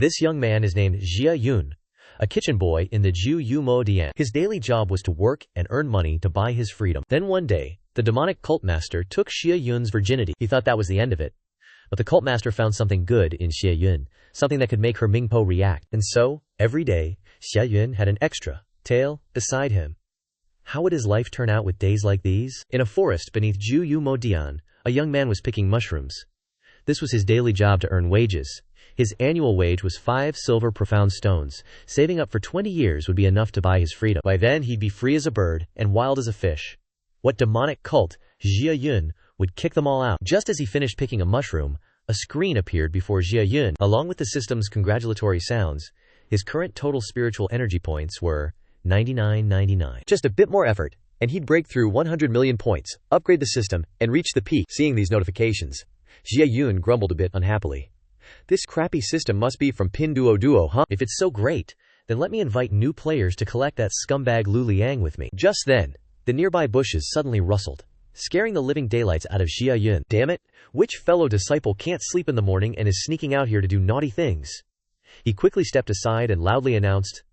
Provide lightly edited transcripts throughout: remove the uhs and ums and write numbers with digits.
This young man is named Xia Yun, a kitchen boy in the Ju Yu Mo Dian. His daily job was to work and earn money to buy his freedom. Then one day, the demonic cult master took Xia Yun's virginity. He thought that was the end of it. But the cult master found something good in Xia Yun, something that could make her Mingpo react. And so, every day, Xia Yun had an extra tail beside him. How would his life turn out with days like these? In a forest beneath Ju Yu Mo Dian, a young man was picking mushrooms. This was his daily job to earn wages. His annual wage was 5 silver profound stones. Saving up for 20 years would be enough to buy his freedom. By then, he'd be free as a bird and wild as a fish. What demonic cult, Xia Yun, would kick them all out? Just as he finished picking a mushroom, a screen appeared before Xia Yun. Along with the system's congratulatory sounds, his current total spiritual energy points were 9999. Just a bit more effort, and he'd break through 100 million points, upgrade the system, and reach the peak. Seeing these notifications, Xia Yun grumbled a bit unhappily. This crappy system must be from Pinduoduo, huh? If it's so great, then let me invite new players to collect that scumbag Lu Liang with me. Just then, the nearby bushes suddenly rustled, scaring the living daylights out of Xia Yun. Damn it, which fellow disciple can't sleep in the morning and is sneaking out here to do naughty things? He quickly stepped aside and loudly announced,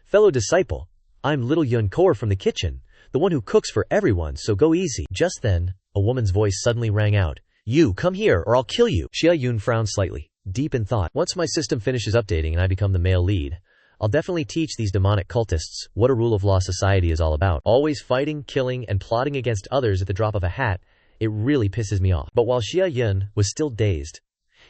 "Fellow disciple, I'm little Yun Kor from the kitchen, the one who cooks for everyone, so go easy." Just then, a woman's voice suddenly rang out. "You, come here or I'll kill you." Xia Yun frowned slightly, deep in thought. Once my system finishes updating and I become the male lead, I'll definitely teach these demonic cultists what a rule of law society is all about. Always fighting, killing, and plotting against others at the drop of a hat. It really pisses me off. But while Xia Yun was still dazed,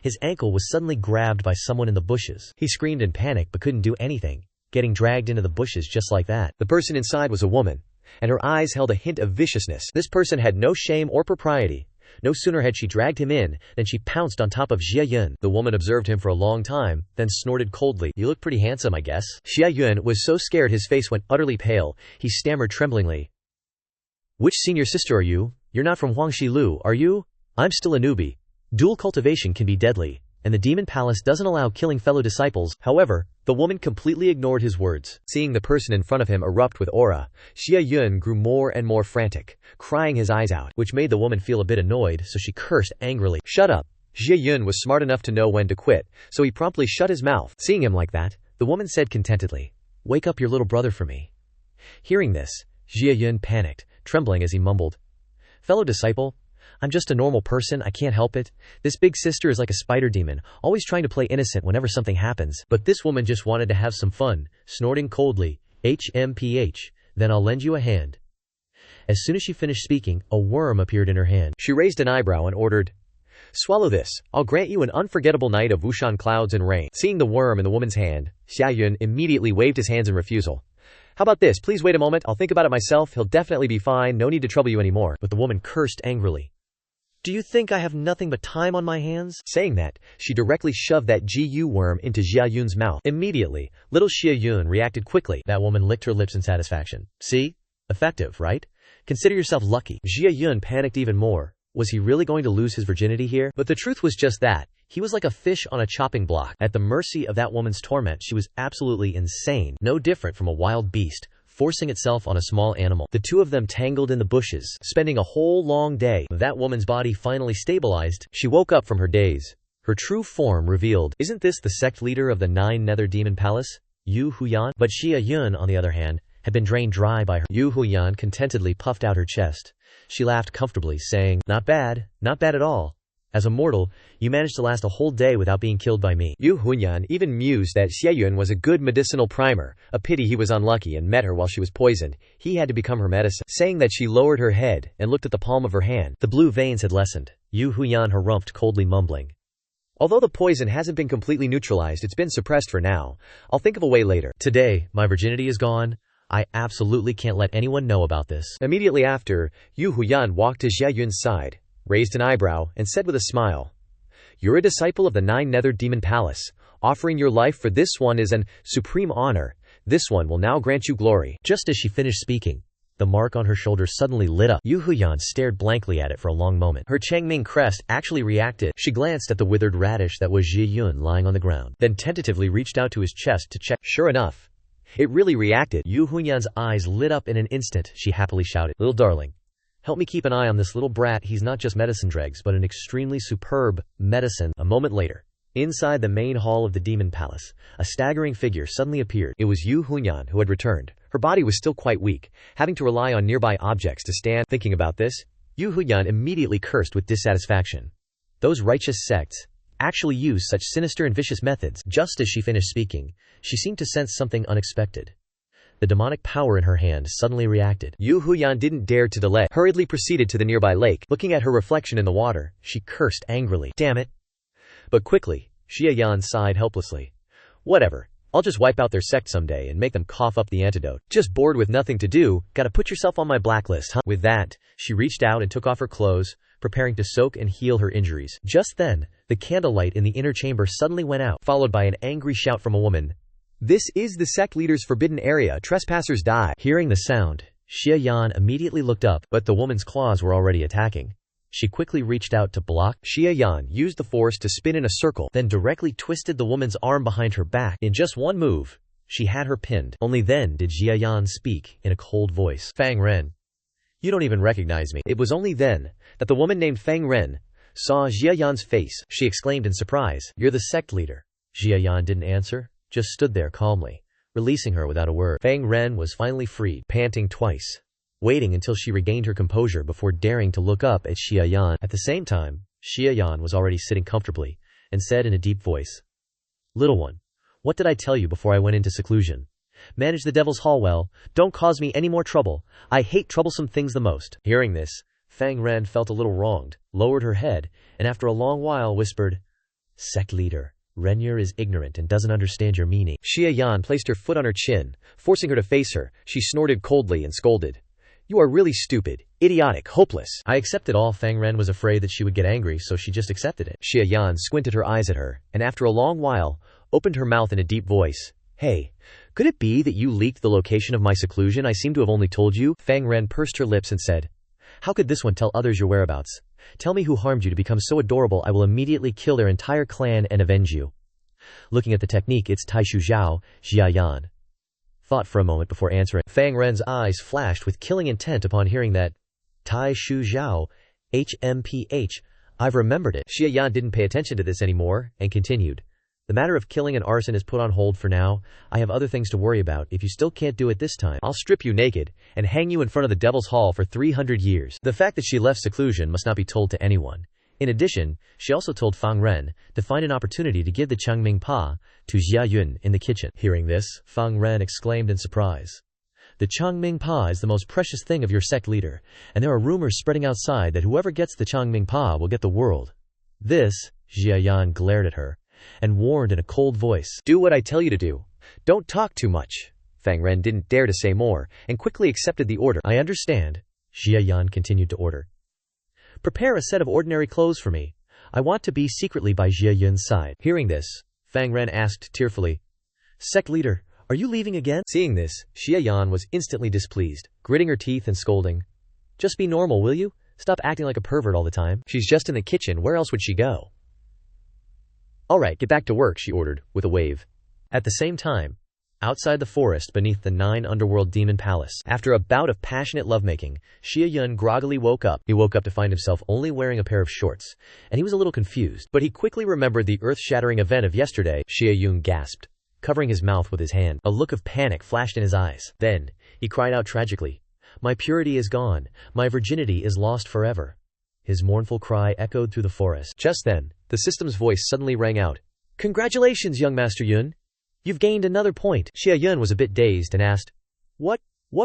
his ankle was suddenly grabbed by someone in the bushes. He screamed in panic but couldn't do anything, getting dragged into the bushes just like that. The person inside was a woman, and her eyes held a hint of viciousness. This person had no shame or propriety. No sooner had she dragged him in than she pounced on top of Xia Yun. The woman observed him for a long time, then snorted coldly. "You look pretty handsome, I guess." Xia Yun was so scared his face went utterly pale. He stammered tremblingly, "Which senior sister are you? You're not from Huangshi Lu, are you?" "I'm still a newbie. Dual cultivation can be deadly, and the Demon Palace doesn't allow killing fellow disciples." However, the woman completely ignored his words. Seeing the person in front of him erupt with aura, Xia Yun grew more and more frantic, crying his eyes out, which made the woman feel a bit annoyed, so she cursed angrily. "Shut up." Xia Yun was smart enough to know when to quit, so he promptly shut his mouth. Seeing him like that, the woman said contentedly, "Wake up your little brother for me." Hearing this, Xia Yun panicked, trembling as he mumbled, "Fellow disciple, I'm just a normal person, I can't help it. This big sister is like a spider demon, always trying to play innocent whenever something happens." But this woman just wanted to have some fun, snorting coldly, "HMPH, then I'll lend you a hand." As soon as she finished speaking, a worm appeared in her hand. She raised an eyebrow and ordered, "Swallow this, I'll grant you an unforgettable night of Wushan clouds and rain." Seeing the worm in the woman's hand, Xia Yun immediately waved his hands in refusal. "How about this, please wait a moment, I'll think about it myself, he'll definitely be fine, no need to trouble you anymore." But the woman cursed angrily. "Do you think I have nothing but time on my hands?" Saying that, she directly shoved that GU worm into Xia Yun's mouth. Immediately, little Xia Yun reacted quickly. That woman licked her lips in satisfaction. "See? Effective, right? Consider yourself lucky." Xia Yun panicked even more. Was he really going to lose his virginity here? But the truth was just that. He was like a fish on a chopping block. At the mercy of that woman's torment, she was absolutely insane. No different from a wild beast, forcing itself on a small animal. The two of them tangled in the bushes, spending a whole long day. That woman's body finally stabilized. She woke up from her daze, her true form revealed. Isn't this the sect leader of the Nine Underworld Demon Palace, Yu Huyan? But Xia Yun, on the other hand, had been drained dry by her. Yu Huyan contentedly puffed out her chest. She laughed comfortably, saying, not bad at all. As a mortal, you managed to last a whole day without being killed by me." Yu Huyan even mused that Xia Yun was a good medicinal primer. A pity he was unlucky and met her while she was poisoned. He had to become her medicine. Saying that, she lowered her head and looked at the palm of her hand. The blue veins had lessened. Yu Huyan harumphed, coldly mumbling, "Although the poison hasn't been completely neutralized, it's been suppressed for now. I'll think of a way later. Today, my virginity is gone. I absolutely can't let anyone know about this." Immediately after, Yu Huyan walked to Xia Yun's side, raised an eyebrow, and said with a smile, "You're a disciple of the Nine Underworld Demon Palace. Offering your life for this one is an supreme honor. This one will now grant you glory." Just as she finished speaking, the mark on her shoulder suddenly lit up. Yu Huyan stared blankly at it for a long moment. Her Changming crest actually reacted. She glanced at the withered radish that was Xia Yun lying on the ground, then tentatively reached out to his chest to check. Sure enough, it really reacted. Yu Huyan's eyes lit up in an instant. She happily shouted, "Little darling, help me keep an eye on this little brat. He's not just medicine dregs, but an extremely superb medicine." A moment later, Inside the main hall of the Demon Palace, a staggering figure suddenly appeared. It was Yu Hunyan who had returned. Her body was still quite weak, having to rely on nearby objects to stand. Thinking about this, Yu Hunyan immediately cursed with dissatisfaction. Those righteous sects actually use such sinister and vicious methods. Just as she finished speaking, she seemed to sense something unexpected. The demonic power in her hand suddenly reacted. Yu Huyan didn't dare to delay, hurriedly proceeded to the nearby lake. Looking at her reflection in the water, she cursed angrily. Damn it. But quickly, Xia Yun sighed helplessly. Whatever, I'll just wipe out their sect someday and make them cough up the antidote. Just bored with nothing to do, gotta put yourself on my blacklist, huh? With that, she reached out and took off her clothes, preparing to soak and heal her injuries. Just then, the candlelight in the inner chamber suddenly went out, followed by an angry shout from a woman. This is the sect leader's forbidden area, trespassers die. Hearing the sound, Xia Yan immediately looked up, but the woman's claws were already attacking. She quickly reached out to block. Xia Yan used the force to spin in a circle, then directly twisted the woman's arm behind her back. In just one move, she had her pinned. Only then did Xia Yan speak, in a cold voice. Fang Ren. You don't even recognize me. It was only then that the woman named Fang Ren saw Xia Yan's face. She exclaimed in surprise, You're the sect leader. Xia Yan didn't answer, just stood there calmly, releasing her without a word. Fang Ren was finally freed, panting twice, waiting until she regained her composure before daring to look up at Xia Yan. At the same time, Xia Yan was already sitting comfortably, and said in a deep voice, Little one, what did I tell you before I went into seclusion? Manage the Devil's Hall well, don't cause me any more trouble. I hate troublesome things the most. Hearing this, Fang Ren felt a little wronged, lowered her head, and after a long while whispered, Sect leader, Renyer is ignorant and doesn't understand your meaning. Xia Yan placed her foot on her chin, forcing her to face her. She snorted coldly and scolded. You are really stupid, idiotic, hopeless. I accepted all. Fang Ren was afraid that she would get angry, so she just accepted it. Xia Yan squinted her eyes at her, and after a long while, opened her mouth in a deep voice. Hey, could it be that you leaked the location of my seclusion? I seem to have only told you. Fang Ren pursed her lips and said, How could this one tell others your whereabouts? Tell me who harmed you to become so adorable. I will immediately kill their entire clan and avenge you. Looking at the technique, it's Tai Shu Zhao. Xia Yan thought for a moment before answering. Fang Ren's eyes flashed with killing intent upon hearing that. Tai Shu Zhao, HMPH. I've remembered it. Xia Yan didn't pay attention to this anymore, and continued. The matter of killing and arson is put on hold for now. I have other things to worry about. If you still can't do it this time, I'll strip you naked and hang you in front of the Devil's Hall for 300 years. The fact that she left seclusion must not be told to anyone. In addition, she also told Fang Ren to find an opportunity to give the Changming Pa to Xia Yun in the kitchen. Hearing this, Fang Ren exclaimed in surprise. The Changming Pa is the most precious thing of your sect leader, and there are rumors spreading outside that whoever gets the Changming Pa will get the world. This, Xia Yan glared at her and warned in a cold voice. Do what I tell you to do. Don't talk too much. Fang Ren didn't dare to say more, and quickly accepted the order. I understand, Xia Yan continued to order. Prepare a set of ordinary clothes for me. I want to be secretly by Xia Yun's side. Hearing this, Fang Ren asked tearfully, Sect leader, are you leaving again? Seeing this, Xia Yan was instantly displeased, gritting her teeth and scolding. Just be normal, will you? Stop acting like a pervert all the time. She's just in the kitchen, where else would she go? Alright, get back to work, she ordered, with a wave. At the same time, outside the forest beneath the Nine Underworld Demon Palace, after a bout of passionate lovemaking, Xia Yun groggily woke up. He woke up to find himself only wearing a pair of shorts, and he was a little confused, but he quickly remembered the earth-shattering event of yesterday. Xia Yun gasped, covering his mouth with his hand. A look of panic flashed in his eyes. Then, he cried out tragically, My purity is gone, my virginity is lost forever. His mournful cry echoed through the forest. Just then, the system's voice suddenly rang out. Congratulations, young Master Yun. You've gained another point. Xia Yun was a bit dazed and asked, What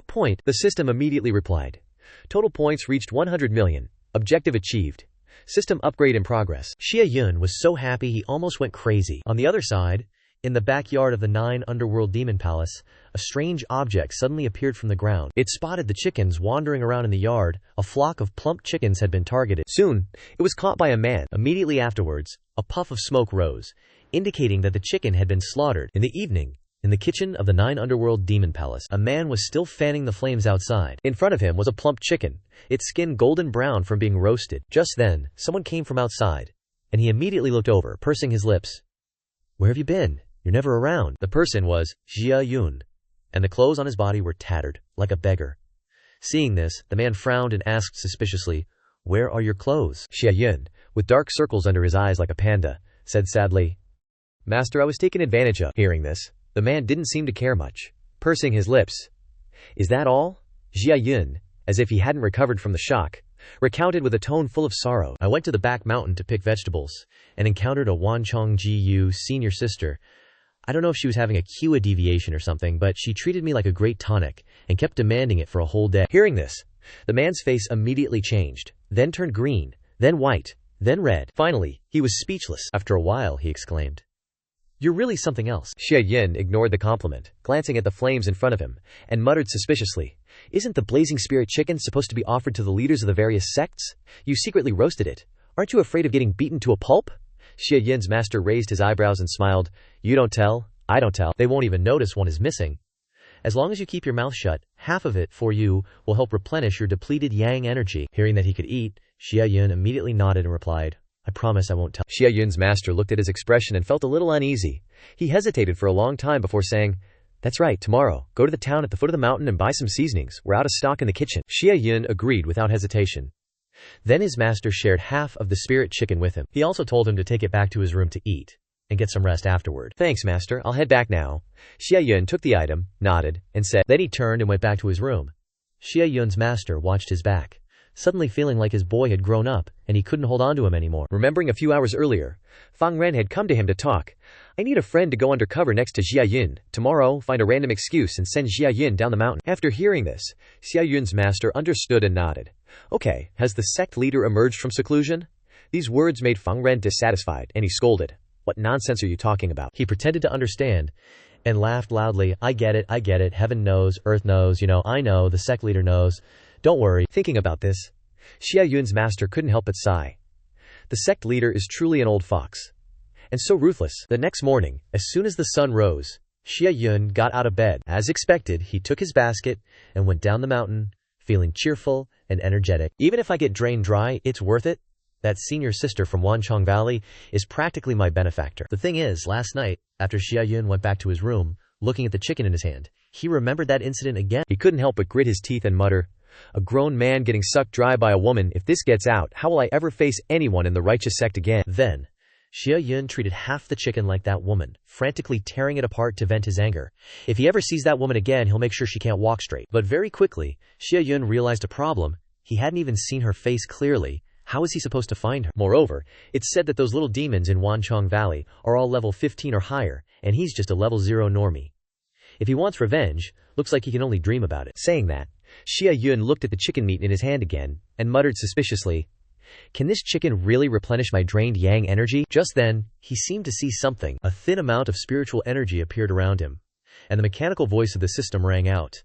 point? The system immediately replied. Total points reached 100 million. Objective achieved. System upgrade in progress. Xia Yun was so happy he almost went crazy. On the other side, in the backyard of the Nine Underworld Demon Palace, a strange object suddenly appeared from the ground. It spotted the chickens wandering around in the yard. A flock of plump chickens had been targeted. Soon, it was caught by a man. Immediately afterwards, a puff of smoke rose, indicating that the chicken had been slaughtered. In the evening, in the kitchen of the Nine Underworld Demon Palace, a man was still fanning the flames outside. In front of him was a plump chicken, its skin golden brown from being roasted. Just then, someone came from outside, and he immediately looked over, pursing his lips. Where have you been? You're never around. The person was Xia Yun, and the clothes on his body were tattered, like a beggar. Seeing this, the man frowned and asked suspiciously, Where are your clothes? Xia Yun, with dark circles under his eyes like a panda, said sadly. Master, I was taken advantage of. Hearing this, the man didn't seem to care much, pursing his lips. Is that all? Xia Yun, as if he hadn't recovered from the shock, recounted with a tone full of sorrow. I went to the back mountain to pick vegetables, and encountered a Wanchong Jiyu senior sister. I don't know if she was having a QA deviation or something, but she treated me like a great tonic, and kept demanding it for a whole day. Hearing this, the man's face immediately changed, then turned green, then white, then red. Finally, he was speechless. After a while, he exclaimed, "You're really something else." Xia Yun ignored the compliment, glancing at the flames in front of him, and muttered suspiciously, "Isn't the blazing spirit chicken supposed to be offered to the leaders of the various sects? You secretly roasted it. Aren't you afraid of getting beaten to a pulp?" Xia Yun's master raised his eyebrows and smiled. "You don't tell, I don't tell. They won't even notice one is missing. As long as you keep your mouth shut, half of it, for you, will help replenish your depleted yang energy." Hearing that he could eat, Xia Yun immediately nodded and replied, "I promise I won't tell." Xia Yun's master looked at his expression and felt a little uneasy. He hesitated for a long time before saying, "That's right, tomorrow, go to the town at the foot of the mountain and buy some seasonings. We're out of stock in the kitchen." Xia Yun agreed without hesitation. Then his master shared half of the spirit chicken with him. He also told him to take it back to his room to eat, and get some rest afterward. "Thanks, master, I'll head back now." Xia Yun took the item, nodded, and said. Then he turned and went back to his room. Xia Yun's master watched his back, suddenly feeling like his boy had grown up, and he couldn't hold on to him anymore. Remembering a few hours earlier, Fang Ren had come to him to talk. "I need a friend to go undercover next to Xia Yun. Tomorrow, find a random excuse and send Xia Yun down the mountain." After hearing this, Xia Yun's master understood and nodded. "Okay, has the sect leader emerged from seclusion?" These words made Fang Ren dissatisfied, and he scolded. "What nonsense are you talking about?" He pretended to understand, and laughed loudly. I get it, heaven knows, earth knows, I know, the sect leader knows. Don't worry." Thinking about this, Xia Yun's master couldn't help but sigh. The sect leader is truly an old fox, and so ruthless. The next morning, as soon as the sun rose, Xia Yun got out of bed. As expected, he took his basket and went down the mountain, feeling cheerful and energetic. "Even if I get drained dry, it's worth it. That senior sister from Wanchong Valley is practically my benefactor." The thing is, last night, after Xia Yun went back to his room, looking at the chicken in his hand, he remembered that incident again. He couldn't help but grit his teeth and mutter, "A grown man getting sucked dry by a woman. If this gets out, how will I ever face anyone in the righteous sect again?" Then, Xia Yun treated half the chicken like that woman, frantically tearing it apart to vent his anger. If he ever sees that woman again, he'll make sure she can't walk straight. But very quickly, Xia Yun realized a problem. He hadn't even seen her face clearly. How was he supposed to find her? Moreover, it's said that those little demons in Wanchong Valley are all level 15 or higher, and he's just a level 0 normie. If he wants revenge, looks like he can only dream about it. Saying that, Xia Yun looked at the chicken meat in his hand again, and muttered suspiciously, "Can this chicken really replenish my drained yang energy?" Just then, he seemed to see something. A thin amount of spiritual energy appeared around him, and the mechanical voice of the system rang out.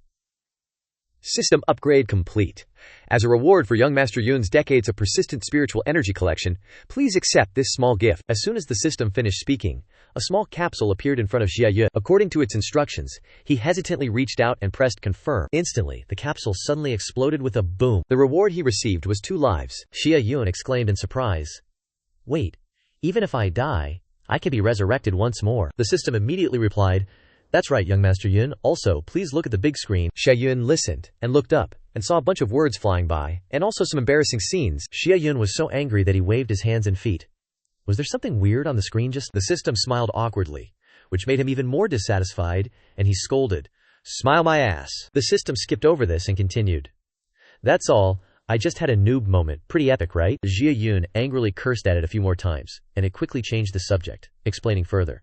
"System upgrade complete. As a reward for young Master Yun's decades of persistent spiritual energy collection, please accept this small gift." As soon as the system finished speaking, a small capsule appeared in front of Xia Yun. According to its instructions, he hesitantly reached out and pressed confirm. Instantly, the capsule suddenly exploded with a boom. The reward he received was 2 lives. Xia Yun exclaimed in surprise, "Wait, even if I die, I can be resurrected once more." The system immediately replied, "That's right, young Master Yun. Also, please look at the big screen." Xia Yun listened, and looked up, and saw a bunch of words flying by, and also some embarrassing scenes. Xia Yun was so angry that he waved his hands and feet. Was there something weird on the screen just? The system smiled awkwardly, which made him even more dissatisfied, and he scolded, "Smile my ass." The system skipped over this and continued, "That's all. I just had a noob moment. Pretty epic, right?" Xia Yun angrily cursed at it a few more times, and it quickly changed the subject, explaining further.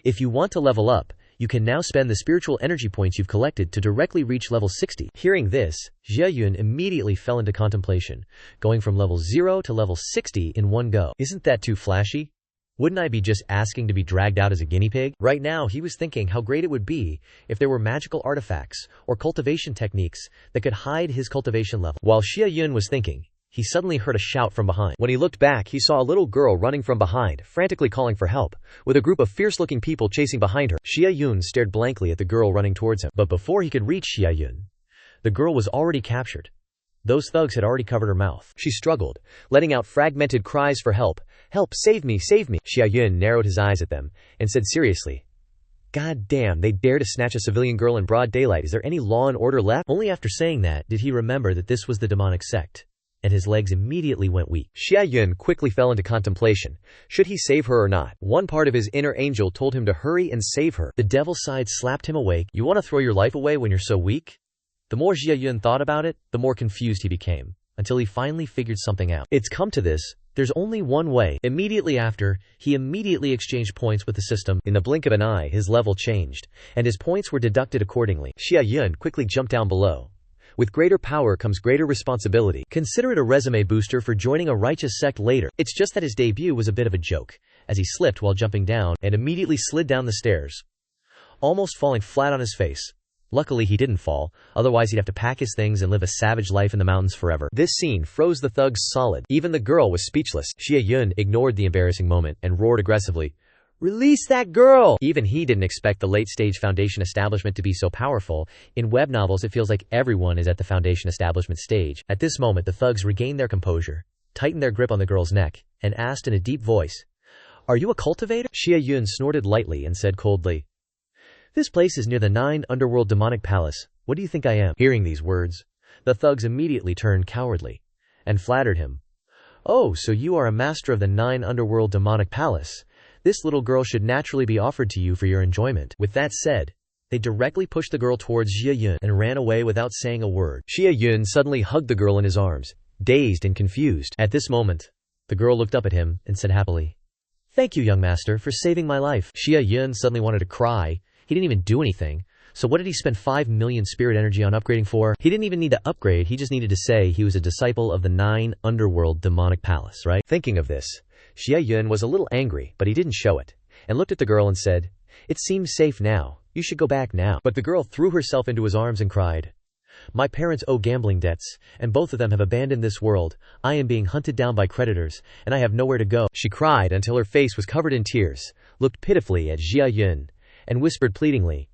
"If you want to level up, you can now spend the spiritual energy points you've collected to directly reach level 60. Hearing this, Xia Yun immediately fell into contemplation, going from level 0 to level 60 in one go. Isn't that too flashy? Wouldn't I be just asking to be dragged out as a guinea pig? Right now, he was thinking how great it would be if there were magical artifacts or cultivation techniques that could hide his cultivation level. While Xia Yun was thinking, he suddenly heard a shout from behind. When he looked back, he saw a little girl running from behind, frantically calling for help, with a group of fierce-looking people chasing behind her. Xia Yun stared blankly at the girl running towards him. But before he could reach Xia Yun, the girl was already captured. Those thugs had already covered her mouth. She struggled, letting out fragmented cries for help. "Help, save me, save me." Xia Yun narrowed his eyes at them, and said seriously, "God damn, they dare to snatch a civilian girl in broad daylight. Is there any law and order left?" Only after saying that did he remember that this was the demonic sect, and his legs immediately went weak. Xia Yun quickly fell into contemplation. Should he save her or not? One part of his inner angel told him to hurry and save her. The devil side slapped him awake. You want to throw your life away when you're so weak? The more Xia Yun thought about it, the more confused he became, until he finally figured something out. It's come to this. There's only one way. Immediately after, he immediately exchanged points with the system. In the blink of an eye, his level changed, and his points were deducted accordingly. Xia Yun quickly jumped down below. With greater power comes greater responsibility. Consider it a resume booster for joining a righteous sect later. It's just that his debut was a bit of a joke, as he slipped while jumping down and immediately slid down the stairs, almost falling flat on his face. Luckily he didn't fall, otherwise he'd have to pack his things and live a savage life in the mountains forever. This scene froze the thugs solid. Even the girl was speechless. Xia Yun ignored the embarrassing moment and roared aggressively, "Release that girl!" Even he didn't expect the late-stage Foundation establishment to be so powerful. In web novels it feels like everyone is at the Foundation establishment stage. At this moment the thugs regained their composure, tightened their grip on the girl's neck, and asked in a deep voice, "Are you a cultivator?" Xia Yun snorted lightly and said coldly, "This place is near the Nine Underworld Demon Palace. What do you think I am?" Hearing these words, the thugs immediately turned cowardly and flattered him. "Oh, so you are a master of the Nine Underworld Demonic Palace. This little girl should naturally be offered to you for your enjoyment." With that said, they directly pushed the girl towards Xia Yun and ran away without saying a word. Xia Yun suddenly hugged the girl in his arms, dazed and confused. At this moment, the girl looked up at him and said happily, "Thank you, young master, for saving my life." Xia Yun suddenly wanted to cry. He didn't even do anything, so what did he spend 5 million spirit energy on upgrading for? He didn't even need to upgrade, he just needed to say he was a disciple of the Nine Underworld Demonic Palace, right? Thinking of this, Xia Yun was a little angry, but he didn't show it, and looked at the girl and said, "It seems safe now. You should go back now." But the girl threw herself into his arms and cried, "My parents owe gambling debts, and both of them have abandoned this world. I am being hunted down by creditors, and I have nowhere to go." She cried until her face was covered in tears, looked pitifully at Xia Yun, and whispered pleadingly,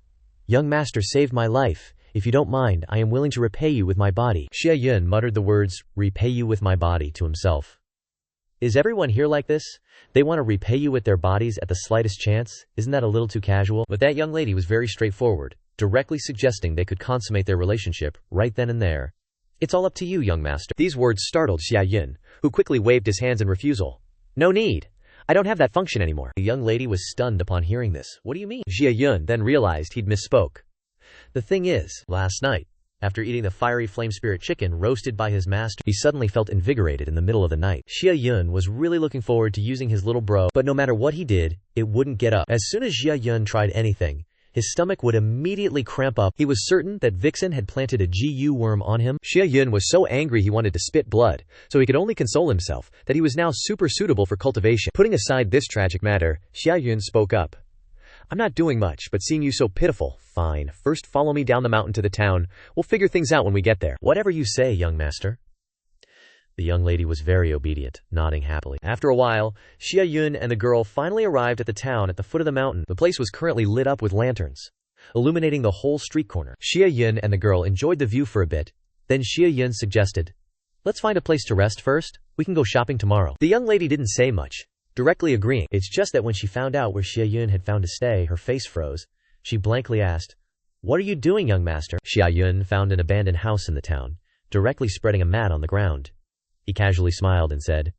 "Young master saved my life. If you don't mind, I am willing to repay you with my body." Xia Yun muttered the words, "repay you with my body," to himself. Is everyone here like this? They want to repay you with their bodies at the slightest chance? Isn't that a little too casual? But that young lady was very straightforward, directly suggesting they could consummate their relationship right then and there. "It's all up to you, young master." These words startled Xia Yun, who quickly waved his hands in refusal. "No need. I don't have that function anymore." The young lady was stunned upon hearing this. "What do you mean?" Xia Yun then realized he'd misspoke. "The thing is, last night, after eating the fiery flame spirit chicken roasted by his master, he suddenly felt invigorated in the middle of the night." Xia Yun was really looking forward to using his little bro, but no matter what he did, it wouldn't get up. As soon as Xia Yun tried anything, his stomach would immediately cramp up. He was certain that Vixen had planted a GU worm on him. Xia Yun was so angry he wanted to spit blood, so he could only console himself that he was now super suitable for cultivation. Putting aside this tragic matter, Xia Yun spoke up. "I'm not doing much, but seeing you so pitiful, fine. First follow me down the mountain to the town. We'll figure things out when we get there." "Whatever you say, young master." The young lady was very obedient, nodding happily. After a while, Xia Yun and the girl finally arrived at the town at the foot of the mountain. The place was currently lit up with lanterns, illuminating the whole street corner. Xia Yun and the girl enjoyed the view for a bit. Then Xia Yun suggested, "Let's find a place to rest first. We can go shopping tomorrow." The young lady didn't say much, directly agreeing. It's just that when she found out where Xia Yun had found to stay, her face froze. She blankly asked, "What are you doing, young master?" Xia Yun found an abandoned house in the town, directly spreading a mat on the ground. He casually smiled and said,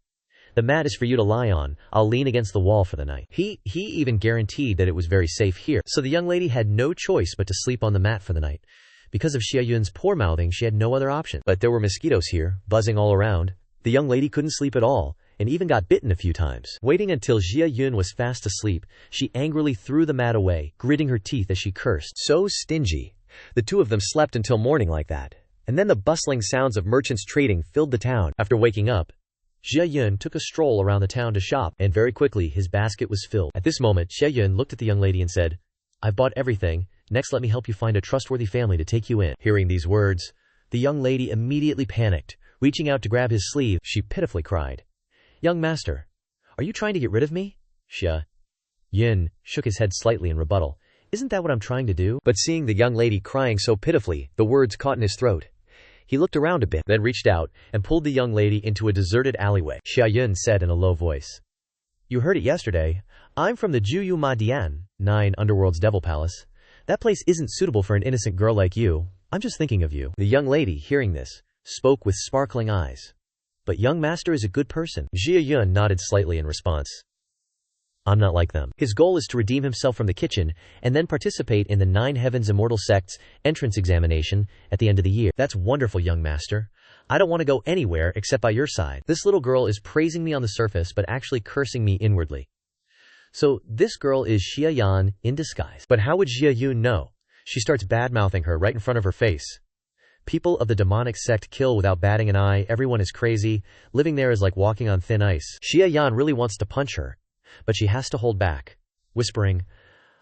"The mat is for you to lie on. I'll lean against the wall for the night." He even guaranteed that it was very safe here, so the young lady had no choice but to sleep on the mat for the night. Because of Xia Yun's poor mouthing, she had no other option. But there were mosquitoes here, buzzing all around. The young lady couldn't sleep at all, and even got bitten a few times. Waiting until Xia Yun was fast asleep, she angrily threw the mat away, gritting her teeth as she cursed. So stingy. The two of them slept until morning like that. And then the bustling sounds of merchants trading filled the town. After waking up, Xia Yun took a stroll around the town to shop, and very quickly his basket was filled. At this moment, Xia Yun looked at the young lady and said, "I've bought everything. Next let me help you find a trustworthy family to take you in." Hearing these words, the young lady immediately panicked. Reaching out to grab his sleeve, she pitifully cried, "Young master, are you trying to get rid of me?" Xia Yun shook his head slightly in rebuttal. "Isn't that what I'm trying to do?" But seeing the young lady crying so pitifully, the words caught in his throat. He looked around a bit, then reached out and pulled the young lady into a deserted alleyway. Xia Yun said in a low voice, "You heard it yesterday. I'm from the Juyu Ma Dian, Nine Underworld's Devil Palace. That place isn't suitable for an innocent girl like you. I'm just thinking of you." The young lady, hearing this, spoke with sparkling eyes. but young master is a good person. Xia Yun nodded slightly in response. I'm not like them. His goal is to redeem himself from the kitchen and then participate in the 9 Heavens Immortal Sect's entrance examination at the end of the year. That's wonderful, young master. I don't want to go anywhere except by your side. This little girl is praising me on the surface but actually cursing me inwardly. So this girl is Xia Yun in disguise. But how would Xia Yun know? She starts bad-mouthing her right in front of her face. People of the demonic sect kill without batting an eye. Everyone is crazy. Living there is like walking on thin ice. Xia Yun really wants to punch her, but she has to hold back, whispering,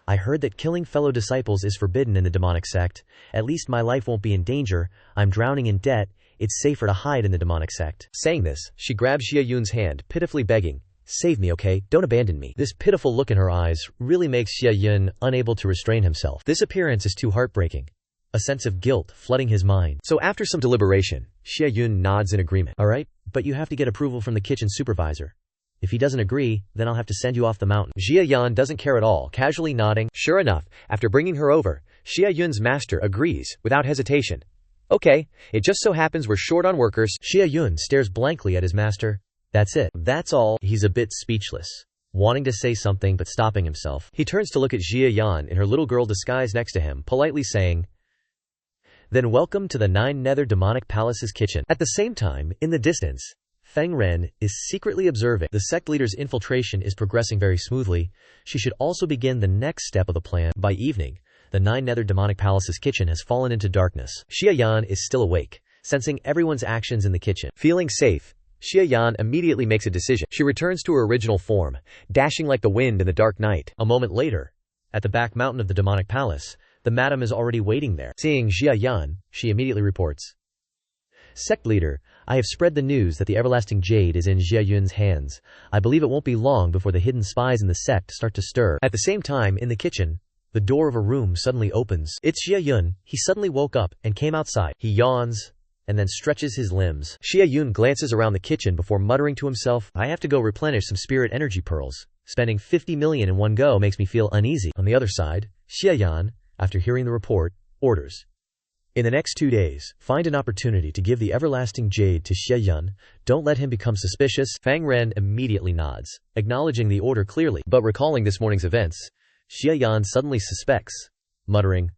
I heard that killing fellow disciples is forbidden in the demonic sect. At least my life won't be in danger. I'm drowning in debt. It's safer to hide in the demonic sect. Saying this, she grabs Xia Yun's hand, pitifully begging, Save me, okay? Don't abandon me. This pitiful look in her eyes really makes Xia Yun unable to restrain himself. This appearance is too heartbreaking. A sense of guilt flooding his mind. So after some deliberation, Xia Yun nods in agreement. Alright, but you have to get approval from the kitchen supervisor. If he doesn't agree, then I'll have to send you off the mountain. Xia Yun doesn't care at all, casually nodding. Sure enough, after bringing her over, Xia Yun's master agrees, without hesitation. Okay, it just so happens we're short on workers. Xia Yun stares blankly at his master. That's it. That's all. He's a bit speechless, wanting to say something but stopping himself. He turns to look at Xia Yun in her little girl disguise next to him, politely saying, Then welcome to the 9 Nether Demonic Palace's kitchen. At the same time, in the distance, Feng Ren is secretly observing. The sect leader's infiltration is progressing very smoothly. She should also begin the next step of the plan. By evening, the 9 Nether Demonic Palace's kitchen has fallen into darkness. Xia Yun is still awake, sensing everyone's actions in the kitchen. Feeling safe, Xia Yun immediately makes a decision. She returns to her original form, dashing like the wind in the dark night. A moment later, at the back mountain of the demonic palace, the madam is already waiting there. Seeing Xia Yun, she immediately reports, Sect leader, I have spread the news that the everlasting jade is in Xia Yun's hands. I believe it won't be long before the hidden spies in the sect start to stir. At the same time, in the kitchen, the door of a room suddenly opens. It's Xia Yun. He suddenly woke up and came outside. He yawns and then stretches his limbs. Xia Yun glances around the kitchen before muttering to himself, I have to go replenish some spirit energy pearls. Spending 50 million in one go makes me feel uneasy. On the other side, Xia Yun, after hearing the report, orders, in the next 2 days, find an opportunity to give the everlasting jade to Xia Yun. Don't let him become suspicious. Feng Ren immediately nods, acknowledging the order clearly. But recalling this morning's events, Xia Yun suddenly suspects, muttering,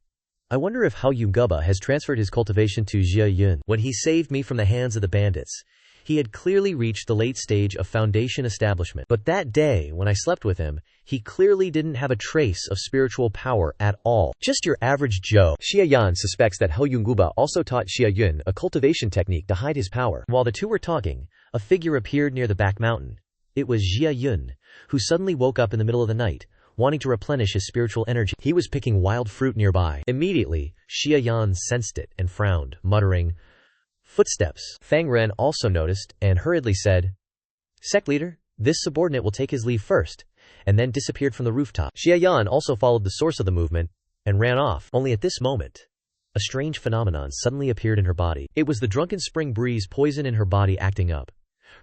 I wonder if Hao Yunguba has transferred his cultivation to Xia Yun. When he saved me from the hands of the bandits, he had clearly reached the late stage of foundation establishment. But that day, when I slept with him, he clearly didn't have a trace of spiritual power at all. Just your average Joe. Xia Yun suspects that Hao Yunguba also taught Xia Yun a cultivation technique to hide his power. While the two were talking, a figure appeared near the back mountain. It was Xia Yun, who suddenly woke up in the middle of the night, wanting to replenish his spiritual energy. He was picking wild fruit nearby. Immediately, Xia Yun sensed it and frowned, muttering, Footsteps. Feng Ren also noticed and hurriedly said, Sect leader, this subordinate will take his leave first, and then disappeared from the rooftop. Xia Yun also followed the source of the movement and ran off. Only at this moment, a strange phenomenon suddenly appeared in her body. It was the drunken spring breeze poison in her body acting up.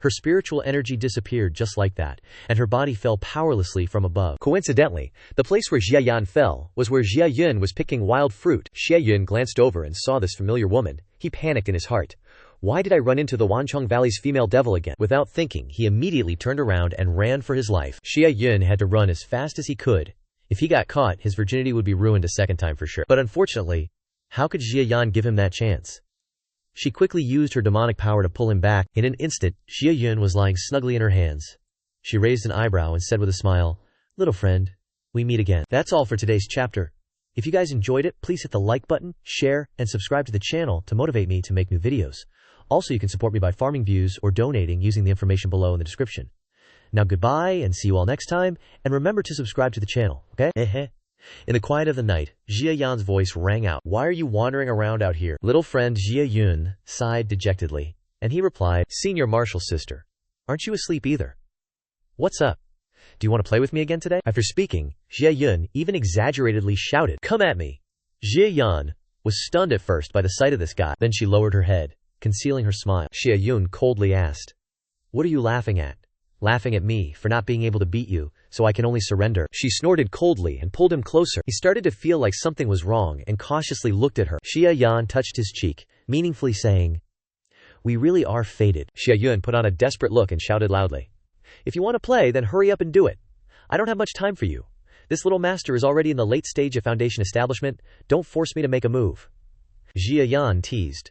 Her spiritual energy disappeared just like that, and her body fell powerlessly from above. Coincidentally, the place where Xia Yun fell was where Xia Yun was picking wild fruit. Xia Yun glanced over and saw this familiar woman. He panicked in his heart. Why did I run into the Wancheng Valley's female devil again? Without thinking, he immediately turned around and ran for his life. Xia Yun had to run as fast as he could. If he got caught, his virginity would be ruined a second time for sure. But unfortunately, how could Xia Yun give him that chance? She quickly used her demonic power to pull him back. In an instant, Xia Yun was lying snugly in her hands. She raised an eyebrow and said with a smile, Little friend, we meet again. That's all for today's chapter. If you guys enjoyed it, please hit the like button, share, and subscribe to the channel to motivate me to make new videos. Also, you can support me by farming views or donating using the information below in the description. Now goodbye and see you all next time, and remember to subscribe to the channel, okay? In the quiet of the night, Xia Yun's voice rang out. Why are you wandering around out here? Little friend Xia Yun sighed dejectedly, and he replied, Senior Marshal sister, aren't you asleep either? What's up? Do you want to play with me again today? After speaking, Xia Yun even exaggeratedly shouted, Come at me! Xia Yun was stunned at first by the sight of this guy. Then she lowered her head, concealing her smile. Xia Yun coldly asked, What are you laughing at? Laughing at me for not being able to beat you, so I can only surrender. She snorted coldly and pulled him closer. He started to feel like something was wrong and cautiously looked at her. Xia Yun touched his cheek, meaningfully saying, We really are fated. Xia Yun put on a desperate look and shouted loudly. If you want to play, then hurry up and do it. I don't have much time for you. This little master is already in the late stage of foundation establishment. Don't force me to make a move. Xia Yun teased.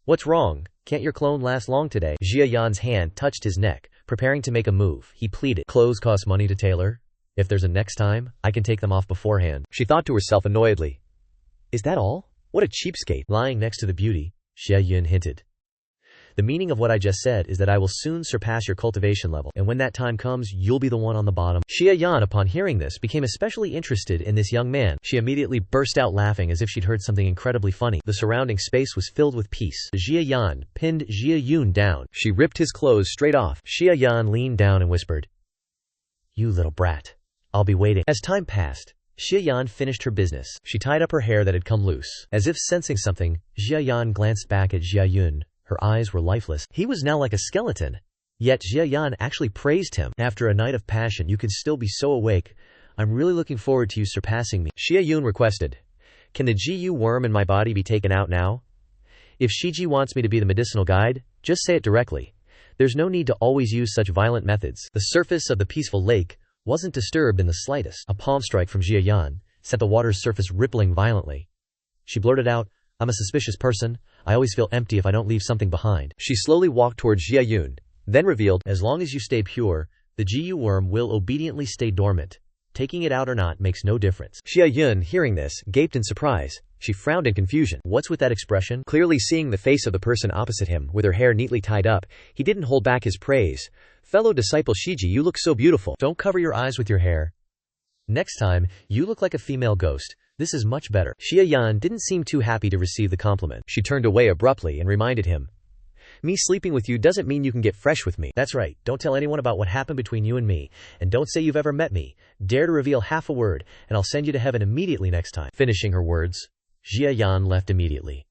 What's wrong? Can't your clone last long today? Xia Yun's hand touched his neck, preparing to make a move. He pleaded. Clothes cost money to tailor. If there's a next time, I can take them off beforehand. She thought to herself annoyedly. Is that all? What a cheapskate. Lying next to the beauty, Xia Yun hinted. The meaning of what I just said is that I will soon surpass your cultivation level, and when that time comes, you'll be the one on the bottom. Xia Yun, upon hearing this, became especially interested in this young man. She immediately burst out laughing as if she'd heard something incredibly funny. The surrounding space was filled with peace. Xia Yun pinned Xia Yun down. She ripped his clothes straight off. Xia Yun leaned down and whispered, You little brat. I'll be waiting. As time passed, Xia Yun finished her business. She tied up her hair that had come loose. As if sensing something, Xia Yun glanced back at Xia Yun. Her eyes were lifeless. He was now like a skeleton. Yet Xia Yun actually praised him. After a night of passion, you could still be so awake. I'm really looking forward to you surpassing me. Xia Yun requested. Can the GU worm in my body be taken out now? If Shiji wants me to be the medicinal guide, just say it directly. There's no need to always use such violent methods. The surface of the peaceful lake wasn't disturbed in the slightest. A palm strike from Xia Yun sent the water's surface rippling violently. She blurted out, I'm a suspicious person. I always feel empty if I don't leave something behind. She slowly walked towards Xia Yun, then revealed, as long as you stay pure, the GU worm will obediently stay dormant. Taking it out or not makes no difference. Xia Yun, hearing this, gaped in surprise. She frowned in confusion. What's with that expression? Clearly seeing the face of the person opposite him, with her hair neatly tied up, he didn't hold back his praise. Fellow disciple Shiji, you look so beautiful. Don't cover your eyes with your hair. Next time, you look like a female ghost. This is much better. Xia Yun didn't seem too happy to receive the compliment. She turned away abruptly and reminded him. Me sleeping with you doesn't mean you can get fresh with me. That's right, don't tell anyone about what happened between you and me. And don't say you've ever met me. Dare to reveal half a word, and I'll send you to heaven immediately next time. Finishing her words, Xia Yun left immediately.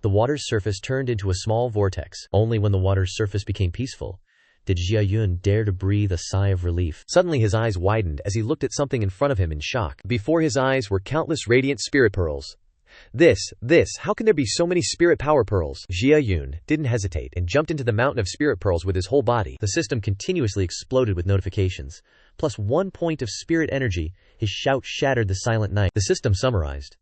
The water's surface turned into a small vortex. Only when the water's surface became peaceful did Xia Yun dare to breathe a sigh of relief. Suddenly his eyes widened as he looked at something in front of him in shock. Before his eyes were countless radiant spirit pearls. How can there be so many spirit power pearls? Xia Yun didn't hesitate and jumped into the mountain of spirit pearls with his whole body. The system continuously exploded with notifications. Plus 1 point of spirit energy, his shout shattered the silent night. The system summarized.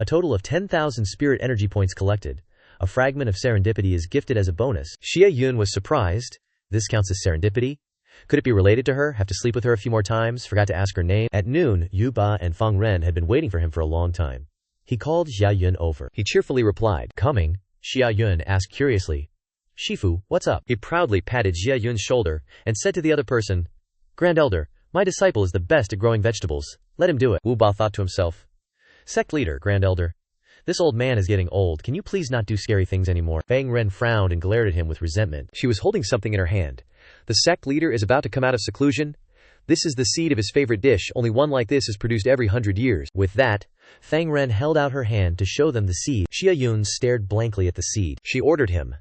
A total of 10,000 spirit energy points collected. A fragment of serendipity is gifted as a bonus. Xia Yun was surprised. This counts as serendipity? Could it be related to her? Have to sleep with her a few more times? Forgot to ask her name? At noon, Yu Ba and Feng Ren had been waiting for him for a long time. He called Xia Yun over. He cheerfully replied. Coming? Xia Yun asked curiously. Shifu, what's up? He proudly patted Xia Yun's shoulder and said to the other person, Grand Elder, my disciple is the best at growing vegetables. Let him do it. Wu Ba thought to himself. Sect leader, Grand Elder. This old man is getting old. Can you please not do scary things anymore? Feng Ren frowned and glared at him with resentment. She was holding something in her hand. The sect leader is about to come out of seclusion. This is the seed of his favorite dish. Only one like this is produced every 100 years. With that, Feng Ren held out her hand to show them the seed. Xia Yun stared blankly at the seed. She ordered him.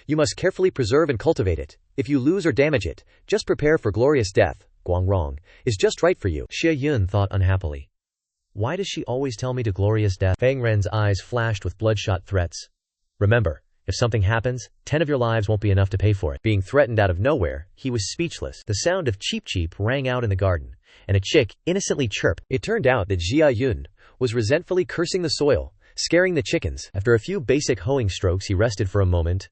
You must carefully preserve and cultivate it. If you lose or damage it, just prepare for glorious death. Guangrong is just right for you. Xia Yun thought unhappily. Why does she always tell me to glorious death? Feng Ren's eyes flashed with bloodshot threats. Remember, if something happens, 10 of your lives won't be enough to pay for it. Being threatened out of nowhere, he was speechless. The sound of cheep cheep rang out in the garden, and a chick innocently chirped. It turned out that Xia Yun was resentfully cursing the soil, scaring the chickens. After a few basic hoeing strokes, he rested for a moment.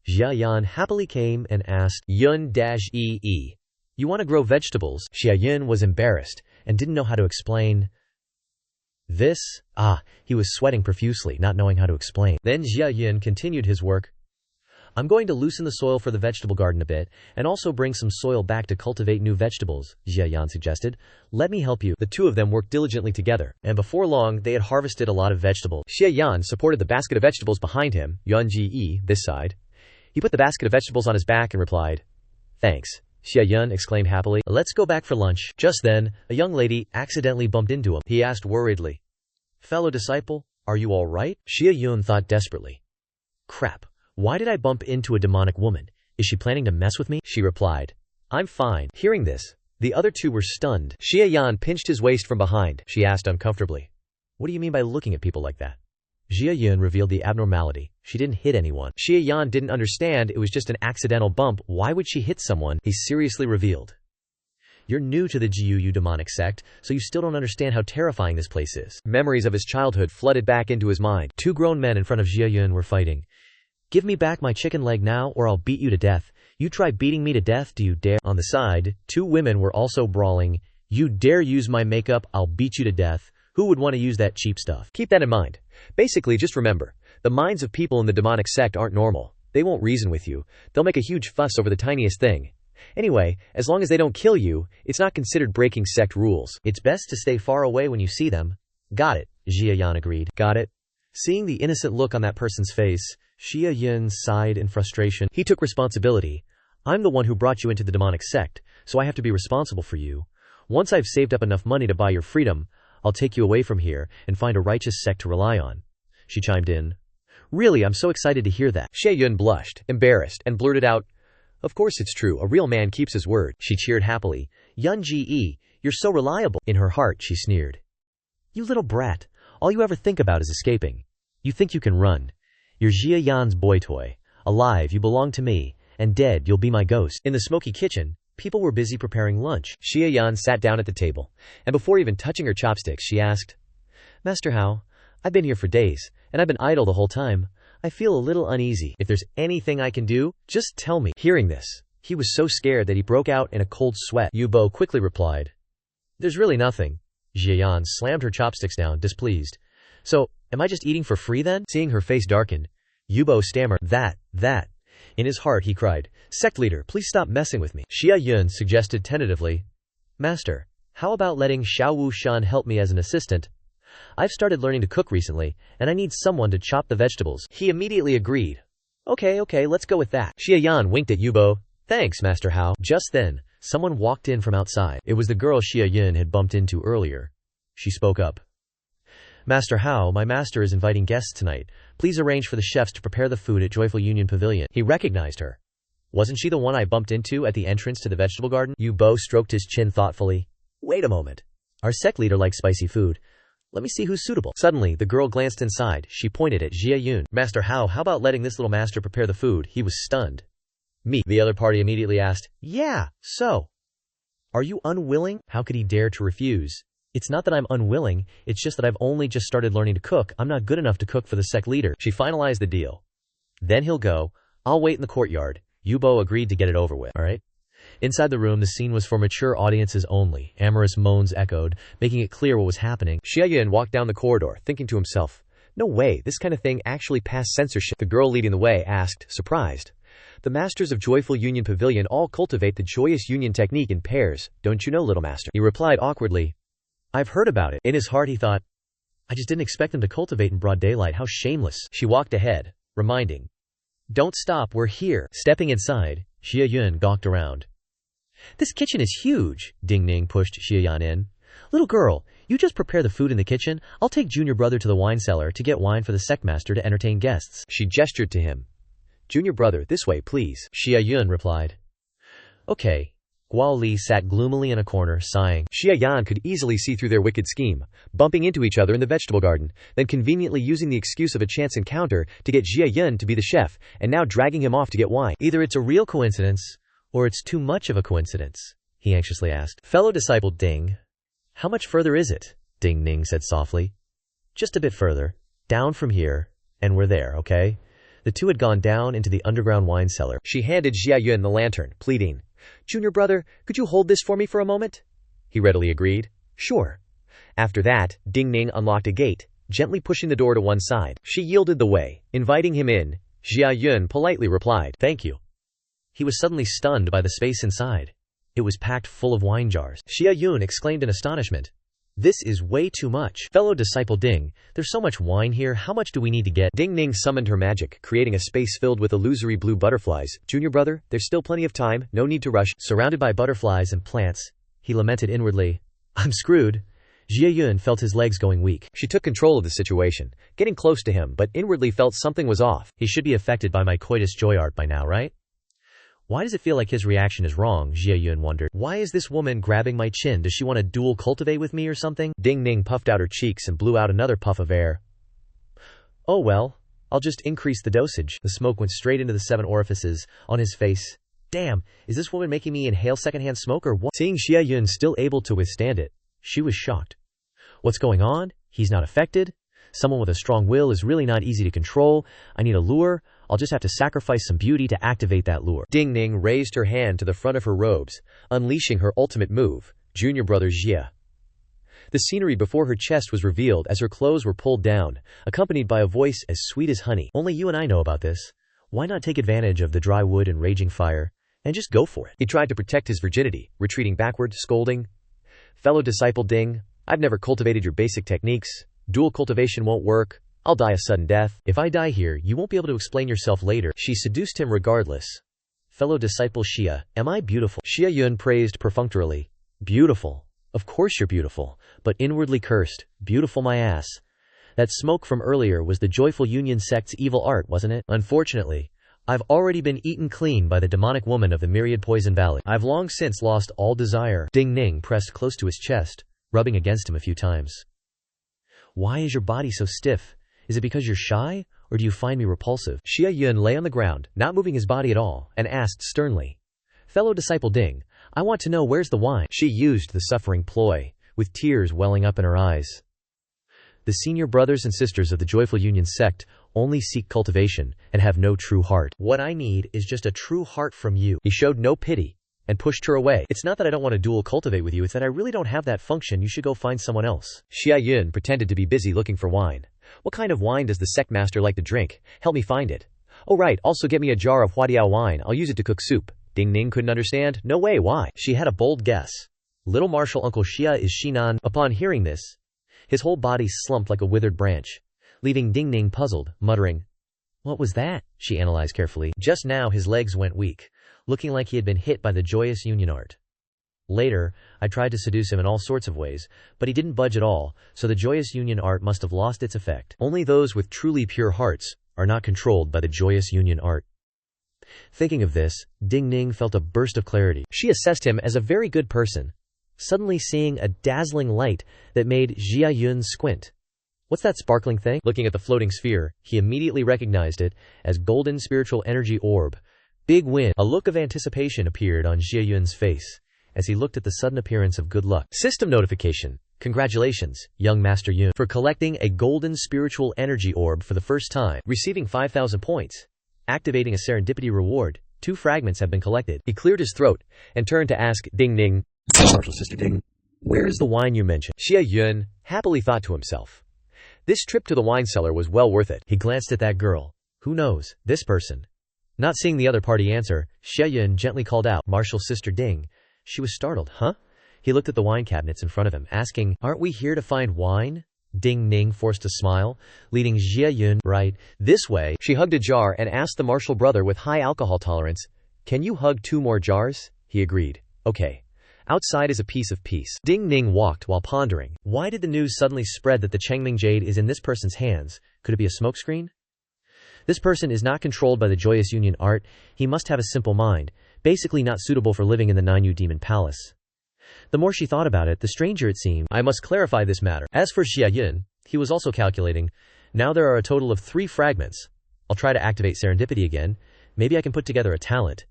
Xia Yun happily came and asked, Yun-ee. You want to grow vegetables? Xia Yun was embarrassed and didn't know how to explain. He was sweating profusely, not knowing how to explain. Then Xia Yun continued his work. I'm going to loosen the soil for the vegetable garden a bit, and also bring some soil back to cultivate new vegetables, Xia Yun suggested. Let me help you. The two of them worked diligently together, and before long they had harvested a lot of vegetables. Xia Yun supported the basket of vegetables behind him, Yun-ji this side. He put the basket of vegetables on his back and replied, Thanks. Xia Yun exclaimed happily. Let's go back for lunch. Just then, a young lady accidentally bumped into him. He asked worriedly, Fellow disciple, are you all right? Xia Yun thought desperately. Crap, why did I bump into a demonic woman? Is she planning to mess with me? She replied, I'm fine. Hearing this, the other two were stunned. Xia Yun pinched his waist from behind. She asked uncomfortably, What do you mean by looking at people like that? Xia Yun revealed the abnormality. She didn't hit anyone. Xia Yun didn't understand it was just an accidental bump. Why would she hit someone? He seriously revealed. You're new to the Jiu demonic sect, so you still don't understand how terrifying this place is. Memories of his childhood flooded back into his mind. Two grown men in front of Xia Yun were fighting. Give me back my chicken leg now or I'll beat you to death. You try beating me to death, do you dare? On the side, two women were also brawling. You dare use my makeup, I'll beat you to death. Who would want to use that cheap stuff? Keep that in mind. Basically, just remember, the minds of people in the demonic sect aren't normal. They won't reason with you. They'll make a huge fuss over the tiniest thing. Anyway, as long as they don't kill you, it's not considered breaking sect rules. It's best to stay far away when you see them. Got it, Xia Yun agreed. Got it? Seeing the innocent look on that person's face, Xia Yun sighed in frustration. He took responsibility. I'm the one who brought you into the demonic sect, so I have to be responsible for you. Once I've saved up enough money to buy your freedom, I'll take you away from here and find a righteous sect to rely on. She chimed in. Really, I'm so excited to hear that. Xia Yun blushed, embarrassed, and blurted out, Of course it's true, a real man keeps his word. She cheered happily. Yun Ji, you're so reliable. In her heart, she sneered. You little brat, all you ever think about is escaping. You think you can run. You're Xia Yun's boy toy. Alive, you belong to me, and dead, you'll be my ghost. In the smoky kitchen, people were busy preparing lunch. Xia Yun sat down at the table, and before even touching her chopsticks, she asked, Master Hao, I've been here for days, and I've been idle the whole time. I feel a little uneasy. If there's anything I can do, just tell me. Hearing this, he was so scared that he broke out in a cold sweat. Yu-Bo quickly replied, There's really nothing. Xia Yun slammed her chopsticks down, displeased. So, am I just eating for free then? Seeing her face darken, Yu-Bo stammered, That. In his heart, he cried, Sect leader, please stop messing with me. Xia Yun suggested tentatively, Master, how about letting Xiao Wu Shan help me as an assistant? I've started learning to cook recently, and I need someone to chop the vegetables. He immediately agreed. Okay, let's go with that. Xia Yun winked at Yu-Bo. Thanks, Master Hao. Just then, someone walked in from outside. It was the girl Xia Yun had bumped into earlier. She spoke up. Master Hao, my master is inviting guests tonight. Please arrange for the chefs to prepare the food at Joyful Union Pavilion. He recognized her. Wasn't she the one I bumped into at the entrance to the vegetable garden? Yu-Bo stroked his chin thoughtfully. Wait a moment. Our sect leader likes spicy food. Let me see who's suitable. Suddenly, the girl glanced inside. She pointed at Xia Yun. Master Hao, how about letting this little master prepare the food? He was stunned. Me. The other party immediately asked. Yeah, so. Are you unwilling? How could he dare to refuse? It's not that I'm unwilling, it's just that I've only just started learning to cook. I'm not good enough to cook for the sect leader. She finalized the deal. Then he'll go. I'll wait in the courtyard. Yu-Bo agreed to get it over with, alright? Inside the room, the scene was for mature audiences only. Amorous moans echoed, making it clear what was happening. Xia Yun walked down the corridor, thinking to himself, No way, this kind of thing actually passed censorship. The girl leading the way asked, surprised. The masters of Joyful Union Pavilion all cultivate the Joyous Union technique in pairs. Don't you know, little master? He replied awkwardly. I've heard about it. In his heart he thought, I just didn't expect them to cultivate in broad daylight. How shameless. She walked ahead, reminding. Don't stop, we're here. Stepping inside, Xia Yun gawked around. This kitchen is huge. Ding Ning pushed Xia Yun in. Little girl, you just prepare the food in the kitchen. I'll take Junior Brother to the wine cellar to get wine for the sect master to entertain guests. She gestured to him. Junior Brother, this way, please. Xia Yun replied. Okay. Guo Li sat gloomily in a corner, sighing. Xia Yun could easily see through their wicked scheme, bumping into each other in the vegetable garden, then conveniently using the excuse of a chance encounter to get Xia Yun to be the chef, and now dragging him off to get wine. Either it's a real coincidence, or it's too much of a coincidence, he anxiously asked. Fellow disciple Ding. How much further is it? Ding Ning said softly. Just a bit further. Down from here, and we're there, okay? The two had gone down into the underground wine cellar. She handed Xia Yun the lantern, pleading. Junior Brother, could you hold this for me for a moment? He readily agreed. Sure. After that, Ding Ning unlocked a gate, gently pushing the door to one side. She yielded the way, inviting him in. Xia Yun politely replied, Thank you. He was suddenly stunned by the space inside. It was packed full of wine jars. Xia Yun exclaimed in astonishment. This is way too much. Fellow disciple Ding, there's so much wine here, how much do we need to get? Ding Ning summoned her magic, creating a space filled with illusory blue butterflies. Junior Brother, there's still plenty of time, no need to rush. Surrounded by butterflies and plants, he lamented inwardly. I'm screwed. Xia Yun felt his legs going weak. She took control of the situation, getting close to him, but inwardly felt something was off. He should be affected by my coitus joy art by now, right? Why does it feel like his reaction is wrong? Xia Yun wondered. Why is this woman grabbing my chin? Does she want to dual cultivate with me or something? Ding Ning puffed out her cheeks and blew out another puff of air. Oh well, I'll just increase the dosage. The smoke went straight into the 7 orifices on his face. Damn, is this woman making me inhale secondhand smoke or what? Seeing Xia Yun still able to withstand it, she was shocked. What's going on? He's not affected? Someone with a strong will is really not easy to control. I need a lure. I'll just have to sacrifice some beauty to activate that lure. Ding Ning raised her hand to the front of her robes, unleashing her ultimate move, Junior Brother Xia. The scenery before her chest was revealed as her clothes were pulled down, accompanied by a voice as sweet as honey. Only you and I know about this. Why not take advantage of the dry wood and raging fire, and just go for it? He tried to protect his virginity, retreating backward, scolding. Fellow disciple Ding, I've never cultivated your basic techniques. Dual cultivation won't work. I'll die a sudden death. If I die here, you won't be able to explain yourself later. She seduced him regardless. Fellow disciple Xia, am I beautiful? Xia Yun praised perfunctorily. Beautiful. Of course you're beautiful, but inwardly cursed. Beautiful my ass. That smoke from earlier was the Joyful Union sect's evil art, wasn't it? Unfortunately, I've already been eaten clean by the demonic woman of the Myriad Poison Valley. I've long since lost all desire. Ding Ning pressed close to his chest, rubbing against him a few times. Why is your body so stiff? Is it because you're shy, or do you find me repulsive? Xia Yun lay on the ground, not moving his body at all, and asked sternly. Fellow disciple Ding, I want to know where's the wine? She used the suffering ploy, with tears welling up in her eyes. The senior brothers and sisters of the Joyful Union sect only seek cultivation and have no true heart. What I need is just a true heart from you. He showed no pity and pushed her away. It's not that I don't want to dual cultivate with you, it's that I really don't have that function. You should go find someone else. Xia Yun pretended to be busy looking for wine. What kind of wine does the sect master like to drink? Help me find it. Oh right, also get me a jar of Huadiao wine. I'll use it to cook soup. Ding Ning couldn't understand. No way, why? She had a bold guess. Little martial uncle Xia is Shinan. Upon hearing this, his whole body slumped like a withered branch, leaving Ding Ning puzzled, muttering, What was that? She analyzed carefully. Just now his legs went weak, looking like he had been hit by the Joyous Union art. Later, I tried to seduce him in all sorts of ways, but he didn't budge at all, so the Joyous Union art must have lost its effect. Only those with truly pure hearts are not controlled by the Joyous Union art. Thinking of this, Ding Ning felt a burst of clarity. She assessed him as a very good person, suddenly seeing a dazzling light that made Xia Yun squint. What's that sparkling thing? Looking at the floating sphere, he immediately recognized it as golden spiritual energy orb. Big win. A look of anticipation appeared on Xia Yun's face as he looked at the sudden appearance of good luck. System notification. Congratulations, young Master Yun, for collecting a golden spiritual energy orb for the first time, receiving 5,000 points. Activating a serendipity reward. 2 fragments have been collected. He cleared his throat and turned to ask Ding Ning, Martial Sister Ding, where is the wine you mentioned? Xia Yun happily thought to himself, this trip to the wine cellar was well worth it. He glanced at that girl. Who knows, this person. Not seeing the other party answer, Xia Yun gently called out, Martial Sister Ding. She was startled. Huh? He looked at the wine cabinets in front of him, asking, Aren't we here to find wine? Ding Ning forced a smile, leading Xia Yun right this way. She hugged a jar and asked the martial brother with high alcohol tolerance, Can you hug 2 more jars? He agreed. Okay. Outside is a piece of peace. Ding Ning walked while pondering. Why did the news suddenly spread that the Chengming Jade is in this person's hands? Could it be a smokescreen? This person is not controlled by the Joyous Union art. He must have a simple mind, basically not suitable for living in the Nine Demon Palace. The more she thought about it, the stranger it seemed. I must clarify this matter. As for Xia Yun, he was also calculating. Now there are a total of 3 fragments. I'll try to activate serendipity again. Maybe I can put together a talent.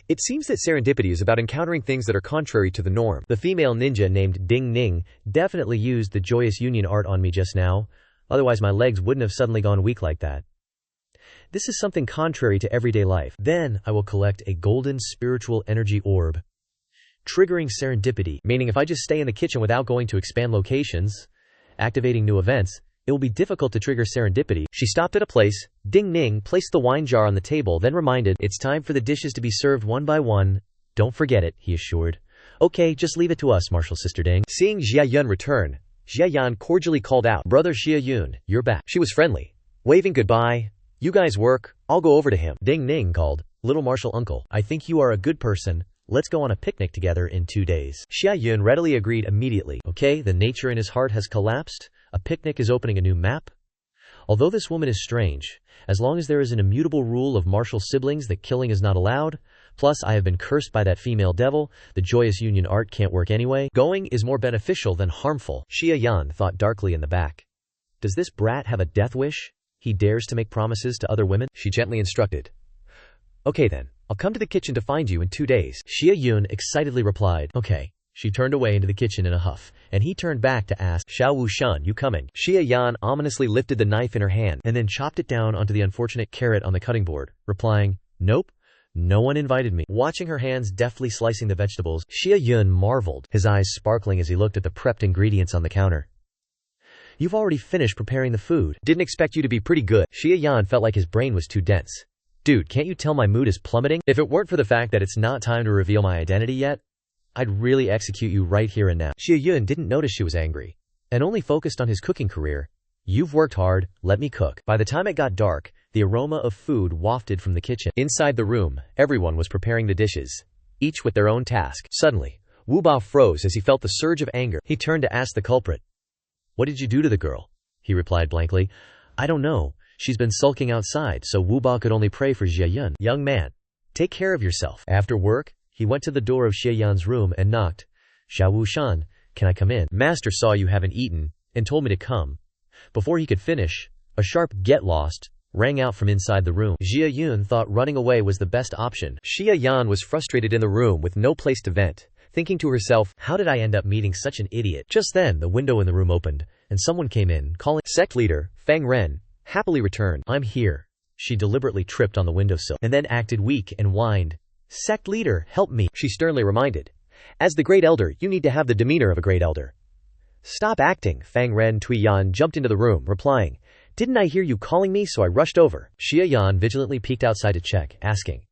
It seems that serendipity is about encountering things that are contrary to the norm. The female ninja named Ding Ning definitely used the Joyous Union art on me just now. Otherwise my legs wouldn't have suddenly gone weak like that. This is something contrary to everyday life. Then I will collect a golden spiritual energy orb. Triggering serendipity, meaning if I just stay in the kitchen without going to expand locations, activating new events, it will be difficult to trigger serendipity. She stopped at a place. Ding Ning placed the wine jar on the table, then reminded, It's time for the dishes to be served one by one. Don't forget it, he assured. Okay, just leave it to us, Martial Sister Ding. Seeing Xia Yun return, Xia Yun cordially called out, Brother Xia Yun, you're back. She was friendly, waving goodbye. You guys work, I'll go over to him. Ding Ning called, Little martial uncle, I think you are a good person. Let's go on a picnic together in 2 days. Xia Yun readily agreed immediately. Okay, the nature in his heart has collapsed. A picnic is opening a new map. Although this woman is strange, as long as there is an immutable rule of martial siblings that killing is not allowed, plus I have been cursed by that female devil, the Joyous Union art can't work anyway. Going is more beneficial than harmful, Xia Yun thought darkly in the back. Does this brat have a death wish? He dares to make promises to other women? She gently instructed. Okay then, I'll come to the kitchen to find you in 2 days. Xia Yun excitedly replied, okay. She turned away into the kitchen in a huff, and he turned back to ask, Xiao Wushan, you coming? Xia Yan ominously lifted the knife in her hand and then chopped it down onto the unfortunate carrot on the cutting board, replying, nope, no one invited me. Watching her hands deftly slicing the vegetables, Xia Yun marveled, his eyes sparkling as he looked at the prepped ingredients on the counter. You've already finished preparing the food. Didn't expect you to be pretty good. Xia Yan felt like his brain was too dense. Dude, can't you tell my mood is plummeting? If it weren't for the fact that it's not time to reveal my identity yet, I'd really execute you right here and now. Xia Yun didn't notice she was angry, and only focused on his cooking career. You've worked hard, let me cook. By the time it got dark, the aroma of food wafted from the kitchen. Inside the room, everyone was preparing the dishes, each with their own task. Suddenly, Wu Bao froze as he felt the surge of anger. He turned to ask the culprit. What did you do to the girl? He replied blankly. I don't know. She's been sulking outside, so Wu Bao could only pray for Xia Yun. Young man, take care of yourself. After work, he went to the door of Xia Yan's room and knocked. Xiao Wushan, can I come in? Master saw you haven't eaten, and told me to come. Before he could finish, a sharp get lost rang out from inside the room. Xia Yun thought running away was the best option. Xia Yan was frustrated in the room with no place to vent, thinking to herself, how did I end up meeting such an idiot? Just then, the window in the room opened, and someone came in, calling. Sect leader, Fang Ren, happily returned. I'm here. She deliberately tripped on the windowsill, and then acted weak and whined. Sect leader, help me, she sternly reminded. As the great elder, you need to have the demeanor of a great elder. Stop acting, Fang Ren Tuiyan jumped into the room, replying, didn't I hear you calling me, so I rushed over. Xia Yan vigilantly peeked outside to check, asking,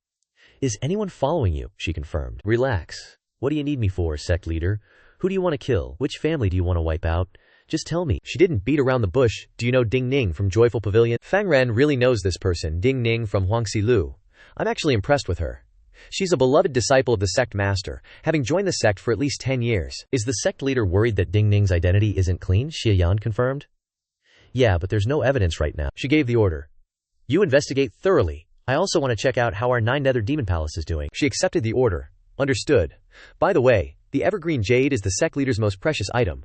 is anyone following you? She confirmed. Relax. What do you need me for, sect leader? Who do you want to kill? Which family do you want to wipe out? Just tell me. She didn't beat around the bush. Do you know Ding Ning from Joyful Pavilion? Fang Ren really knows this person, Ding Ning from Huangxi Lu. I'm actually impressed with her. She's a beloved disciple of the sect master, having joined the sect for at least 10 years. Is the sect leader worried that Ding Ning's identity isn't clean? Xia Yan confirmed. Yeah, but there's no evidence right now. She gave the order. You investigate thoroughly. I also want to check out how our Nine Underworld Demon Palace is doing. She accepted the order. Understood. By the way, the evergreen jade is the sect leader's most precious item.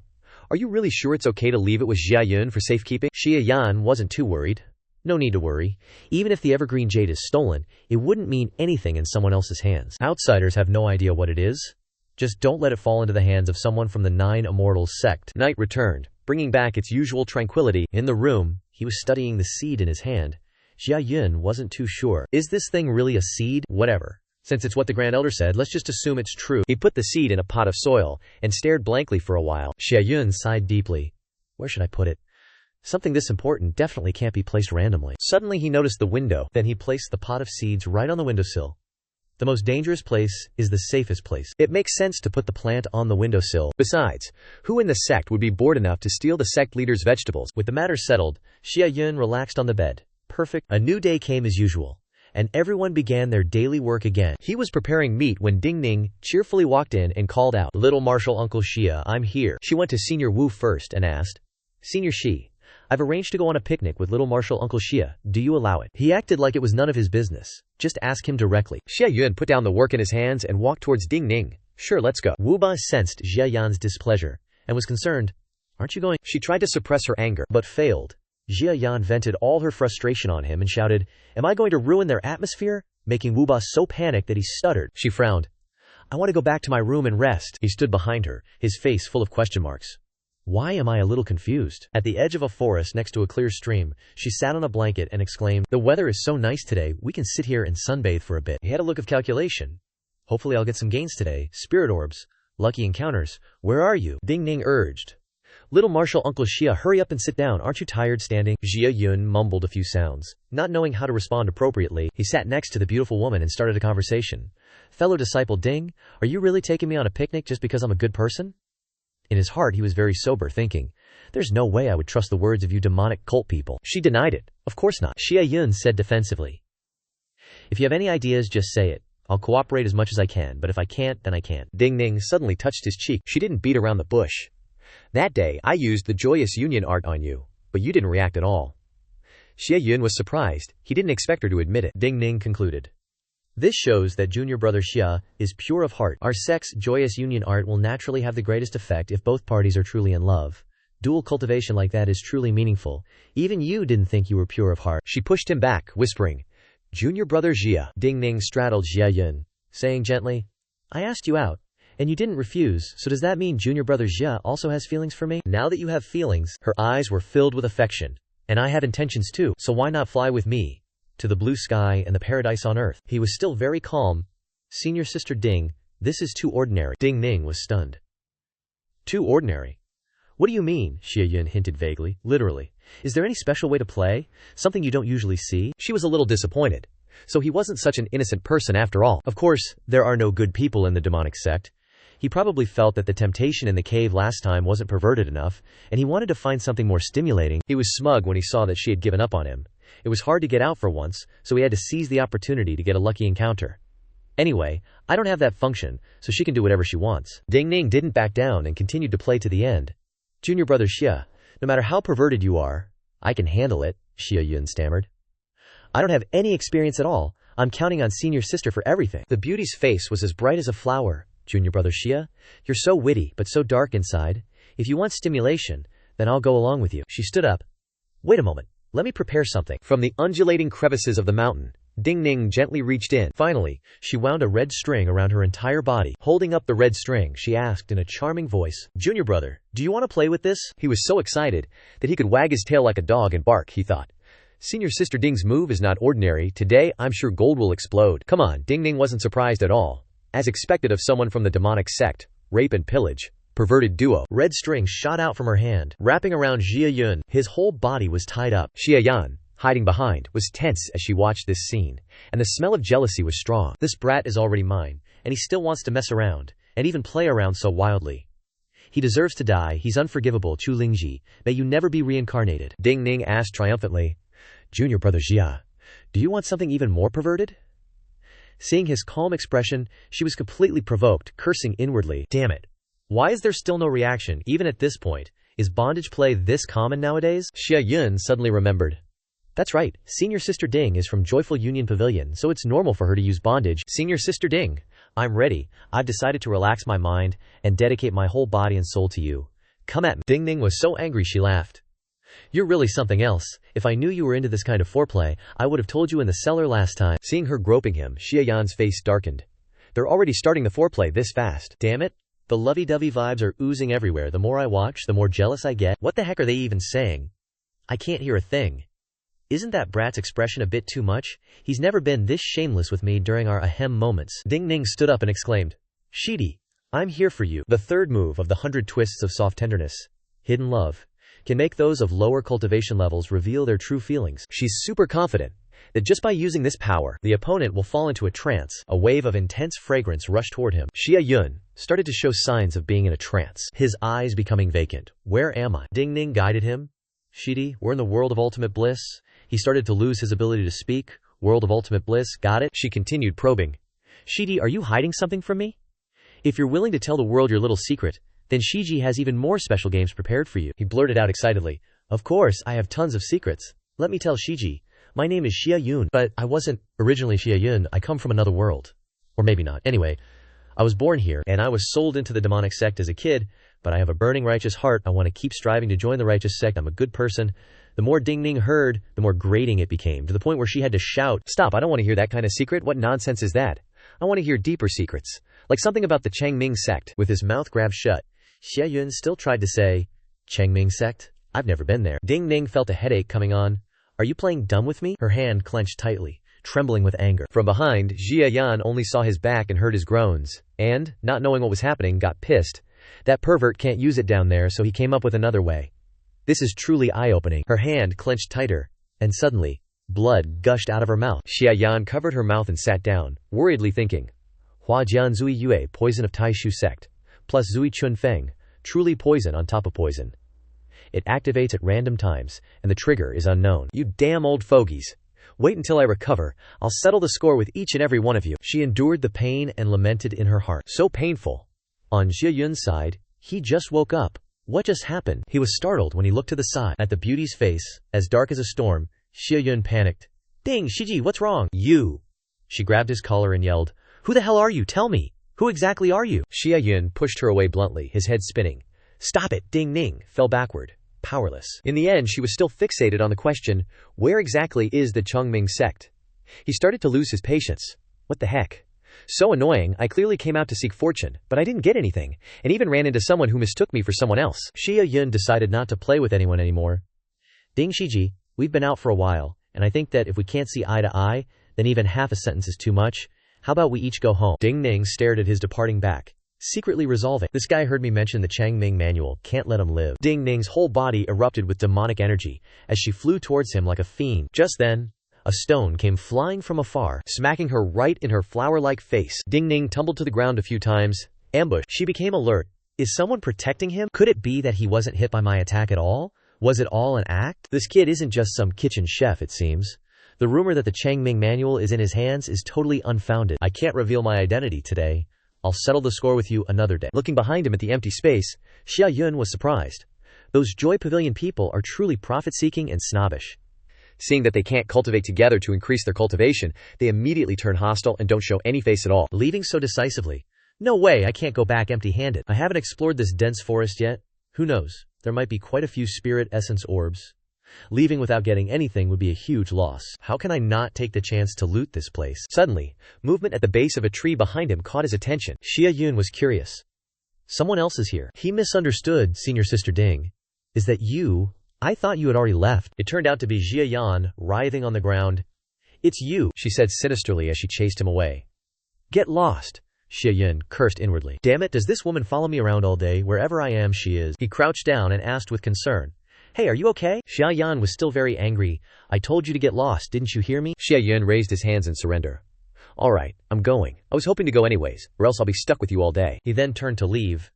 Are you really sure it's okay to leave it with Xia Yun for safekeeping? Xia Yan wasn't too worried. No need to worry. Even if the evergreen jade is stolen, it wouldn't mean anything in someone else's hands. Outsiders have no idea what it is. Just don't let it fall into the hands of someone from the Nine Immortals sect. Night returned, bringing back its usual tranquility. In the room, he was studying the seed in his hand. Xia Yun wasn't too sure. Is this thing really a seed? Whatever. Since it's what the Grand Elder said, let's just assume it's true. He put the seed in a pot of soil and stared blankly for a while. Xia Yun sighed deeply. Where should I put it? Something this important definitely can't be placed randomly. Suddenly he noticed the window. Then he placed the pot of seeds right on the windowsill. The most dangerous place is the safest place. It makes sense to put the plant on the windowsill. Besides, who in the sect would be bored enough to steal the sect leader's vegetables? With the matter settled, Xia Yun relaxed on the bed. Perfect. A new day came as usual, and everyone began their daily work again. He was preparing meat when Ding Ning cheerfully walked in and called out, Little Marshal Uncle Xia, I'm here. She went to Senior Wu first and asked, Senior Shi, I've arranged to go on a picnic with Little Marshal Uncle Xia. Do you allow it? He acted like it was none of his business. Just ask him directly. Xia Yun put down the work in his hands and walked towards Ding Ning. Sure, let's go. Wu Ba sensed Xia Yan's displeasure and was concerned. Aren't you going? She tried to suppress her anger, but failed. Xia Yan vented all her frustration on him and shouted, Am I going to ruin their atmosphere? Making Wu Ba so panicked that he stuttered. She frowned. I want to go back to my room and rest. He stood behind her, his face full of question marks. Why am I a little confused? At the edge of a forest next to a clear stream, she sat on a blanket and exclaimed, The weather is so nice today, we can sit here and sunbathe for a bit. He had a look of calculation. Hopefully I'll get some gains today. Spirit orbs. Lucky encounters. Where are you? Ding Ning urged. Little Marshal Uncle Xia, hurry up and sit down. Aren't you tired standing? Xia Yun mumbled a few sounds. Not knowing how to respond appropriately, he sat next to the beautiful woman and started a conversation. Fellow disciple Ding, are you really taking me on a picnic just because I'm a good person? In his heart he was very sober, thinking, There's no way I would trust the words of you demonic cult people. She denied it. Of course not. Xia Yun said defensively. If you have any ideas, just say it. I'll cooperate as much as I can, but if I can't, then I can't. Ding Ning suddenly touched his cheek. She didn't beat around the bush. That day, I used the Joyous Union art on you, but you didn't react at all. Xia Yun was surprised. He didn't expect her to admit it. Ding Ning concluded. This shows that junior brother Xia is pure of heart. Our sect's Joyous Union art will naturally have the greatest effect if both parties are truly in love. Dual cultivation like that is truly meaningful. Even you didn't think you were pure of heart. She pushed him back, whispering, "Junior brother Xia." Ding Ning straddled Xia Yun, saying gently, "I asked you out, and you didn't refuse, so does that mean junior brother Xia also has feelings for me?" "Now that you have feelings," her eyes were filled with affection, "and I have intentions too, so why not fly with me to the blue sky and the paradise on earth?" He was still very calm. "Senior sister Ding, this is too ordinary." Ding Ning was stunned. "Too ordinary? What do you mean?" Xia Yun hinted vaguely. "Literally. Is there any special way to play? Something you don't usually see?" She was a little disappointed. So he wasn't such an innocent person after all. Of course, there are no good people in the demonic sect. He probably felt that the temptation in the cave last time wasn't perverted enough, and he wanted to find something more stimulating. He was smug when he saw that she had given up on him. It was hard to get out for once, so he had to seize the opportunity to get a lucky encounter. "Anyway, I don't have that function, so she can do whatever she wants." Ding Ning didn't back down and continued to play to the end. "Junior brother Xia, no matter how perverted you are, I can handle it," Xia Yun stammered. "I don't have any experience at all. I'm counting on senior sister for everything." The beauty's face was as bright as a flower. "Junior brother Xia, you're so witty, but so dark inside. If you want stimulation, then I'll go along with you." She stood up. "Wait a moment. Let me prepare something." From the undulating crevices of the mountain, Ding Ning gently reached in. Finally, she wound a red string around her entire body. Holding up the red string, she asked in a charming voice, "Junior brother, do you want to play with this?" He was so excited that he could wag his tail like a dog and bark, he thought. Senior sister Ding's move is not ordinary. Today, I'm sure gold will explode. Come on. Ding Ning wasn't surprised at all. As expected of someone from the demonic sect, rape and pillage, perverted duo. Red string shot out from her hand, wrapping around Xia Yun. His whole body was tied up. Xia Yun, hiding behind, was tense as she watched this scene, and the smell of jealousy was strong. This brat is already mine, and he still wants to mess around, and even play around so wildly. He deserves to die. He's unforgivable. Chu Lingji, may you never be reincarnated. Ding Ning asked triumphantly, "Junior brother Xia, do you want something even more perverted?" Seeing his calm expression, she was completely provoked, cursing inwardly. Damn it. Why is there still no reaction, even at this point? Is bondage play this common nowadays? Xia Yun suddenly remembered. That's right, Senior Sister Ding is from Joyful Union Pavilion, so it's normal for her to use bondage. Senior Sister Ding, I'm ready. I've decided to relax my mind and dedicate my whole body and soul to you. Come at me. Ding Ning was so angry she laughed. You're really something else. If I knew you were into this kind of foreplay, I would have told you in the cellar last time. Seeing her groping him, Xia Yan's face darkened. They're already starting the foreplay this fast. Damn it. The lovey-dovey vibes are oozing everywhere. The more I watch, the more jealous I get. What the heck are they even saying? I can't hear a thing. Isn't that brat's expression a bit too much? He's never been this shameless with me during our ahem moments. Ding Ning stood up and exclaimed, Shidi, I'm here for you. The third move of the 100 twists of soft tenderness, hidden love, can make those of lower cultivation levels reveal their true feelings. She's super confident that just by using this power, the opponent will fall into a trance. A wave of intense fragrance rushed toward him. Xia Yun started to show signs of being in a trance, his eyes becoming vacant. Where am I? Ding Ning guided him. Shidi, we're in the world of ultimate bliss. He started to lose his ability to speak. World of ultimate bliss, got it? She continued probing. Shidi, are you hiding something from me? If you're willing to tell the world your little secret, then Shiji has even more special games prepared for you. He blurted out excitedly. Of course, I have tons of secrets. Let me tell Shiji. My name is Xia Yun, but I wasn't originally Xia Yun. I come from another world. Or maybe not. Anyway, I was born here, and I was sold into the demonic sect as a kid, but I have a burning righteous heart. I want to keep striving to join the righteous sect. I'm a good person. The more Ding Ning heard, the more grating it became, to the point where she had to shout, Stop, I don't want to hear that kind of secret. What nonsense is that? I want to hear deeper secrets. Like something about the Changming sect. With his mouth grabbed shut, Xia Yun still tried to say, Changming sect? I've never been there. Ding Ning felt a headache coming on. Are you playing dumb with me? Her hand clenched tightly, trembling with anger. From behind, Xia Yan only saw his back and heard his groans, and, not knowing what was happening, got pissed. That pervert can't use it down there, so he came up with another way. This is truly eye-opening. Her hand clenched tighter, and suddenly, blood gushed out of her mouth. Xia Yan covered her mouth and sat down, worriedly thinking, Hua Jian Zui Yue, poison of Tai Shu sect, plus Zui Chun Feng, truly poison on top of poison. It activates at random times, and the trigger is unknown. You damn old fogies. Wait until I recover. I'll settle the score with each and every one of you. She endured the pain and lamented in her heart. So painful. On Xia Yun's side, he just woke up. What just happened? He was startled when he looked to the side. At the beauty's face, as dark as a storm, Xia Yun panicked. Ding, Shiji, what's wrong? You. She grabbed his collar and yelled, Who the hell are you? Tell me. Who exactly are you? Xia Yun pushed her away bluntly, his head spinning. Stop it! Ding Ning fell backward, powerless. In the end, she was still fixated on the question, where exactly is the Chongming sect? He started to lose his patience. What the heck? So annoying. I clearly came out to seek fortune, but I didn't get anything, and even ran into someone who mistook me for someone else. Xia Yun decided not to play with anyone anymore. Ding Shiji, we've been out for a while, and I think that if we can't see eye to eye, then even half a sentence is too much. How about we each go home? Ding Ning stared at his departing back, secretly resolving. This guy heard me mention the Changming manual, can't let him live. Ding Ning's whole body erupted with demonic energy, as she flew towards him like a fiend. Just then, a stone came flying from afar, smacking her right in her flower-like face. Ding Ning tumbled to the ground a few times. Ambush. She became alert. Is someone protecting him? Could it be that he wasn't hit by my attack at all? Was it all an act? This kid isn't just some kitchen chef, it seems. The rumor that the Changming manual is in his hands is totally unfounded. I can't reveal my identity today. I'll settle the score with you another day. Looking behind him at the empty space, Xia Yun was surprised. Those Joy Pavilion people are truly profit-seeking and snobbish. Seeing that they can't cultivate together to increase their cultivation, they immediately turn hostile and don't show any face at all, leaving so decisively. No way, I can't go back empty-handed. I haven't explored this dense forest yet. Who knows? There might be quite a few spirit essence orbs. Leaving without getting anything would be a huge loss. How can I not take the chance to loot this place? Suddenly, movement at the base of a tree behind him caught his attention. Xia Yun was curious. Someone else is here. He misunderstood, Senior Sister Ding. Is that you? I thought you had already left. It turned out to be Xia Yun, writhing on the ground. It's you, she said sinisterly as she chased him away. Get lost. Xia Yun cursed inwardly. Damn it, does this woman follow me around all day? Wherever I am, she is. He crouched down and asked with concern. Hey, are you okay? Xia Yun was still very angry. I told you to get lost, didn't you hear me? Xia Yun raised his hands in surrender. Alright, I'm going. I was hoping to go anyways, or else I'll be stuck with you all day. He then turned to leave.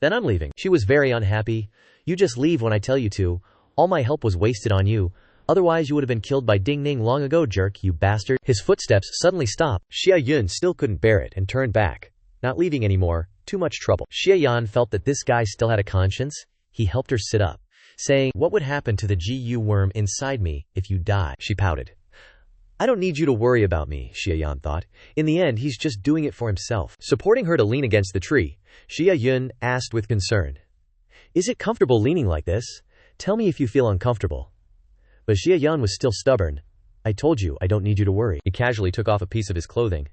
Then I'm leaving. She was very unhappy. You just leave when I tell you to. All my help was wasted on you. Otherwise you would have been killed by Ding Ning long ago, jerk, you bastard. His footsteps suddenly stopped. Xia Yun still couldn't bear it and turned back. Not leaving anymore. Too much trouble. Xia Yun felt that this guy still had a conscience. He helped her sit up, saying, what would happen to the GU worm inside me if you die? She pouted. I don't need you to worry about me, Xia Yun thought. In the end, he's just doing it for himself. Supporting her to lean against the tree, Xia Yun asked with concern. Is it comfortable leaning like this? Tell me if you feel uncomfortable. But Xia Yun was still stubborn. I told you, I don't need you to worry. He casually took off a piece of his clothing.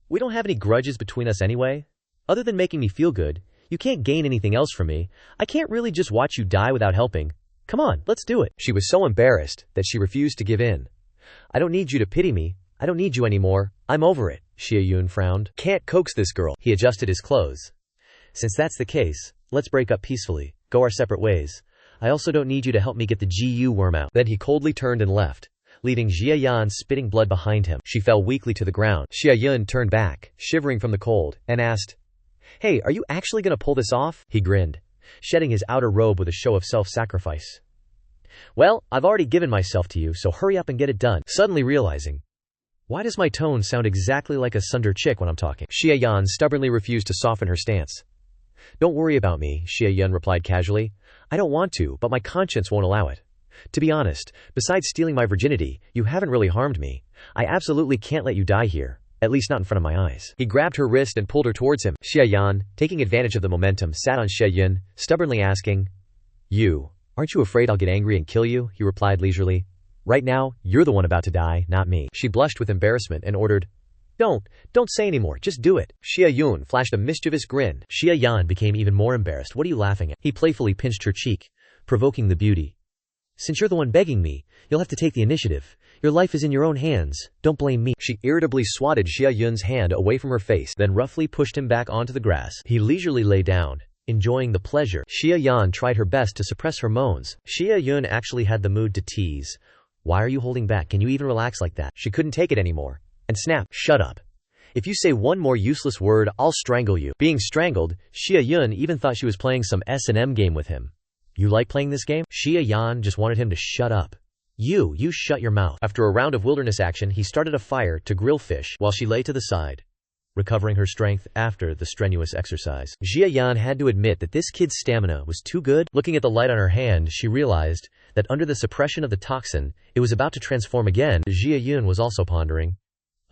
We don't have any grudges between us anyway. Other than making me feel good, you can't gain anything else from me. I can't really just watch you die without helping. Come on, let's do it. She was so embarrassed that she refused to give in. I don't need you to pity me. I don't need you anymore. I'm over it. Xia Yun frowned. Can't coax this girl. He adjusted his clothes. Since that's the case, let's break up peacefully. Go our separate ways. I also don't need you to help me get the GU worm out. Then he coldly turned and left, leaving Xia Yun spitting blood behind him. She fell weakly to the ground. Xia Yun turned back, shivering from the cold, and asked, Hey, are you actually gonna pull this off? He grinned, shedding his outer robe with a show of self-sacrifice. Well, I've already given myself to you, so hurry up and get it done. Suddenly realizing, why does my tone sound exactly like a Sunder chick when I'm talking? Xia Yun stubbornly refused to soften her stance. Don't worry about me, Xia Yun replied casually. I don't want to, but my conscience won't allow it. To be honest, besides stealing my virginity, you haven't really harmed me. I absolutely can't let you die here, at least not in front of my eyes. He grabbed her wrist and pulled her towards him. Xia Yun, taking advantage of the momentum, sat on Xia Yun, stubbornly asking, Aren't you afraid I'll get angry and kill you? He replied leisurely. Right now, you're the one about to die, not me. She blushed with embarrassment and ordered, Don't say anymore, just do it. Xia Yun flashed a mischievous grin. Xia Yun became even more embarrassed. What are you laughing at? He playfully pinched her cheek, provoking the beauty. Since you're the one begging me, you'll have to take the initiative. Your life is in your own hands. Don't blame me. She irritably swatted Xia Yun's hand away from her face, then roughly pushed him back onto the grass. He leisurely lay down, enjoying the pleasure. Xia Yun tried her best to suppress her moans. Xia Yun actually had the mood to tease. Why are you holding back? Can you even relax like that? She couldn't take it anymore, and snapped, Shut up. If you say one more useless word, I'll strangle you. Being strangled, Xia Yun even thought she was playing some S&M game with him. You like playing this game? Xia Yun just wanted him to shut up. You shut your mouth. After a round of wilderness action, he started a fire to grill fish while she lay to the side, recovering her strength after the strenuous exercise. Xia Yun had to admit that this kid's stamina was too good. Looking at the light on her hand, she realized that under the suppression of the toxin, it was about to transform again. Xia Yun was also pondering.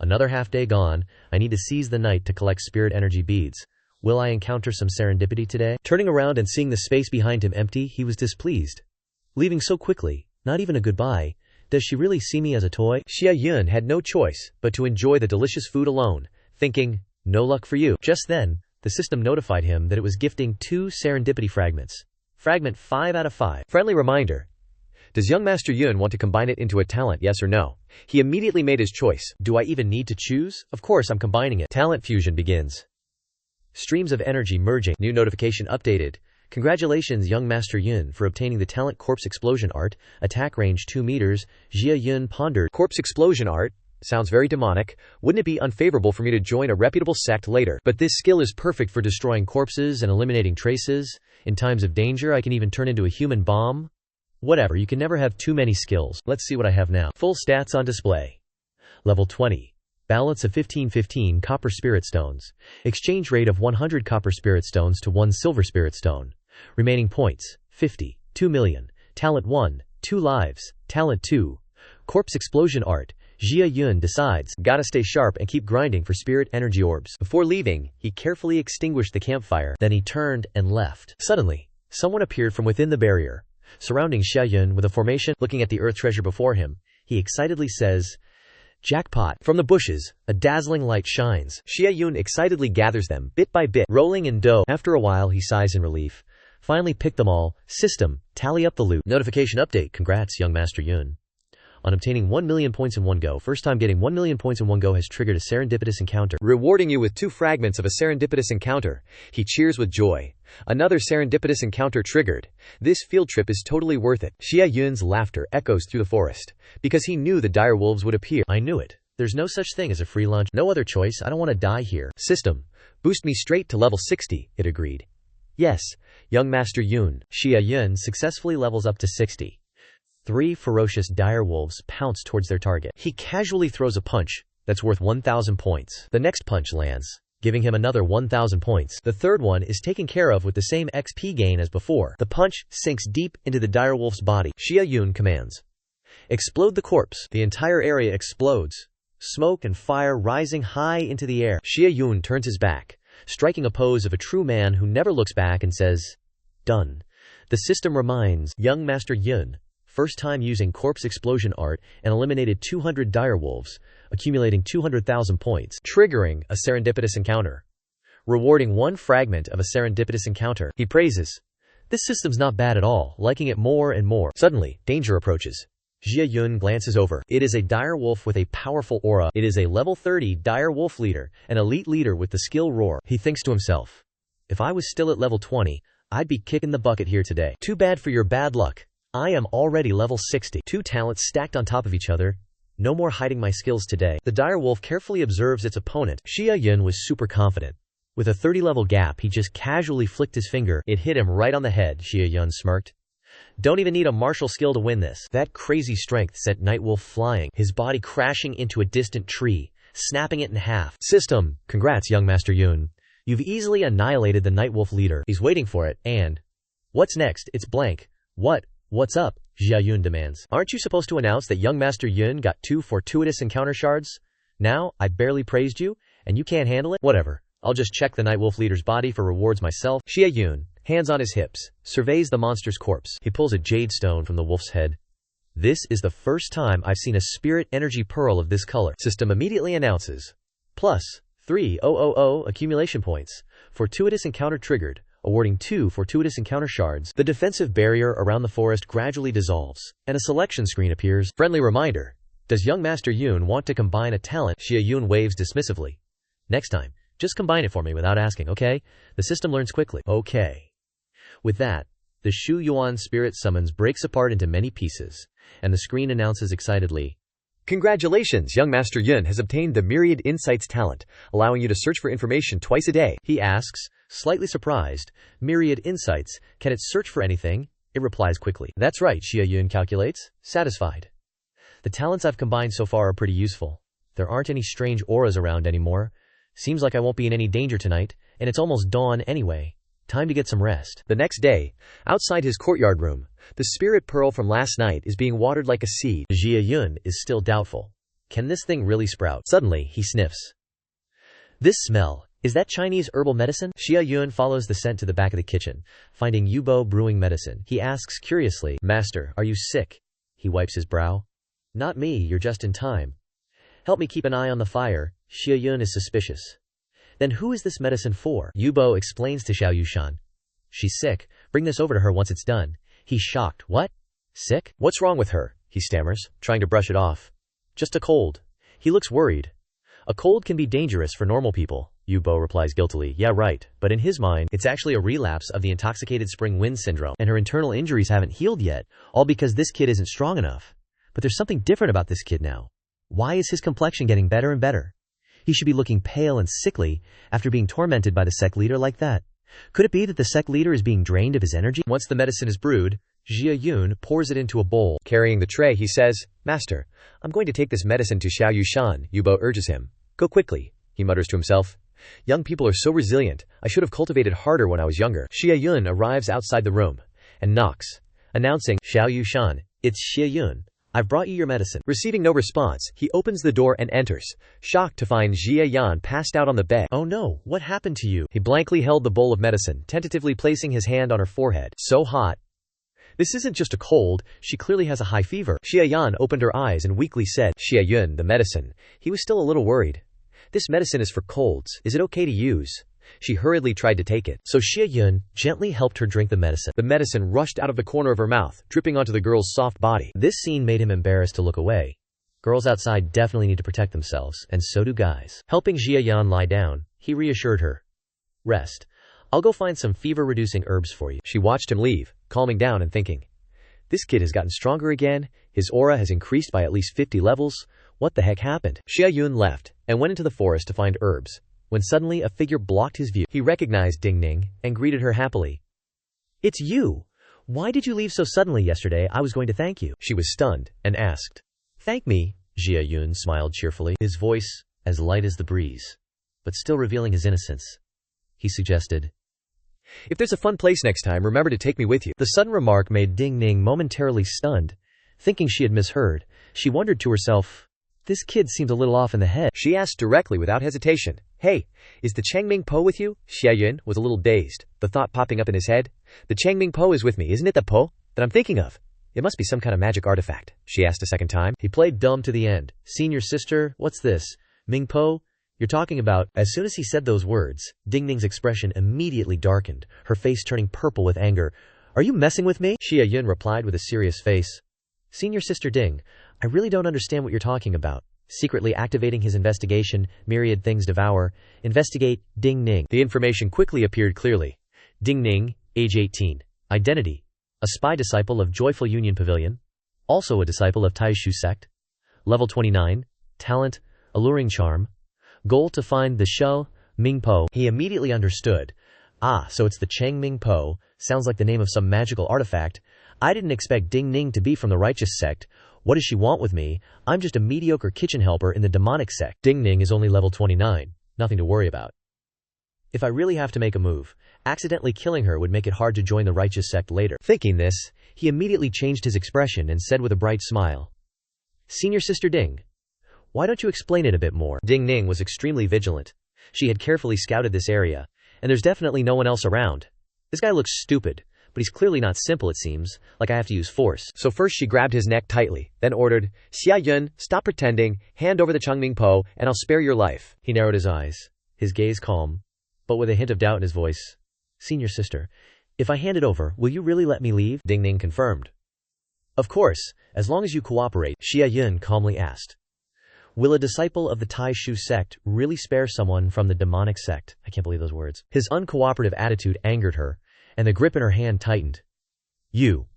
Another half day gone. I need to seize the night to collect spirit energy beads. Will I encounter some serendipity today? Turning around and seeing the space behind him empty, he was displeased. Leaving so quickly, not even a goodbye. Does she really see me as a toy? Xia Yun had no choice but to enjoy the delicious food alone, thinking, no luck for you. Just then, the system notified him that it was gifting 2 serendipity fragments. Fragment 5 out of 5. Friendly reminder. Does young Master Yun want to combine it into a talent, yes or no? He immediately made his choice. Do I even need to choose? Of course I'm combining it. Talent fusion begins. Streams of energy merging. New notification updated. Congratulations young Master Yun for obtaining the talent Corpse Explosion Art. Attack range 2 meters. Xia Yun pondered. Corpse Explosion Art? Sounds very demonic. Wouldn't it be unfavorable for me to join a reputable sect later? But this skill is perfect for destroying corpses and eliminating traces. In times of danger I can even turn into a human bomb. Whatever, you can never have too many skills. Let's see what I have now. Full stats on display. Level 20. Balance of 15-15 copper spirit stones. Exchange rate of 100 copper spirit stones to 1 silver spirit stone. Remaining points, 50. 2 million. Talent 1, 2 lives. Talent 2. Corpse Explosion Art. Xia Yun decides, gotta stay sharp and keep grinding for spirit energy orbs. Before leaving, he carefully extinguished the campfire. Then he turned and left. Suddenly, someone appeared from within the barrier. Surrounding Xia Yun with a formation, looking at the earth treasure before him, he excitedly says, jackpot. From the bushes, a dazzling light shines. Xia Yun excitedly gathers them, bit by bit, rolling in dough. After a while he sighs in relief. Finally pick them all. System, tally up the loot. Notification update. Congrats young Master Yun on obtaining 1 million points in one go. First time getting 1 million points in one go has triggered a serendipitous encounter, rewarding you with 2 fragments of a serendipitous encounter. He cheers with joy. Another serendipitous encounter triggered. This field trip is totally worth it. Xia Yun's laughter echoes through the forest, because he knew the dire wolves would appear. I knew it. There's no such thing as a free lunch. No other choice. I don't want to die here. System, boost me straight to level 60, it agreed. Yes, young Master Yun. Xia Yun successfully levels up to 60. 3 ferocious dire wolves pounce towards their target. He casually throws a punch that's worth 1,000 points. The next punch lands, giving him another 1,000 points. The third one is taken care of with the same XP gain as before. The punch sinks deep into the dire wolf's body. Xia Yun commands, explode the corpse. The entire area explodes, smoke and fire rising high into the air. Xia Yun turns his back, striking a pose of a true man who never looks back and says, done. The system reminds young Master Yun, first time using Corpse Explosion Art, and eliminated 200 dire wolves, accumulating 200,000 points, triggering a serendipitous encounter, rewarding 1 fragment of a serendipitous encounter. He praises, this system's not bad at all, liking it more and more. Suddenly, danger approaches. Xia Yun glances over. It is a dire wolf with a powerful aura. It is a level 30 dire wolf leader, an elite leader with the skill roar. He thinks to himself, if I was still at level 20, I'd be kicking the bucket here today. Too bad for your bad luck. I am already level 60. 2 talents stacked on top of each other. No more hiding my skills today. The dire wolf carefully observes its opponent. Xia Yun was super confident. With a 30 level gap, he just casually flicked his finger. It hit him right on the head. Xia Yun smirked. Don't even need a martial skill to win this. That crazy strength sent Nightwolf flying, his body crashing into a distant tree, snapping it in half. System, congrats young Master Yun. You've easily annihilated the Nightwolf leader. He's waiting for it, and what's next? It's blank. What's up? Xia Yun demands. Aren't you supposed to announce that young Master Yun got 2 fortuitous encounter shards? Now, I barely praised you, and you can't handle it? Whatever. I'll just check the Nightwolf leader's body for rewards myself. Xia Yun, hands on his hips, surveys the monster's corpse. He pulls a jade stone from the wolf's head. This is the first time I've seen a spirit energy pearl of this color. System immediately announces. Plus, 3,000 accumulation points. Fortuitous encounter triggered, awarding 2 fortuitous encounter shards. The defensive barrier around the forest gradually dissolves, and a selection screen appears. Friendly reminder. Does young Master Yun want to combine a talent? Xia Yun waves dismissively. Next time, just combine it for me without asking, okay? The system learns quickly. Okay. With that, the Shu Yuan spirit summons breaks apart into many pieces, and the screen announces excitedly, congratulations, young Master Yun has obtained the Myriad Insights talent, allowing you to search for information twice a day. He asks, slightly surprised, Myriad Insights, can it search for anything? It replies quickly. That's right, Xia Yun calculates, satisfied. The talents I've combined so far are pretty useful. There aren't any strange auras around anymore. Seems like I won't be in any danger tonight, and it's almost dawn anyway. Time to get some rest. The next day, outside his courtyard room, the spirit pearl from last night is being watered like a seed. Xia Yun is still doubtful. Can this thing really sprout? Suddenly, he sniffs. This smell, Is that Chinese herbal medicine? Xia Yun follows the scent to the back of the kitchen, finding Yubo brewing medicine. He asks curiously, Master, are you sick? He wipes his brow. Not me, you're just in time. Help me keep an eye on the fire. Xia Yun is suspicious. Then who is this medicine for? Yubo explains to Xiao Yushan. She's sick. Bring this over to her once it's done. He's shocked. What? Sick? What's wrong with her? He stammers, trying to brush it off. Just a cold. He looks worried. A cold can be dangerous for normal people. Yubo replies guiltily, yeah right, but in his mind, it's actually a relapse of the intoxicated spring wind syndrome, and her internal injuries haven't healed yet, all because this kid isn't strong enough. But there's something different about this kid now. Why is his complexion getting better and better? He should be looking pale and sickly after being tormented by the sect leader like that. Could it be that the sect leader is being drained of his energy? Once the medicine is brewed, Xia Yun pours it into a bowl. Carrying the tray, he says, Master, I'm going to take this medicine to Xiao Yushan. Yubo urges him. Go quickly, he mutters to himself. Young people are so resilient. I should have cultivated harder when I was younger. Xia Yun arrives outside the room and knocks, announcing, Xiao Yushan, it's Xia Yun. I've brought you your medicine. Receiving no response, he opens the door and enters, shocked to find Xia Yun passed out on the bed. Oh no, what happened to you? He blankly held the bowl of medicine, tentatively placing his hand on her forehead. So hot. This isn't just a cold, she clearly has a high fever. Xia Yun opened her eyes and weakly said, Xia Yun, the medicine. He was still a little worried. This medicine is for colds. Is it okay to use? She hurriedly tried to take it. So Xia Yun gently helped her drink the medicine. The medicine rushed out of the corner of her mouth, dripping onto the girl's soft body. This scene made him embarrassed to look away. Girls outside definitely need to protect themselves, and so do guys. Helping Xia Yun lie down, he reassured her. Rest. I'll go find some fever-reducing herbs for you. She watched him leave, calming down and thinking, this kid has gotten stronger again. His aura has increased by at least 50 levels. What the heck happened? Xia Yun left and went into the forest to find herbs, when suddenly a figure blocked his view. He recognized Ding Ning and greeted her happily. It's you! Why did you leave so suddenly yesterday? I was going to thank you. She was stunned and asked. Thank me? Xia Yun smiled cheerfully, his voice as light as the breeze, but still revealing his innocence. He suggested, if there's a fun place next time, remember to take me with you. The sudden remark made Ding Ning momentarily stunned. Thinking she had misheard, she wondered to herself, this kid seems a little off in the head. She asked directly without hesitation, hey, is the Changming Po with you? Xia Yun was a little dazed, the thought popping up in his head. The Changming Po is with me, isn't it the Po that I'm thinking of? It must be some kind of magic artifact, she asked a second time. He played dumb to the end. Senior sister, what's this? Ming Po? You're talking about… As soon as he said those words, Ding Ning's expression immediately darkened, her face turning purple with anger. Are you messing with me? Xia Yun replied with a serious face. Senior sister Ding, I really don't understand what you're talking about. Secretly activating his investigation, myriad things devour. Investigate, Ding Ning. The information quickly appeared clearly. Ding Ning, age 18. Identity. A spy disciple of Joyful Union Pavilion. Also a disciple of Taishu sect. Level 29. Talent, alluring charm. Goal to find the Shou Ming Po. He immediately understood. Ah, so it's the Chang Ming Po. Sounds like the name of some magical artifact. I didn't expect Ding Ning to be from the righteous sect. What does she want with me? I'm just a mediocre kitchen helper in the demonic sect. Ding Ning is only level 29. Nothing to worry about. If I really have to make a move, accidentally killing her would make it hard to join the righteous sect later. Thinking this, he immediately changed his expression and said with a bright smile, Senior sister Ding, why don't you explain it a bit more? Ding Ning was extremely vigilant. She had carefully scouted this area, and there's definitely no one else around. This guy looks stupid, but he's clearly not simple, it seems, like I have to use force. So first she grabbed his neck tightly, then ordered, Xia Yun, stop pretending, hand over the Changming Po, and I'll spare your life. He narrowed his eyes, his gaze calm, but with a hint of doubt in his voice. Senior sister, if I hand it over, will you really let me leave? Ding Ning confirmed. Of course, as long as you cooperate, Xia Yun calmly asked. Will a disciple of the Taishu sect really spare someone from the demonic sect? I can't believe those words. His uncooperative attitude angered her, and the grip in her hand tightened.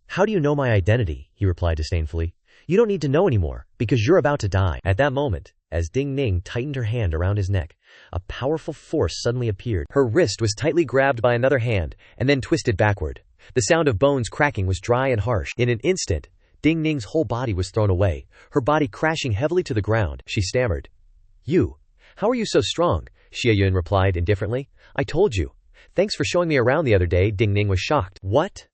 How do you know my identity? He replied disdainfully. You don't need to know anymore, because you're about to die. At that moment, as Ding Ning tightened her hand around his neck, a powerful force suddenly appeared. Her wrist was tightly grabbed by another hand, and then twisted backward. The sound of bones cracking was dry and harsh. In an instant, Ding Ning's whole body was thrown away, her body crashing heavily to the ground. She stammered. How are you so strong? Xia Yun replied indifferently. I told you. Thanks for showing me around the other day. Ding Ning was shocked. What?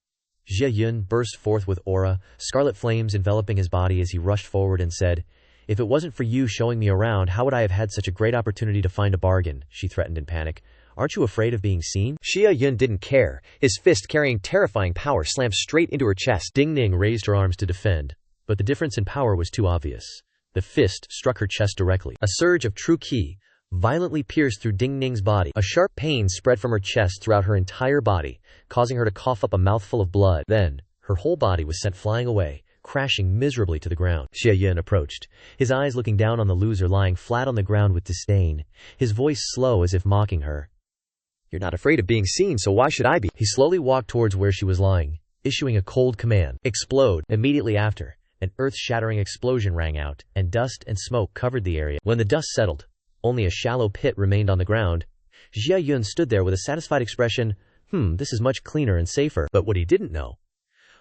Xia Yun burst forth with aura, scarlet flames enveloping his body as he rushed forward and said, If it wasn't for you showing me around, how would I have had such a great opportunity to find a bargain? She threatened in panic. Aren't you afraid of being seen? Xia Yun didn't care. His fist, carrying terrifying power, slammed straight into her chest. Ding Ning raised her arms to defend, but the difference in power was too obvious. The fist struck her chest directly. A surge of true qi violently pierced through Ding Ning's body. A sharp pain spread from her chest throughout her entire body, causing her to cough up a mouthful of blood. Then, her whole body was sent flying away, crashing miserably to the ground. Xia Yun approached, his eyes looking down on the loser lying flat on the ground with disdain, his voice slow as if mocking her. You're not afraid of being seen, so why should I be? He slowly walked towards where she was lying, issuing a cold command. Explode. Immediately after, an earth-shattering explosion rang out, and dust and smoke covered the area. When the dust settled, only a shallow pit remained on the ground. Xia Yun stood there with a satisfied expression. This is much cleaner and safer. But what he didn't know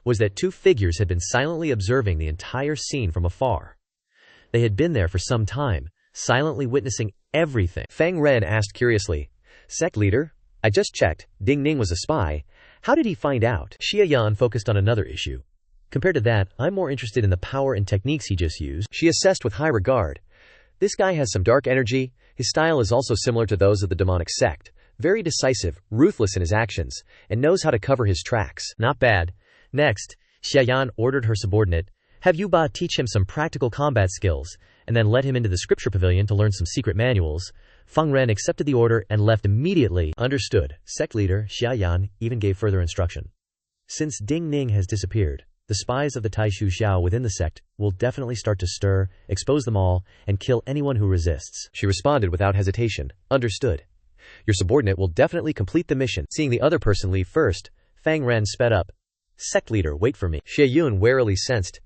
was that two figures had been silently observing the entire scene from afar. They had been there for some time, silently witnessing everything. Fang Ren asked curiously, Sect leader, I just checked, Ding Ning was a spy. How did he find out? Xia Yun focused on another issue. Compared to that, I'm more interested in the power and techniques he just used. She assessed with high regard. This guy has some dark energy. His style is also similar to those of the demonic sect. Very decisive, ruthless in his actions, and knows how to cover his tracks. Not bad. Next, Xia Yun ordered her subordinate, have Yu Ba teach him some practical combat skills, and then led him into the scripture pavilion to learn some secret manuals. Feng Ren accepted the order and left immediately. Understood. Sect leader Xia Yun even gave further instruction. Since Ding Ning has disappeared, the spies of the Taishu Xiao within the sect will definitely start to stir, expose them all, and kill anyone who resists. She responded without hesitation. Understood. Your subordinate will definitely complete the mission. Seeing the other person leave first, Fang Ren sped up. Sect leader, wait for me. Xia Yun warily sensed.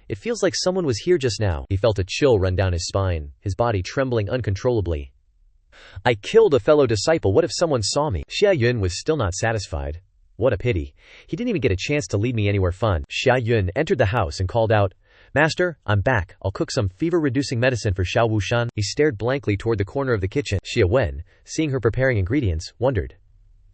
It feels like someone was here just now. He felt a chill run down his spine, his body trembling uncontrollably. I killed a fellow disciple. What if someone saw me? Xia Yun was still not satisfied. What a pity. He didn't even get a chance to lead me anywhere fun. Xia Yun entered the house and called out, Master, I'm back. I'll cook some fever-reducing medicine for Xiao Wushan. He stared blankly toward the corner of the kitchen. Xia Wen, seeing her preparing ingredients, wondered.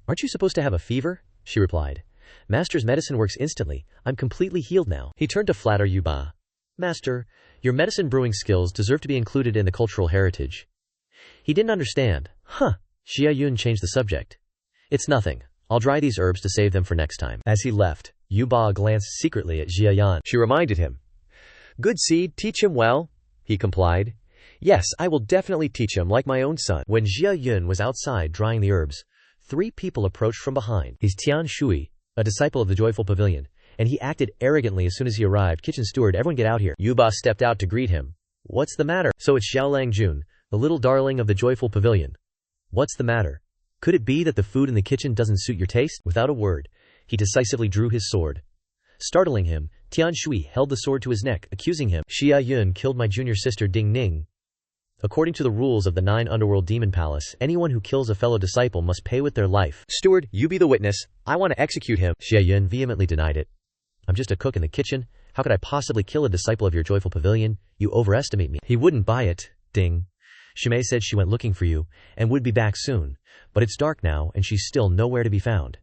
Aren't you supposed to have a fever? She replied. Master's medicine works instantly. I'm completely healed now. He turned to flatter Yu Ba. Master, your medicine brewing skills deserve to be included in the cultural heritage. He didn't understand. Xia Yun changed the subject. It's nothing. I'll dry these herbs to save them for next time. As he left, Yu Ba glanced secretly at Xia Yun. She reminded him. Good seed, teach him well. He complied. Yes, I will definitely teach him like my own son. When Xia Yun was outside drying the herbs, 3 people approached from behind. He's Tian Shui, a disciple of the Joyful Pavilion, and he acted arrogantly as soon as he arrived. Kitchen steward, everyone get out here. Yu Ba stepped out to greet him. What's the matter? So it's Xiao Lang Jun, the little darling of the Joyful Pavilion. What's the matter? Could it be that the food in the kitchen doesn't suit your taste? Without a word, he decisively drew his sword. Startling him, Tian Shui held the sword to his neck, accusing him. Xia Yun killed my junior sister Ding Ning. According to the rules of the Nine Underworld Demon Palace, anyone who kills a fellow disciple must pay with their life. Steward, you be the witness. I want to execute him. Xia Yun vehemently denied it. I'm just a cook in the kitchen. How could I possibly kill a disciple of your Joyful Pavilion? You overestimate me. He wouldn't buy it. Ding. Shimei said she went looking for you, and would be back soon. But it's dark now, and she's still nowhere to be found.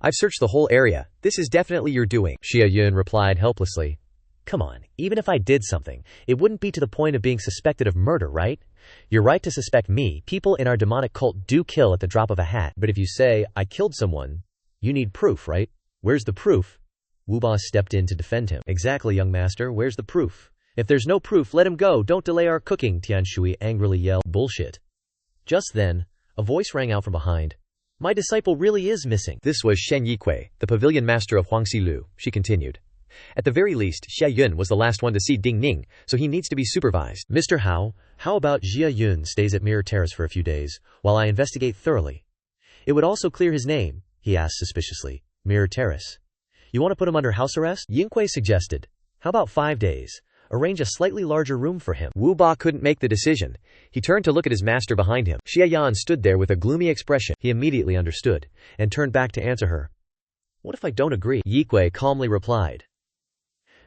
I've searched the whole area. This is definitely your doing, Xia Yun replied helplessly. Come on, even if I did something, it wouldn't be to the point of being suspected of murder, right? You're right to suspect me. People in our demonic cult do kill at the drop of a hat. But if you say, I killed someone, you need proof, right? Where's the proof? Wu Ba stepped in to defend him. Exactly, young master, where's the proof? If there's no proof, let him go. Don't delay our cooking, Tian Shui angrily yelled. Bullshit. Just then, a voice rang out from behind. My disciple really is missing. This was Shen Yikui, the pavilion master of Huangxi Lu, she continued. At the very least, Xia Yun was the last one to see Ding Ning, so he needs to be supervised. Mr. Hao, how about Xia Yun stays at Mirror Terrace for a few days, while I investigate thoroughly? It would also clear his name, he asked suspiciously. Mirror Terrace. You want to put him under house arrest? Yingque suggested. How about 5 days? Arrange a slightly larger room for him. Wu Ba couldn't make the decision. He turned to look at his master behind him. Xia Yan stood there with a gloomy expression. He immediately understood, and turned back to answer her. What if I don't agree? Yikui calmly replied.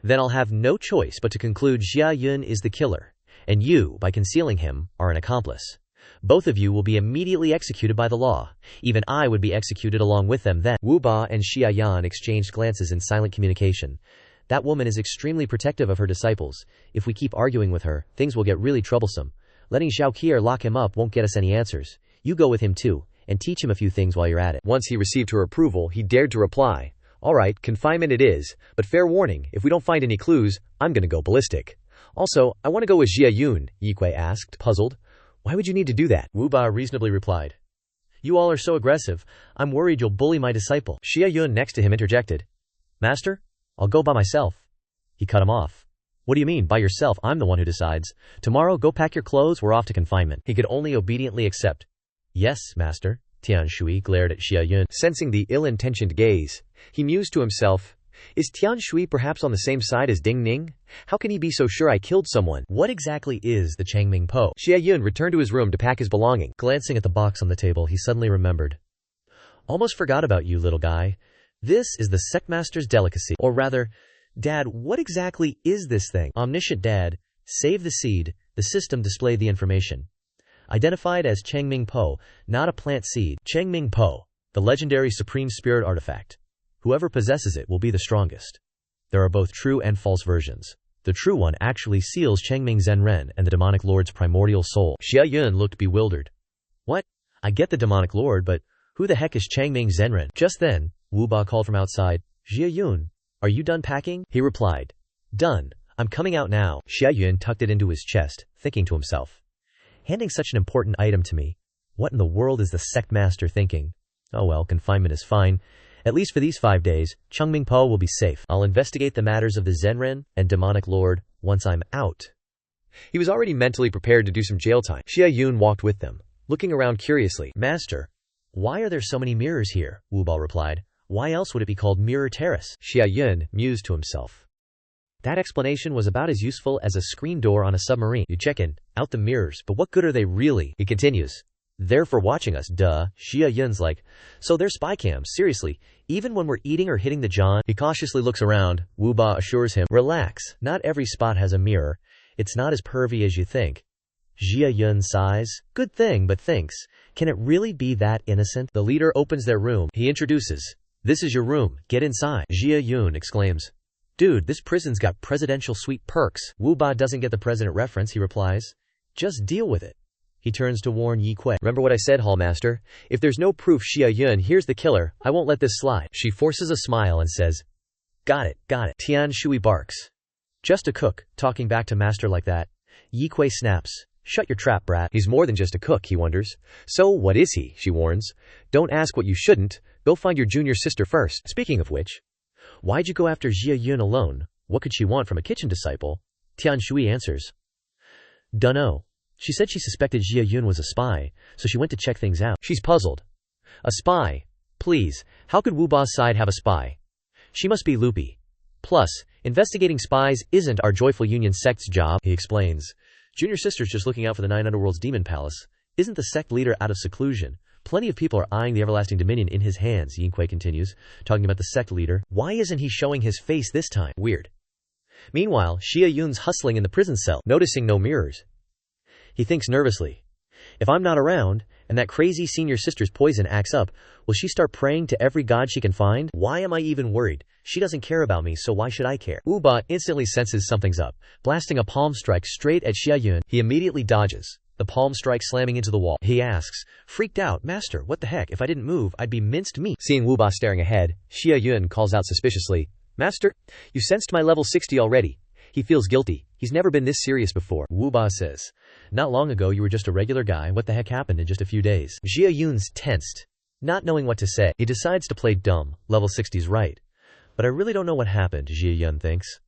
Then I'll have no choice but to conclude Xia Yun is the killer, and you, by concealing him, are an accomplice. Both of you will be immediately executed by the law. Even I would be executed along with them then. Wu Ba and Xia Yan exchanged glances in silent communication. That woman is extremely protective of her disciples. If we keep arguing with her, things will get really troublesome. Letting Zhao Qier lock him up won't get us any answers. You go with him too, and teach him a few things while you're at it. Once he received her approval, he dared to reply, "All right, confinement it is, but fair warning, if we don't find any clues, I'm gonna go ballistic. Also, I want to go with Xia Yun," Yi Kui asked, puzzled. "Why would you need to do that?" Wu Ba reasonably replied, "You all are so aggressive. I'm worried you'll bully my disciple." Xia Yun next to him interjected, "Master, I'll go by myself." He cut him off. "What do you mean, by yourself? I'm the one who decides. Tomorrow, go pack your clothes, we're off to confinement." He could only obediently accept. "Yes, master." Tian Shui glared at Xia Yun, sensing the ill-intentioned gaze. He mused to himself, "Is Tian Shui perhaps on the same side as Ding Ning? How can he be so sure I killed someone? What exactly is the Changming Po?" Xia Yun returned to his room to pack his belongings. Glancing at the box on the table, he suddenly remembered. "Almost forgot about you, little guy. This is the Sectmaster's delicacy. Or rather, Dad, what exactly is this thing?" "Omniscient Dad, save the seed, the system displayed the information. Identified as Changming Po, not a plant seed. Changming Po, the legendary supreme spirit artifact. Whoever possesses it will be the strongest. There are both true and false versions. The true one actually seals Changming Zenren and the demonic lord's primordial soul." Xia Yun looked bewildered. "What? I get the demonic lord, but who the heck is Changming Zenren?" Just then, Wu Ba called from outside, "Xia Yun, are you done packing?" He replied, "Done. I'm coming out now." Xia Yun tucked it into his chest, thinking to himself, "Handing such an important item to me. What in the world is the sect master thinking? Oh well, confinement is fine. At least for these 5 days, Changming Po will be safe. I'll investigate the matters of the Zenren and demonic lord once I'm out." He was already mentally prepared to do some jail time. Xia Yun walked with them, looking around curiously. "Master, why are there so many mirrors here?" Wu Ba replied. "Why else would it be called Mirror Terrace?" Xia Yun mused to himself. That explanation was about as useful as a screen door on a submarine. You check in, out the mirrors, but what good are they really? He continues. "They're for watching us, duh." Xia Yun's like, "So they're spy cams, seriously, even when we're eating or hitting the John?" He cautiously looks around. Wu Ba assures him, "Relax, not every spot has a mirror. It's not as pervy as you think." Xia Yun sighs. Good thing, but thinks, can it really be that innocent? The leader opens their room. He introduces, "This is your room, get inside." Xia Yun exclaims, "Dude, this prison's got presidential suite perks." Wu Ba doesn't get the president reference. He replies, "Just deal with it." He turns to warn Yi Kui. "Remember what I said, Hallmaster? If there's no proof Xia Yun here's the killer, I won't let this slide." She forces a smile and says, Got it, got it." Tian Shui barks. "Just a cook, talking back to master like that." Yi Kui snaps, "Shut your trap, brat." He's more than just a cook, he wonders. "So what is he?" she warns. "Don't ask what you shouldn't. Go find your junior sister first." Speaking of which, why'd you go after Xia Yun alone? What could she want from a kitchen disciple? Tian Shui answers, "Dunno. She said she suspected Xia Yun was a spy, so she went to check things out." She's puzzled. "A spy? Please, how could Wu Ba's side have a spy? She must be loopy. Plus, investigating spies isn't our Joyful Union sect's job," he explains. "Junior sister's just looking out for the Nine Underworld's Demon Palace. Isn't the sect leader out of seclusion? Plenty of people are eyeing the everlasting dominion in his hands," Yi Kui continues, talking about the sect leader. "Why isn't he showing his face this time? Weird." Meanwhile, Xia Yun's hustling in the prison cell, noticing no mirrors. He thinks nervously, "If I'm not around, and that crazy senior sister's poison acts up, will she start praying to every god she can find? Why am I even worried? She doesn't care about me, so why should I care?" Wu Ba instantly senses something's up, blasting a palm strike straight at Xia Yun. He immediately dodges, the palm strike slamming into the wall. He asks, freaked out, "Master, what the heck? If I didn't move, I'd be minced meat." Seeing Wu Ba staring ahead, Xia Yun calls out suspiciously, "Master, you sensed my level 60 already." He feels guilty. He's never been this serious before. Wu Ba says, "Not long ago you were just a regular guy. What the heck happened in just a few days?" Xia Yun's tensed, not knowing what to say. He decides to play dumb. Level 60's right. "But I really don't know what happened," Xia Yun thinks.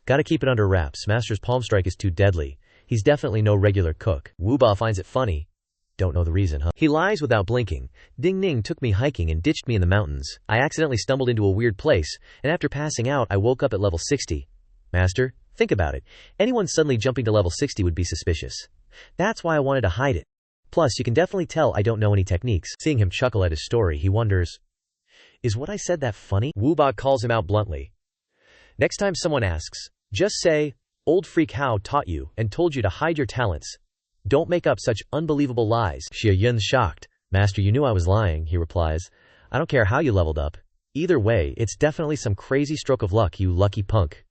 "Gotta keep it under wraps. Master's palm strike is too deadly. He's definitely no regular cook." Wu Ba finds it funny. "Don't know the reason, huh?" He lies without blinking. "Ding Ning took me hiking and ditched me in the mountains. I accidentally stumbled into a weird place, and after passing out I woke up at level 60. Master, think about it. Anyone suddenly jumping to level 60 would be suspicious. That's why I wanted to hide it. Plus, you can definitely tell I don't know any techniques." Seeing him chuckle at his story, he wonders, is what I said that funny? Wu Ba calls him out bluntly. "Next time someone asks, just say, 'Old freak Hao taught you and told you to hide your talents.' Don't make up such unbelievable lies." Xia Yun's shocked. "Master, you knew I was lying," he replies. "I don't care how you leveled up. Either way, it's definitely some crazy stroke of luck, you lucky punk.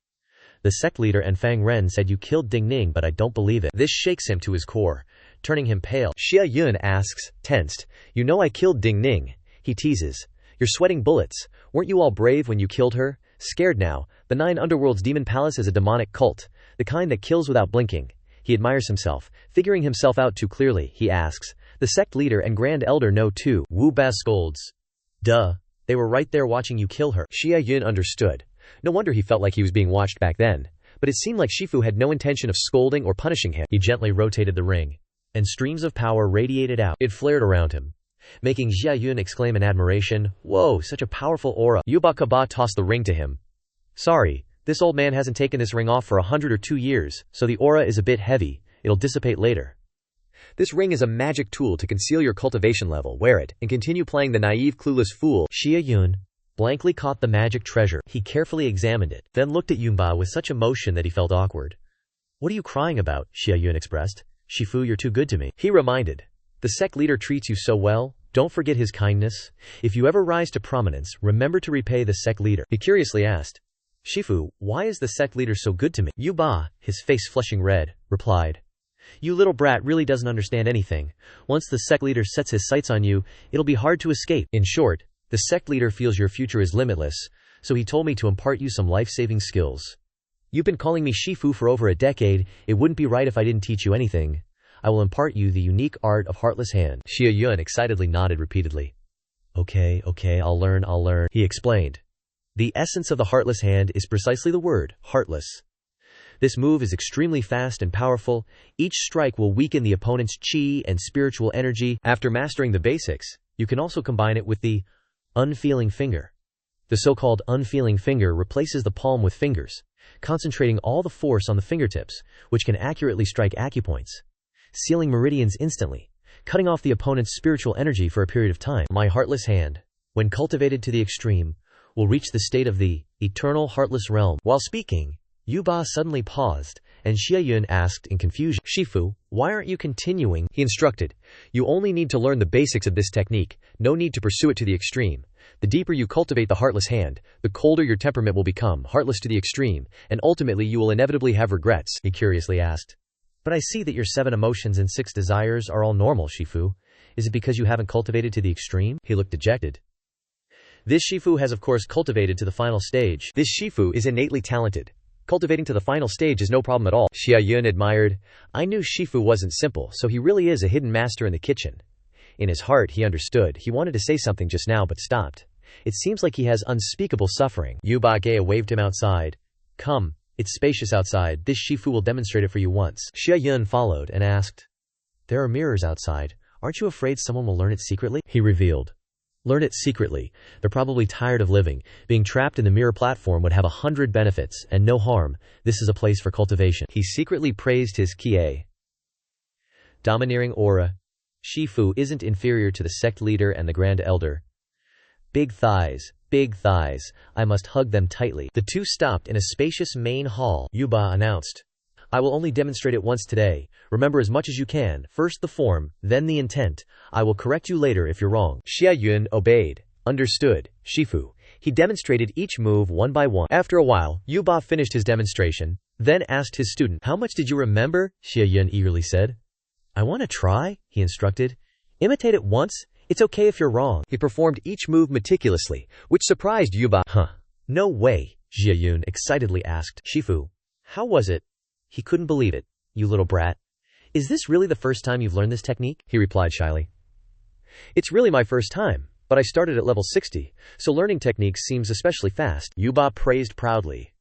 The sect leader and Fang Ren said you killed Ding Ning, but I don't believe it. This shakes him to his core, turning him pale. Xia Yun asks, tensed, you know I killed Ding Ning. He teases. You're sweating bullets. Weren't you all brave when you killed her? Scared now. The Nine Underworld's Demon Palace is a demonic cult, the kind that kills without blinking. He admires himself, figuring himself out too clearly. He asks, the sect leader and Grand Elder know too. Wu Ba scolds. Duh. They were right there watching you kill her. Xia Yun understood. No wonder he felt like he was being watched back then. But it seemed like Shifu had no intention of scolding or punishing him. He gently rotated the ring, and streams of power radiated out. It flared around him, making Xia Yun exclaim in admiration, whoa, such a powerful aura. Yuba Kaba tossed the ring to him. Sorry, this old man hasn't taken this ring off for 100 or 2 years, so the aura is a bit heavy. It'll dissipate later. This ring is a magic tool to conceal your cultivation level. Wear it, and continue playing the naive, clueless fool. Xia Yun blankly caught the magic treasure. He carefully examined it, then looked at Yunba with such emotion that he felt awkward. What are you crying about? Xia Yun expressed. Shifu, you're too good to me. He reminded. The sect leader treats you so well. Don't forget his kindness. If you ever rise to prominence, remember to repay the sect leader. He curiously asked. Shifu, why is the sect leader so good to me? Yuba, his face flushing red, replied. You little brat really doesn't understand anything. Once the sect leader sets his sights on you, it'll be hard to escape. In short, the sect leader feels your future is limitless, so he told me to impart you some life-saving skills. You've been calling me Shifu for over a decade. It wouldn't be right if I didn't teach you anything. I will impart you the unique art of Heartless Hand. Xia Yun excitedly nodded repeatedly. Okay, I'll learn, he explained. The essence of the Heartless Hand is precisely the word, heartless. This move is extremely fast and powerful. Each strike will weaken the opponent's chi and spiritual energy. After mastering the basics, you can also combine it with the unfeeling finger. The so-called unfeeling finger replaces the palm with fingers, concentrating all the force on the fingertips, which can accurately strike acupoints, sealing meridians instantly, cutting off the opponent's spiritual energy for a period of time. My Heartless Hand, when cultivated to the extreme, will reach the state of the eternal heartless realm. While speaking, Yuba suddenly paused, and Xia Yun asked in confusion, Shifu, why aren't you continuing? He instructed, you only need to learn the basics of this technique, no need to pursue it to the extreme. The deeper you cultivate the Heartless Hand, the colder your temperament will become, heartless to the extreme, and ultimately you will inevitably have regrets. He curiously asked. But I see that your 7 emotions and 6 desires are all normal, Shifu. Is it because you haven't cultivated to the extreme? He looked dejected. This Shifu has of course cultivated to the final stage. This Shifu is innately talented. Cultivating to the final stage is no problem at all. Xia Yun admired. I knew Shifu wasn't simple, so he really is a hidden master in the kitchen. In his heart he understood. He wanted to say something just now but stopped. It seems like he has unspeakable suffering. Yuba Gaya waved him outside. Come, it's spacious outside. This Shifu will demonstrate it for you once. Xia Yun followed and asked. There are mirrors outside. Aren't you afraid someone will learn it secretly? He revealed. Learn it secretly. They're probably tired of living. Being trapped in the mirror platform would have 100 benefits, and no harm. This is a place for cultivation. He secretly praised his Kie. Domineering aura. Shifu isn't inferior to the sect leader and the Grand Elder. Big thighs, I must hug them tightly. The two stopped in a spacious main hall. Yuba announced. I will only demonstrate it once today. Remember as much as you can. First the form, then the intent. I will correct you later if you're wrong. Xia Yun obeyed. Understood. Shifu. He demonstrated each move one by one. After a while, Yuba finished his demonstration, then asked his student, how much did you remember? Xia Yun eagerly said. I want to try, he instructed. Imitate it once. It's okay if you're wrong. He performed each move meticulously, which surprised Yuba. No way, Xia Yun excitedly asked. Shifu. How was it? He couldn't believe it. You little brat. Is this really the first time you've learned this technique? He replied shyly. It's really my first time, but I started at level 60, so learning techniques seems especially fast. Yuba praised proudly.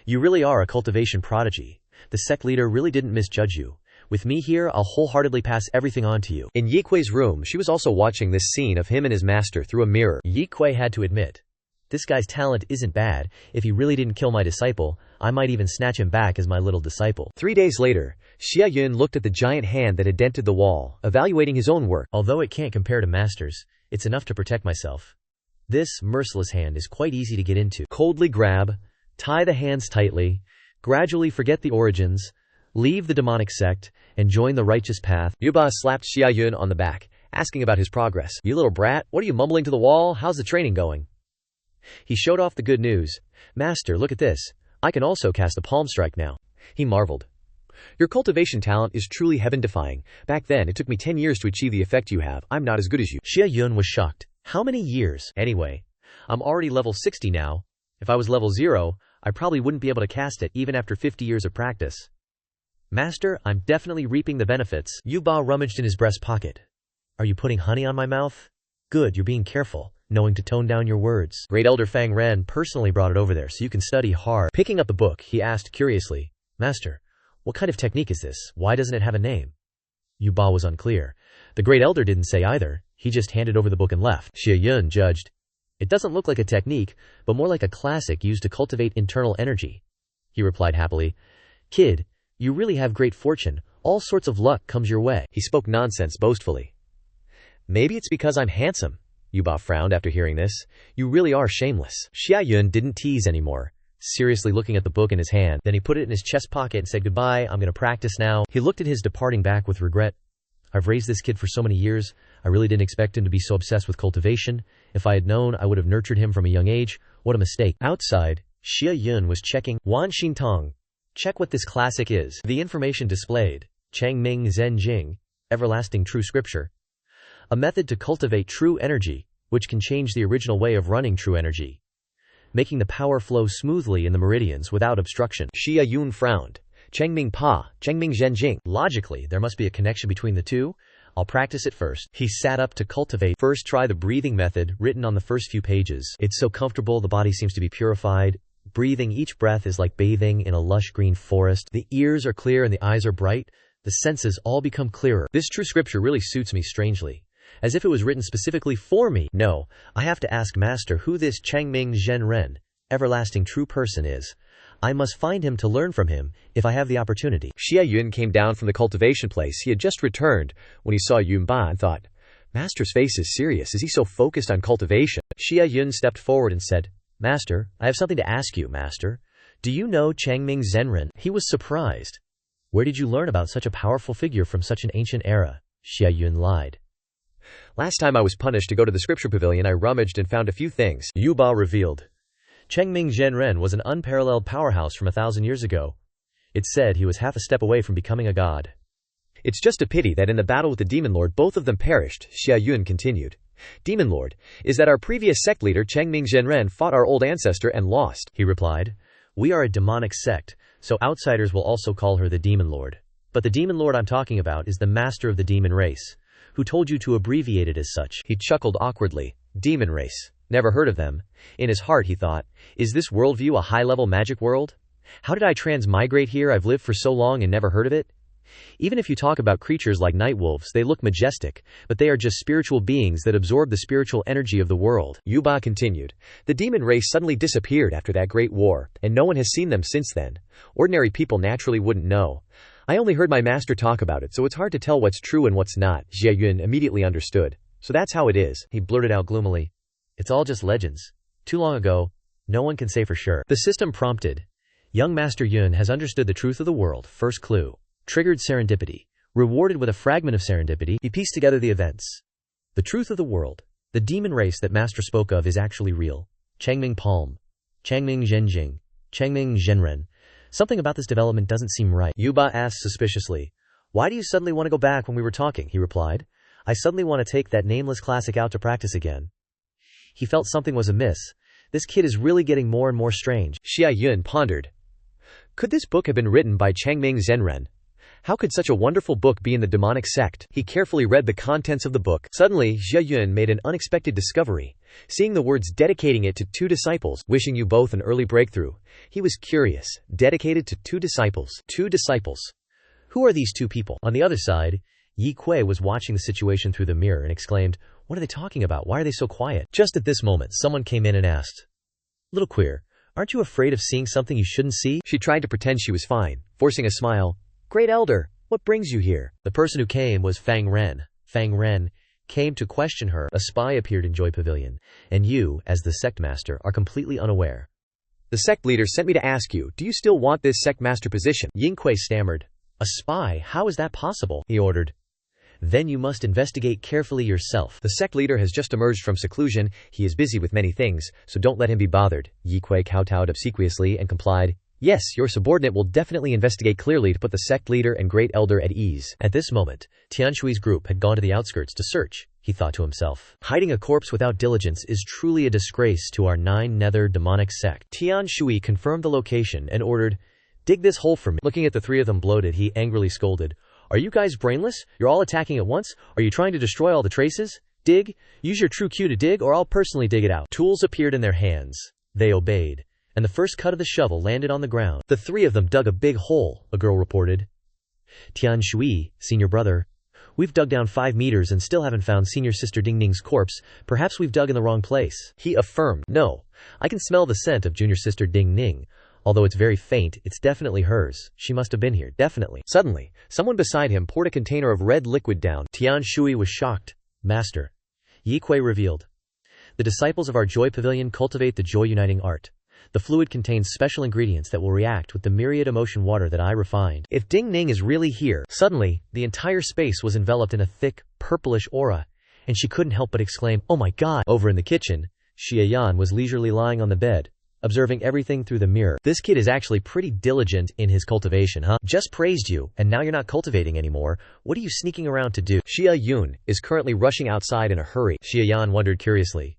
You really are a cultivation prodigy. The sect leader really didn't misjudge you. With me here, I'll wholeheartedly pass everything on to you. In Yikui's room, she was also watching this scene of him and his master through a mirror. Yikui had to admit. This guy's talent isn't bad. If he really didn't kill my disciple, I might even snatch him back as my little disciple. 3 days later, Xia Yun looked at the giant hand that had dented the wall, evaluating his own work. Although it can't compare to Master's, it's enough to protect myself. This merciless hand is quite easy to get into. Coldly grab, tie the hands tightly, gradually forget the origins, leave the demonic sect, and join the righteous path. Yuba slapped Xia Yun on the back, asking about his progress. You little brat, what are you mumbling to the wall? How's the training going? He showed off the good news. Master, look at this. I can also cast a palm strike now. He marveled. Your cultivation talent is truly heaven-defying. Back then, it took me 10 years to achieve the effect you have. I'm not as good as you. Xia Yun was shocked. How many years? Anyway, I'm already level 60 now. If I was level 0, I probably wouldn't be able to cast it even after 50 years of practice. Master, I'm definitely reaping the benefits. Yu Ba rummaged in his breast pocket. Are you putting honey on my mouth? Good, you're being careful, knowing to tone down your words. Great Elder Fang Ren personally brought it over there so you can study hard. Picking up the book, he asked curiously, Master, what kind of technique is this? Why doesn't it have a name? Yu Ba was unclear. The Great Elder didn't say either. He just handed over the book and left. Xia Yun judged. It doesn't look like a technique, but more like a classic used to cultivate internal energy. He replied happily, Kid, you really have great fortune. All sorts of luck comes your way. He spoke nonsense boastfully. Maybe it's because I'm handsome. Yu Ba frowned after hearing this. You really are shameless. Xia Yun didn't tease anymore, seriously looking at the book in his hand. Then he put it in his chest pocket and said goodbye. I'm going to practice now. He looked at his departing back with regret. I've raised this kid for so many years. I really didn't expect him to be so obsessed with cultivation. If I had known, I would have nurtured him from a young age. What a mistake. Outside, Xia Yun was checking. Wan Xintong. Check what this classic is. The information displayed. Changming Zhen Jing. Everlasting True Scripture. A method to cultivate true energy, which can change the original way of running true energy, making the power flow smoothly in the meridians without obstruction. Xia Yun frowned. Changming Pa, Changming Zhenjing. Logically, there must be a connection between the two. I'll practice it first. He sat up to cultivate. First, try the breathing method written on the first few pages. It's so comfortable, the body seems to be purified. Breathing each breath is like bathing in a lush green forest. The ears are clear and the eyes are bright. The senses all become clearer. This true scripture really suits me strangely. As if it was written specifically for me. No, I have to ask Master who this Changming Zhen Ren, everlasting true person is. I must find him to learn from him, if I have the opportunity. Xia Yun came down from the cultivation place. He had just returned when he saw Yun Ba and thought, Master's face is serious. Is he so focused on cultivation? Xia Yun stepped forward and said, Master, I have something to ask you, Master. Do you know Changming Zhenren? He was surprised. Where did you learn about such a powerful figure from such an ancient era? Xia Yun lied. Last time I was punished to go to the scripture pavilion, I rummaged and found a few things. Yu Ba revealed. Changming Zhenren was an unparalleled powerhouse from 1,000 years ago. It said he was half a step away from becoming a god. It's just a pity that in the battle with the Demon Lord both of them perished, Xia Yun continued. Demon Lord, is that our previous sect leader Changming Zhenren fought our old ancestor and lost, he replied. We are a demonic sect, so outsiders will also call her the Demon Lord. But the Demon Lord I'm talking about is the master of the demon race, who told you to abbreviate it as such. He chuckled awkwardly. Demon race. Never heard of them. In his heart he thought, is this worldview a high-level magic world? How did I transmigrate here? I've lived for so long and never heard of it? Even if you talk about creatures like night wolves, they look majestic, but they are just spiritual beings that absorb the spiritual energy of the world. Yu Ba continued. The demon race suddenly disappeared after that great war, and no one has seen them since then. Ordinary people naturally wouldn't know. I only heard my master talk about it, so it's hard to tell what's true and what's not. Xia Yun immediately understood. So that's how it is, he blurted out gloomily. It's all just legends. Too long ago, no one can say for sure. The system prompted. Young Master Yun has understood the truth of the world. First clue. Triggered serendipity. Rewarded with a fragment of serendipity, he pieced together the events. The truth of the world. The demon race that Master spoke of is actually real. Changming Palm. Changming Zhenjing. Changming Zhenren. Something about this development doesn't seem right. Yu Ba asked suspiciously. Why do you suddenly want to go back when we were talking? He replied. I suddenly want to take that nameless classic out to practice again. He felt something was amiss. This kid is really getting more and more strange. Xia Yun pondered. Could this book have been written by Changming Zhenren? How could such a wonderful book be in the demonic sect? He carefully read the contents of the book. Suddenly, Xia Yun made an unexpected discovery. Seeing the words dedicating it to 2 disciples, wishing you both an early breakthrough, he was curious. Dedicated to 2 disciples. 2 disciples. Who are these 2 people? On the other side, Yi Kuei was watching the situation through the mirror and exclaimed, What are they talking about? Why are they so quiet? Just at this moment, someone came in and asked, Little queer, aren't you afraid of seeing something you shouldn't see? She tried to pretend she was fine, forcing a smile. Great Elder, what brings you here? The person who came was Fang Ren. Fang Ren came to question her. A spy appeared in Joy Pavilion, and you, as the sect master, are completely unaware. The sect leader sent me to ask you, do you still want this sect master position? Ying Kuei stammered. A spy? How is that possible? He ordered. Then you must investigate carefully yourself. The sect leader has just emerged from seclusion. He is busy with many things, so don't let him be bothered. Yi Kuei kowtowed obsequiously and complied. Yes, your subordinate will definitely investigate clearly to put the sect leader and great elder at ease. At this moment, Tianshui's group had gone to the outskirts to search, he thought to himself. Hiding a corpse without diligence is truly a disgrace to our Nine Nether demonic sect. Tianshui confirmed the location and ordered, "Dig this hole for me." Looking at the three of them bloated, he angrily scolded, "Are you guys brainless? You're all attacking at once? Are you trying to destroy all the traces? Dig? Use your true Q to dig, or I'll personally dig it out." Tools appeared in their hands. They obeyed, and the first cut of the shovel landed on the ground. The three of them dug a big hole, a girl reported. "Tianshui, senior brother, we've dug down 5 meters and still haven't found senior sister Dingning's corpse. Perhaps we've dug in the wrong place." He affirmed, "No, I can smell the scent of junior sister Dingning. Although it's very faint, it's definitely hers. She must have been here, definitely." Suddenly, someone beside him poured a container of red liquid down. Tianshui was shocked. "Master," Yi Kuei revealed, "the disciples of our Joy Pavilion cultivate the joy-uniting art. The fluid contains special ingredients that will react with the myriad emotion water that I refined. If Ding Ning is really here..." Suddenly, the entire space was enveloped in a thick, purplish aura, and she couldn't help but exclaim, "Oh my god!" Over in the kitchen, Xia Yun was leisurely lying on the bed, observing everything through the mirror. "This kid is actually pretty diligent in his cultivation, huh? Just praised you, and now you're not cultivating anymore. What are you sneaking around to do?" Xia Yun is currently rushing outside in a hurry. Xia Yan wondered curiously,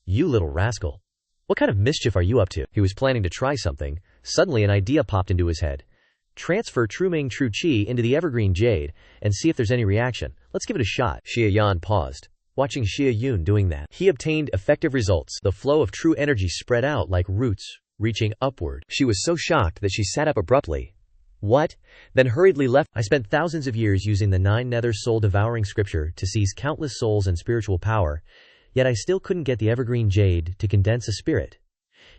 "You little rascal. What kind of mischief are you up to?" He was planning to try something. Suddenly an idea popped into his head. "Transfer True Ming True Qi into the evergreen jade and see if there's any reaction. Let's give it a shot." Xia Yan paused, watching Xia Yun doing that. He obtained effective results. The flow of true energy spread out like roots, reaching upward. She was so shocked that she sat up abruptly. "What?" Then hurriedly left. "I spent thousands of years using the 9 Nether soul-devouring scripture to seize countless souls and spiritual power, yet I still couldn't get the evergreen jade to condense a spirit.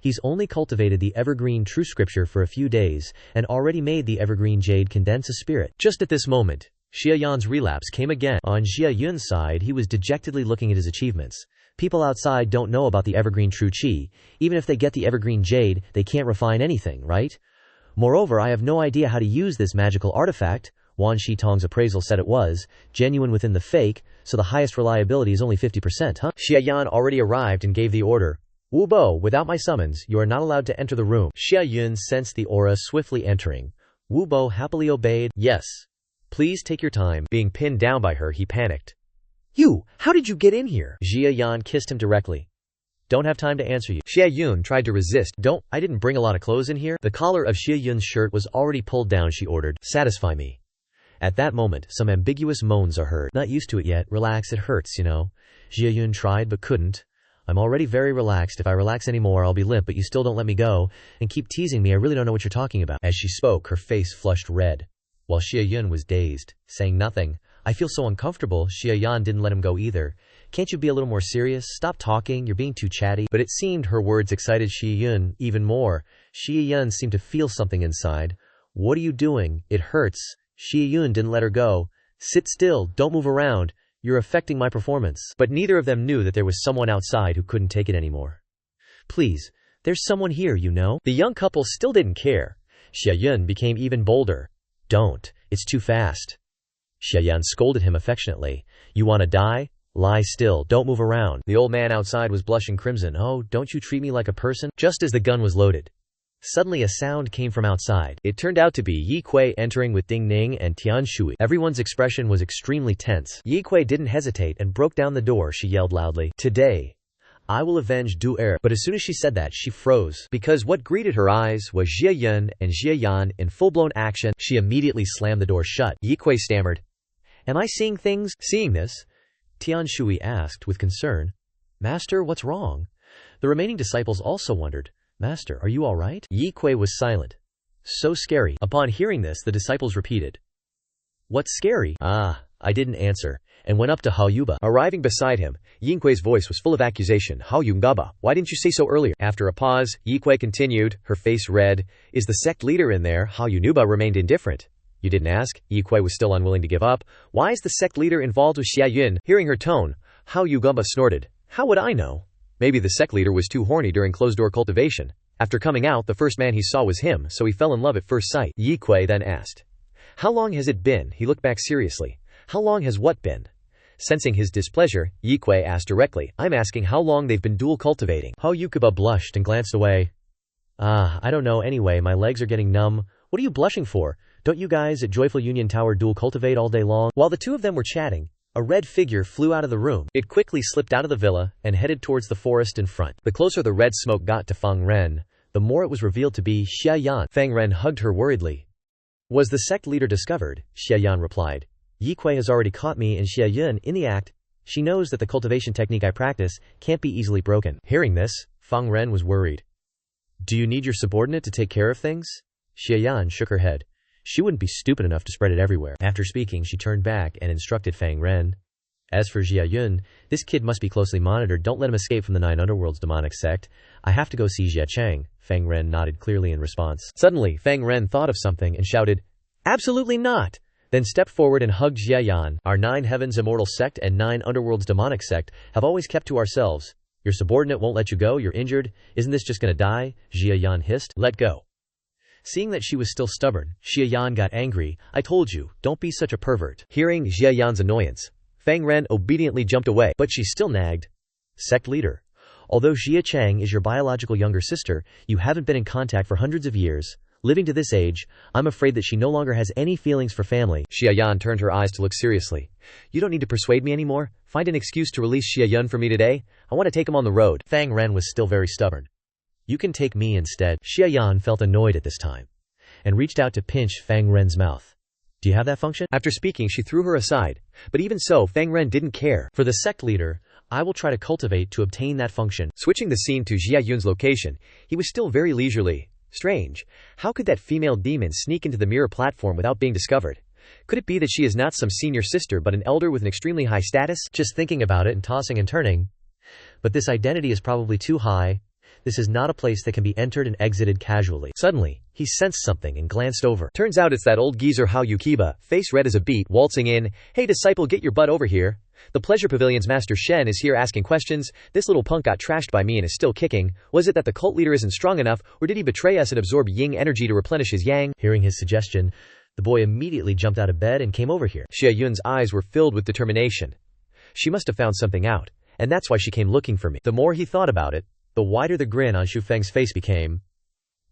He's only cultivated the evergreen true scripture for a few days and already made the evergreen jade condense a spirit." Just at this moment, Xia Yan's relapse came again. On Xia Yun's side, he was dejectedly looking at his achievements. People outside don't know about the evergreen true qi. Even if they get the evergreen jade, they can't refine anything, right? Moreover, I have no idea how to use this magical artifact. Wan Shitong's appraisal said it was genuine within the fake, so the highest reliability is only 50%, huh? Xia Yan already arrived and gave the order. "Wu Bo, without my summons, you are not allowed to enter the room." Xia Yun sensed the aura swiftly entering. Wu Bo happily obeyed. "Yes. Please take your time." Being pinned down by her, he panicked. "You, how did you get in here?" Xia Yan kissed him directly. "Don't have time to answer you." Xia Yun tried to resist. I didn't bring a lot of clothes in here." The collar of Xia Yun's shirt was already pulled down. She ordered, "Satisfy me." At that moment, some ambiguous moans are heard. "Not used to it yet. Relax, it hurts, you know." Xia Yun tried but couldn't. "I'm already very relaxed. If I relax anymore, I'll be limp, but you still don't let me go, and keep teasing me. I really don't know what you're talking about." As she spoke, her face flushed red, while Xia Yun was dazed, saying nothing. "I feel so uncomfortable." Xia Yan didn't let him go either. "Can't you be a little more serious? Stop talking, you're being too chatty." But it seemed her words excited Xia Yun even more. Xia Yun seemed to feel something inside. "What are you doing? It hurts." Xia Yun didn't let her go. "Sit still, don't move around. You're affecting my performance." But neither of them knew that there was someone outside who couldn't take it anymore. "Please, there's someone here, you know." The young couple still didn't care. Xia Yun became even bolder. "Don't, it's too fast." Xia Yan scolded him affectionately. "You want to die? Lie still, don't move around." The old man outside was blushing crimson. "Oh, don't you treat me like a person?" Just as the gun was loaded, suddenly a sound came from outside. It turned out to be Yi Kuei entering with Ding Ning and Tianshui. Everyone's expression was extremely tense. Yi Kuei didn't hesitate and broke down the door. She yelled loudly, "Today, I will avenge Du Er." But as soon as she said that, she froze, because what greeted her eyes was Xia Yun and Xia Yan in full-blown action. She immediately slammed the door shut. Yi Kuei stammered, "Am I seeing things?" Seeing this, Tianshui asked with concern, "Master, what's wrong?" The remaining disciples also wondered, "Master, are you all right?" Yi Kuei was silent. "So scary." Upon hearing this, the disciples repeated, "What's scary?" I didn't answer, and went up to Hao Yuba. Arriving beside him, Yi Kuei's voice was full of accusation. "Hao Yungaba, why didn't you say so earlier?" After a pause, Yi Kuei continued, her face red. "Is the sect leader in there?" Hao Yunuba remained indifferent. "You didn't ask?" Yi Kuei was still unwilling to give up. "Why is the sect leader involved with Xia Yun?" Hearing her tone, Hao Yugamba snorted. "How would I know? Maybe the sect leader was too horny during closed-door cultivation. After coming out, the first man he saw was him, so he fell in love at first sight." Yi Kuei then asked, "How long has it been?" He looked back seriously. How long has what been? Sensing his displeasure, Yikui asked directly, I'm asking how long they've been dual cultivating. Hou Yukiba blushed and glanced away. I don't know anyway, my legs are getting numb. What are you blushing for? Don't you guys at Joyful Union Tower dual cultivate all day long? While the two of them were chatting, a red figure flew out of the room. It quickly slipped out of the villa and headed towards the forest in front. The closer the red smoke got to Feng Ren, the more it was revealed to be Xia Yun. Feng Ren hugged her worriedly. Was the sect leader discovered? Xia Yun replied. Yikui has already caught me and Xia Yun in the act. She knows that the cultivation technique I practice can't be easily broken. Hearing this, Feng Ren was worried. Do you need your subordinate to take care of things? Xia Yun shook her head. She wouldn't be stupid enough to spread it everywhere. After speaking, she turned back and instructed Feng Ren. As for Xia Yun, this kid must be closely monitored. Don't let him escape from the Nine Underworld's demonic sect. I have to go see Xia Cheng. Feng Ren nodded clearly in response. Suddenly, Feng Ren thought of something and shouted, Absolutely not! Then stepped forward and hugged Xia Yun. Our Nine Heavens immortal sect and Nine Underworld's demonic sect have always kept to ourselves. Your subordinate won't let you go, you're injured. Isn't this just gonna die? Xia Yun hissed. Let go. Seeing that she was still stubborn, Xia Yun got angry. I told you, don't be such a pervert. Hearing Xia Yun's annoyance, Feng Ren obediently jumped away, but she still nagged. Sect leader. Although Xia Cheng is your biological younger sister, you haven't been in contact for hundreds of years. Living to this age, I'm afraid that she no longer has any feelings for family. Xia Yun turned her eyes to look seriously. You don't need to persuade me anymore. Find an excuse to release Xia Yun for me today. I want to take him on the road. Feng Ren was still very stubborn. You can take me instead. Xia Yun felt annoyed at this time and reached out to pinch Feng Ren's mouth. Do you have that function? After speaking, she threw her aside. But even so, Feng Ren didn't care. For the sect leader, I will try to cultivate to obtain that function. Switching the scene to Xia Yun's location, he was still very leisurely. Strange. How could that female demon sneak into the mirror platform without being discovered? Could it be that she is not some senior sister but an elder with an extremely high status? Just thinking about it and tossing and turning. But this identity is probably too high. This is not a place that can be entered and exited casually. Suddenly, he sensed something and glanced over. Turns out it's that old geezer Hou Yukiba, face red as a beet, waltzing in. Hey disciple, get your butt over here. The Pleasure Pavilion's Master Shen is here asking questions. This little punk got trashed by me and is still kicking. Was it that the cult leader isn't strong enough, or did he betray us and absorb yin energy to replenish his yang? Hearing his suggestion, the boy immediately jumped out of bed and came over here. Xia Yun's eyes were filled with determination. She must have found something out, and that's why she came looking for me. The more he thought about it, the wider the grin on Xu Feng's face became.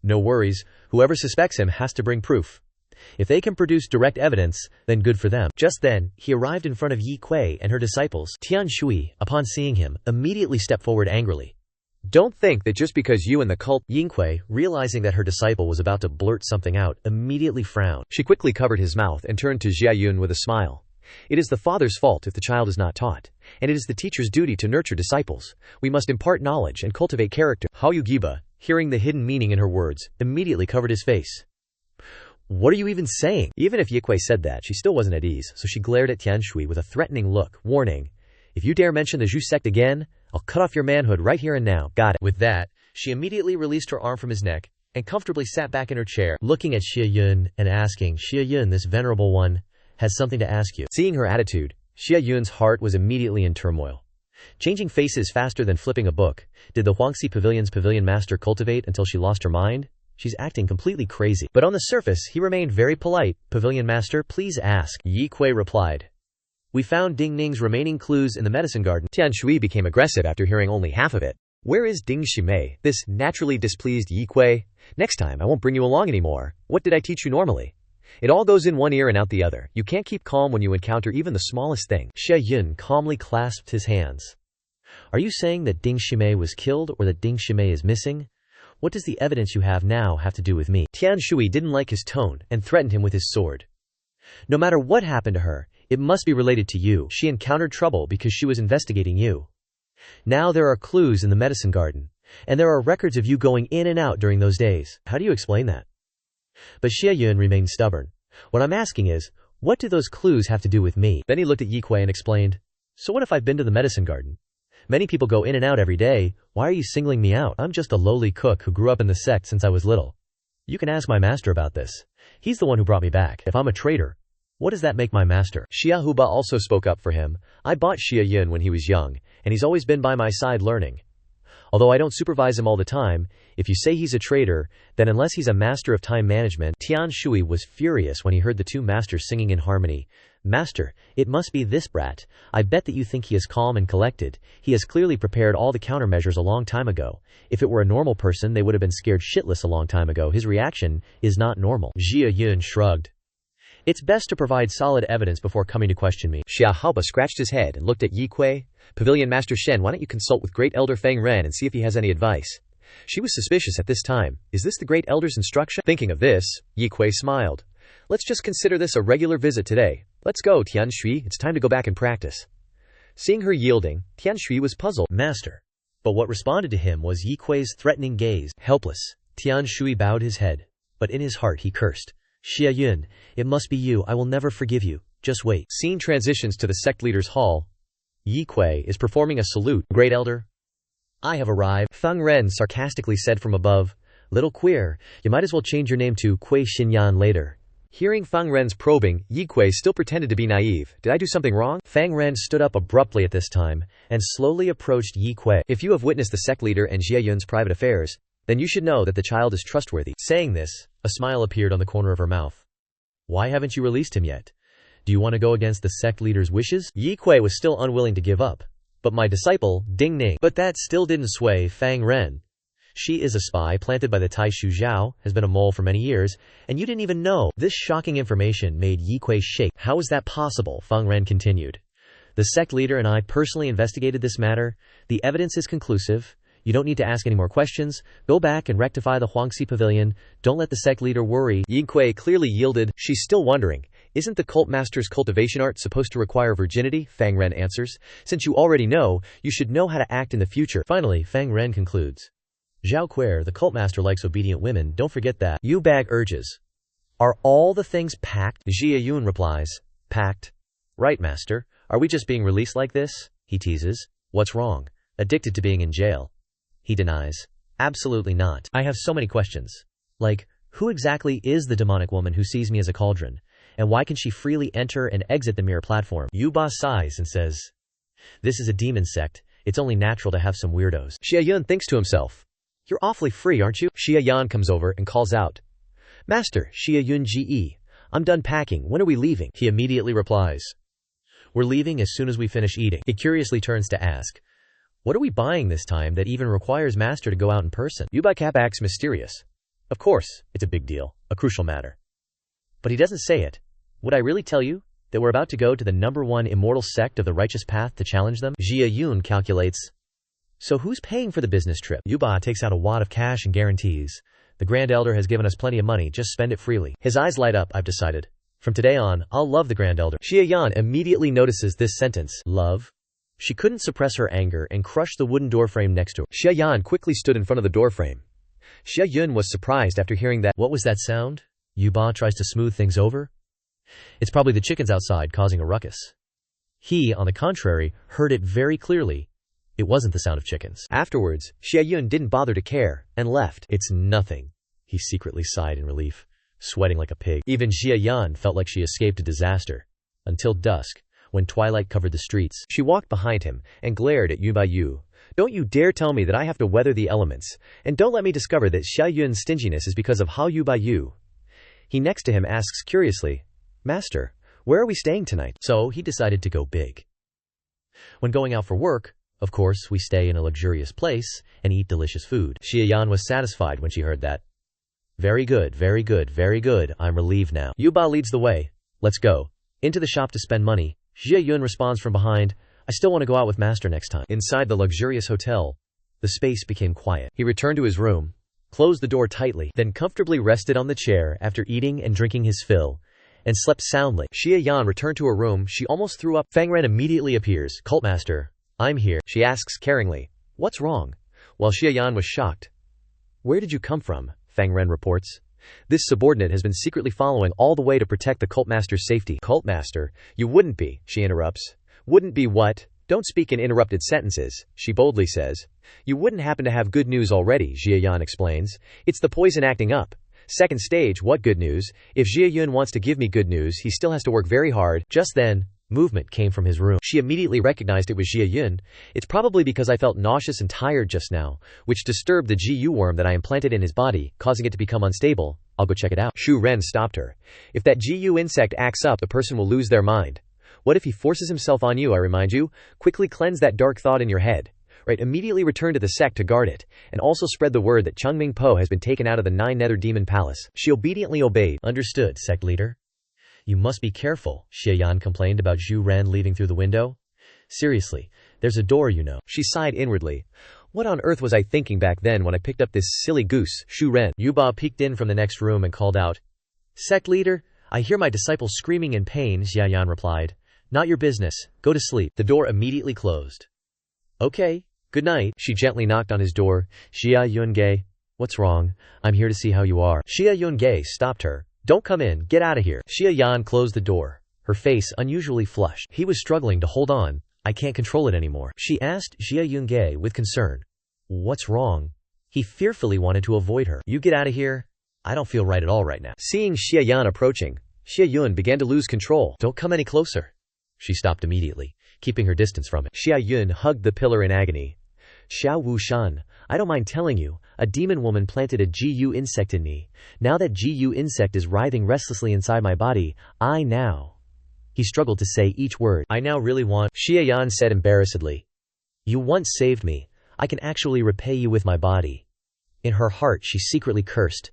No worries, whoever suspects him has to bring proof. If they can produce direct evidence, then good for them. Just then, he arrived in front of Yi Kui and her disciples. Tian Shui, upon seeing him, immediately stepped forward angrily. Don't think that just because you and the cult— Yin Kui, realizing that her disciple was about to blurt something out, immediately frowned. She quickly covered his mouth and turned to Xia Yun with a smile. It is the father's fault if the child is not taught, and it is the teacher's duty to nurture disciples. We must impart knowledge and cultivate character. Hou Yukiba, hearing the hidden meaning in her words, immediately covered his face. What are you even saying? Even if Yikui said that, she still wasn't at ease, so she glared at Tian Shui with a threatening look, warning, if you dare mention the Zhu sect again, I'll cut off your manhood right here and now. Got it. With that, she immediately released her arm from his neck and comfortably sat back in her chair, looking at Xia Yun and asking, Xia Yun, this venerable one, has something to ask you. Seeing her attitude, Xia Yun's heart was immediately in turmoil. Changing faces faster than flipping a book, did the Huangxi Pavilion's pavilion master cultivate until she lost her mind? She's acting completely crazy. But on the surface, he remained very polite. Pavilion master, please ask. Yi Kui replied. We found Ding Ning's remaining clues in the medicine garden. Tian Shui became aggressive after hearing only half of it. Where is Ding Shimei, this naturally displeased Yi Kui? Next time, I won't bring you along anymore. What did I teach you normally? It all goes in one ear and out the other. You can't keep calm when you encounter even the smallest thing. Xia Yun calmly clasped his hands. Are you saying that Ding Shimei was killed or that Ding Shimei is missing? What does the evidence you have now have to do with me? Tian Shui didn't like his tone and threatened him with his sword. No matter what happened to her, it must be related to you. She encountered trouble because she was investigating you. Now there are clues in the medicine garden, and there are records of you going in and out during those days. How do you explain that? But Xia Yun remained stubborn. What I'm asking is, what do those clues have to do with me? Then he looked at Yi Kui and explained, so what if I've been to the medicine garden? Many people go in and out every day. Why are you singling me out? I'm just a lowly cook who grew up in the sect since I was little. You can ask my master about this. He's the one who brought me back. If I'm a traitor, what does that make my master? Xia Huba also spoke up for him. I bought Xia Yun when he was young, and he's always been by my side learning. Although I don't supervise him all the time, if you say he's a traitor, then unless he's a master of time management. Tian Shui was furious when he heard the two masters singing in harmony. Master, it must be this brat. I bet that you think he is calm and collected. He has clearly prepared all the countermeasures a long time ago. If it were a normal person they would have been scared shitless a long time ago. His reaction is not normal. Xia Yun shrugged. It's best to provide solid evidence before coming to question me. Xia Haoba scratched his head and looked at Yi Kuei. Pavilion Master Shen, why don't you consult with Great Elder Feng Ren and see if he has any advice? She was suspicious at this time. Is this the Great Elder's instruction? Thinking of this, Yi Kuei smiled. Let's just consider this a regular visit today. Let's go, Tian Shui, it's time to go back and practice. Seeing her yielding, Tian Shui was puzzled. Master. But what responded to him was Yi Kuei's threatening gaze. Helpless, Tian Shui bowed his head. But in his heart he cursed. Xia Yun, it must be you. I will never forgive you. Just wait. Scene transitions to the sect leader's hall. Yi Kuei is performing a salute. Great Elder, I have arrived. Feng Ren sarcastically said from above. Little queer, you might as well change your name to Kuei Xinyan later. Hearing Feng Ren's probing, Yi Kuei still pretended to be naive. Did I do something wrong? Feng Ren stood up abruptly at this time, and slowly approached Yi Kuei. If you have witnessed the sect leader and Xia Yun's private affairs, then you should know that the child is trustworthy. Saying this, a smile appeared on the corner of her mouth. Why haven't you released him yet? Do you want to go against the sect leader's wishes? Yi Kuei was still unwilling to give up. But my disciple, Ding Ning. But that still didn't sway Feng Ren. She is a spy planted by the Tai Shu Zhao, has been a mole for many years, and you didn't even know. This shocking information made Yi Kuei shake. How is that possible? Feng Ren continued. The sect leader and I personally investigated this matter. The evidence is conclusive. You don't need to ask any more questions. Go back and rectify the Huangxi Pavilion. Don't let the sect leader worry. Yi Kuei clearly yielded. She's still wondering. Isn't the cult master's cultivation art supposed to require virginity? Feng Ren answers. Since you already know, you should know how to act in the future. Finally, Feng Ren concludes. Zhao Kuei, the cult master likes obedient women. Don't forget that. Yu Bag urges. Are all the things packed? Xia Yun replies. Packed? Right, master. Are we just being released like this? He teases. What's wrong? Addicted to being in jail. He denies. Absolutely not. I have so many questions. Like, who exactly is the demonic woman who sees me as a cauldron? And why can she freely enter and exit the mirror platform? Yu Ba sighs and says, this is a demon sect. It's only natural to have some weirdos. Xia Yun thinks to himself. You're awfully free, aren't you? Xia Yan comes over and calls out. Master, Xia Yun Ge. I'm done packing. When are we leaving? He immediately replies. We're leaving as soon as we finish eating. He curiously turns to ask. What are we buying this time that even requires master to go out in person? Yu Ba Cap acts mysterious. Of course, it's a big deal, a crucial matter. But he doesn't say it. Would I really tell you that we're about to go to the #1 immortal sect of the righteous path to challenge them? Xia Yun calculates. So who's paying for the business trip? Yu Ba takes out a wad of cash and guarantees. The Grand Elder has given us plenty of money, just spend it freely. His eyes light up. I've decided. From today on, I'll love the Grand Elder. Xia Yan immediately notices this sentence. Love? She couldn't suppress her anger and crushed the wooden doorframe next to her. Xia Yan quickly stood in front of the doorframe. Xia Yun was surprised after hearing that. What was that sound? Yu Ba tries to smooth things over. It's probably the chickens outside causing a ruckus. He, on the contrary, heard it very clearly. It wasn't the sound of chickens. Afterwards, Xia Yun didn't bother to care, and left. It's nothing. He secretly sighed in relief, sweating like a pig. Even Xia Yan felt like she escaped a disaster. Until dusk, when twilight covered the streets. She walked behind him, and glared at Yu Ba Yu. Don't you dare tell me that I have to weather the elements, and don't let me discover that Xia Yun's stinginess is because of Hao Yu Ba Yu. He next to him asks curiously, Master, where are we staying tonight? So he decided to go big. When going out for work, of course, we stay in a luxurious place and eat delicious food. Xia Yan was satisfied when she heard that. Very good, very good, very good. I'm relieved now. Yu Ba leads the way. Let's go. Into the shop to spend money. Xia Yun responds from behind. I still want to go out with Master next time. Inside the luxurious hotel, the space became quiet. He returned to his room, closed the door tightly, then comfortably rested on the chair after eating and drinking his fill, and slept soundly. Xia Yan returned to her room. She almost threw up. Feng Ren immediately appears. Cult Master, I'm here. She asks caringly. What's wrong? While Xia Yan was shocked. Where did you come from? Feng Ren reports. This subordinate has been secretly following all the way to protect the cult master's safety. Cult master? You wouldn't be, she interrupts. Wouldn't be what? Don't speak in interrupted sentences, she boldly says. You wouldn't happen to have good news already, Xia Yan explains. It's the poison acting up. Second stage, what good news? If Xia Yun wants to give me good news, he still has to work very hard. Just then, Movement came from his room. She immediately recognized it was Xia Yun. It's probably because I felt nauseous and tired just now, which disturbed the GU worm that I implanted in his body, causing it to become unstable. I'll go check it out. Shu Ren stopped her. If that GU insect acts up, the person will lose their mind. What if he forces himself on you, I remind you? Quickly cleanse that dark thought in your head. Right, immediately return to the sect to guard it, and also spread the word that Chungming Po has been taken out of the Nine Nether Demon Palace. She obediently obeyed. Understood, sect leader. You must be careful, Xia Yun complained about Zhu Ren leaving through the window. Seriously, there's a door, you know. She sighed inwardly. What on earth was I thinking back then when I picked up this silly goose, Shu Ren? Yuba peeked in from the next room and called out, Sect leader, I hear my disciple screaming in pain, Xia Yun replied. Not your business, go to sleep. The door immediately closed. Okay, good night. She gently knocked on his door. Xia Yun Ge, what's wrong? I'm here to see how you are. Xia Yun Ge stopped her. Don't come in, get out of here. Xia Yan closed the door, her face unusually flushed. He was struggling to hold on. I can't control it anymore. She asked Xia Yun Ge with concern. What's wrong? He fearfully wanted to avoid her. You get out of here. I don't feel right at all right now. Seeing Xia Yan approaching, Xia Yun began to lose control. Don't come any closer. She stopped immediately, keeping her distance from it. Xia Yun hugged the pillar in agony. Xiao Wu Shan, I don't mind telling you, a demon woman planted a GU insect in me. Now that GU insect is writhing restlessly inside my body, He struggled to say each word. I now really want, Xia Yan said embarrassedly. You once saved me. I can actually repay you with my body. In her heart she secretly cursed.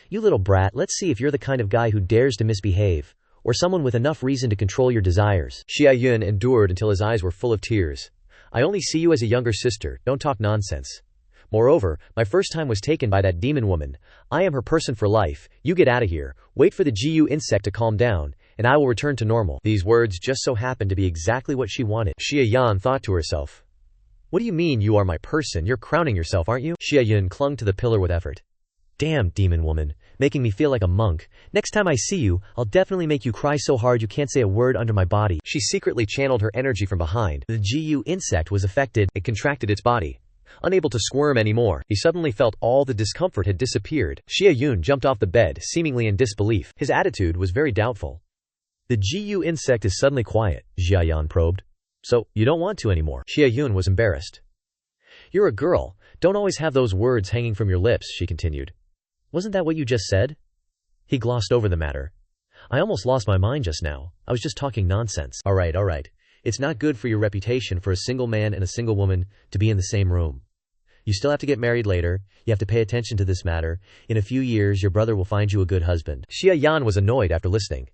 You little brat, let's see if you're the kind of guy who dares to misbehave, or someone with enough reason to control your desires. Xia Yun endured until his eyes were full of tears. I only see you as a younger sister, don't talk nonsense. Moreover, my first time was taken by that demon woman. I am her person for life. You get out of here, wait for the GU insect to calm down, and I will return to normal. These words just so happened to be exactly what she wanted. Xia Yan thought to herself. What do you mean you are my person? You're crowning yourself, aren't you? Xia Yun clung to the pillar with effort. Damn, demon woman, making me feel like a monk. Next time I see you, I'll definitely make you cry so hard you can't say a word under my body. She secretly channeled her energy from behind. The GU insect was affected. It contracted its body. Unable to squirm anymore, he suddenly felt all the discomfort had disappeared. Xia Yun jumped off the bed, seemingly in disbelief. His attitude was very doubtful. The GU insect is suddenly quiet, Xia Yan probed. So, you don't want to anymore. Xia Yun was embarrassed. You're a girl. Don't always have those words hanging from your lips, she continued. Wasn't that what you just said? He glossed over the matter. I almost lost my mind just now. I was just talking nonsense. All right. It's not good for your reputation for a single man and a single woman to be in the same room. You still have to get married later. You have to pay attention to this matter. In a few years, your brother will find you a good husband. Xia Yan was annoyed after listening.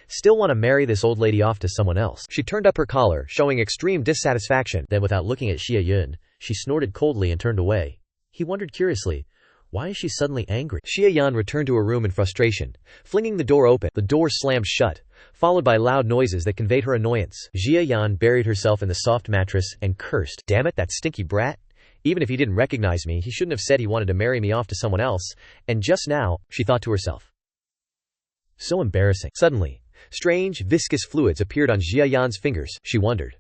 Still want to marry this old lady off to someone else. She turned up her collar, showing extreme dissatisfaction. Then without looking at Xia Yun, she snorted coldly and turned away. He wondered curiously, why is she suddenly angry? Xia Yan returned to her room in frustration. Flinging the door open, the door slammed shut, followed by loud noises that conveyed her annoyance. Xia Yan buried herself in the soft mattress and cursed. Damn it, that stinky brat. Even if he didn't recognize me, he shouldn't have said he wanted to marry me off to someone else. And just now, she thought to herself. So embarrassing. Suddenly, strange, viscous fluids appeared on Xia Yan's fingers. She wondered.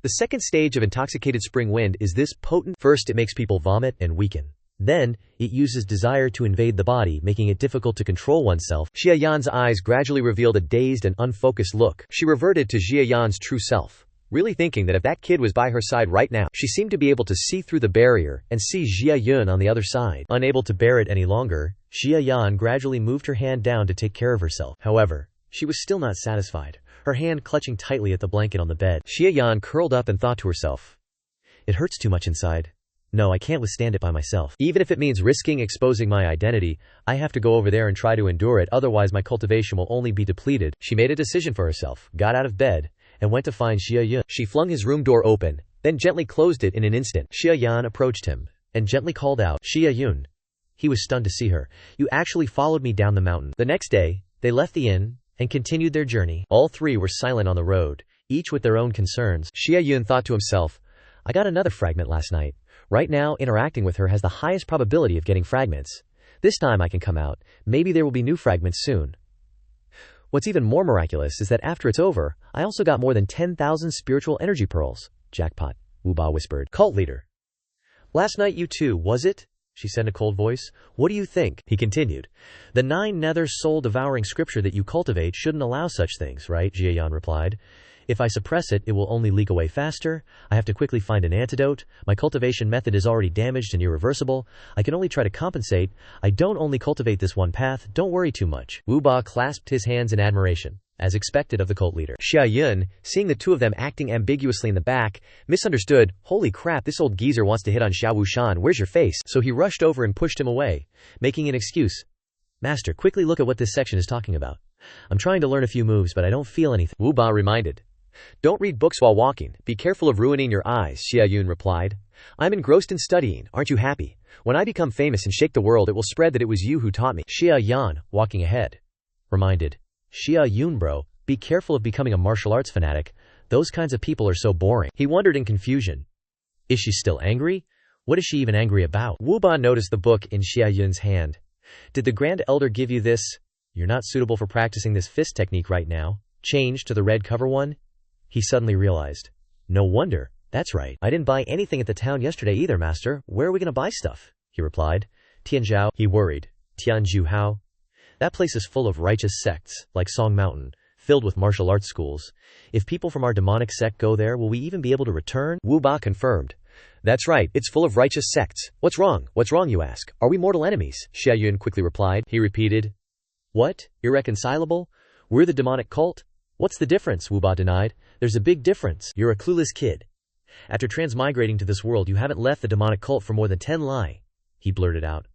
The second stage of intoxicated spring wind is this potent. First, it makes people vomit and weaken. Then, it uses desire to invade the body, making it difficult to control oneself. Xia Yan's eyes gradually revealed a dazed and unfocused look. She reverted to Xia Yan's true self, really thinking that if that kid was by her side right now, she seemed to be able to see through the barrier and see Xia Yun on the other side. Unable to bear it any longer, Xia Yan gradually moved her hand down to take care of herself. However, she was still not satisfied, her hand clutching tightly at the blanket on the bed. Xia Yan curled up and thought to herself. It hurts too much inside. No, I can't withstand it by myself. Even if it means risking exposing my identity, I have to go over there and try to endure it, otherwise my cultivation will only be depleted. She made a decision for herself, got out of bed, and went to find Xia Yun. She flung his room door open, then gently closed it in an instant. Xia Yan approached him, and gently called out, Xia Yun. He was stunned to see her. You actually followed me down the mountain. The next day, they left the inn, and continued their journey. All three were silent on the road, each with their own concerns. Xia Yun thought to himself, I got another fragment last night. Right now, interacting with her has the highest probability of getting fragments. This time I can come out. Maybe there will be new fragments soon. What's even more miraculous is that after it's over, I also got more than 10,000 spiritual energy pearls. Jackpot, Wu Ba whispered. Cult leader. Last night you too, was it? She said in a cold voice. What do you think? He continued. The 9 nether soul devouring scripture that you cultivate shouldn't allow such things, right? Xia Yan replied. If I suppress it, it will only leak away faster. I have to quickly find an antidote. My cultivation method is already damaged and irreversible. I can only try to compensate. I don't only cultivate this one path. Don't worry too much." Wu Ba clasped his hands in admiration, as expected of the cult leader. Xia Yun, seeing the two of them acting ambiguously in the back, misunderstood. "Holy crap, this old geezer wants to hit on Xiao Wushan. Where's your face?" So he rushed over and pushed him away, making an excuse. "Master, quickly look at what this section is talking about. I'm trying to learn a few moves, but I don't feel anything," Wu Ba reminded. "Don't read books while walking. Be careful of ruining your eyes," Xia Yun replied. "I'm engrossed in studying. Aren't you happy? When I become famous and shake the world, it will spread that it was you who taught me." Xia Yan, walking ahead, reminded. "Xia Yun bro, be careful of becoming a martial arts fanatic. Those kinds of people are so boring." He wondered in confusion. Is she still angry? What is she even angry about? Wu Ba noticed the book in Xia Yun's hand. "Did the Grand Elder give you this? You're not suitable for practicing this fist technique right now. Change to the red cover one." He suddenly realized. "No wonder. That's right. I didn't buy anything at the town yesterday either, master. Where are we going to buy stuff?" he replied. "Tianzhou," he worried. "Tianzhou how?" "That place is full of righteous sects, like Song Mountain, filled with martial arts schools. If people from our demonic sect go there, will we even be able to return?" Wu Ba confirmed. "That's right, it's full of righteous sects. What's wrong? What's wrong, you ask? Are we mortal enemies?" Xia Yun quickly replied. He repeated. "What? Irreconcilable? We're the demonic cult? What's the difference?" Wu Ba denied. "There's a big difference. You're a clueless kid. After transmigrating to this world, you haven't left the demonic cult for more than 10 lie," he blurted out.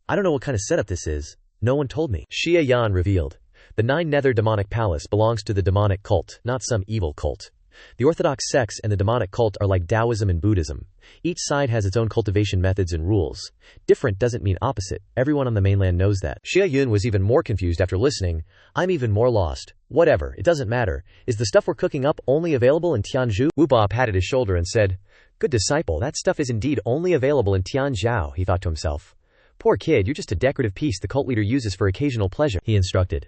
"I don't know what kind of setup this is. No one told me." Xia Yan revealed. "The Nine Nether Demonic Palace belongs to the demonic cult, not some evil cult. The orthodox sects and the demonic cult are like Taoism and Buddhism. Each side has its own cultivation methods and rules. Different doesn't mean opposite. Everyone on the mainland knows that." Xia Yun was even more confused after listening. "I'm even more lost. Whatever, it doesn't matter. Is the stuff we're cooking up only available in Tianzhou?" Wu Ba patted his shoulder and said, "Good disciple, that stuff is indeed only available in Tianzhou," he thought to himself. "Poor kid, you're just a decorative piece the cult leader uses for occasional pleasure," he instructed.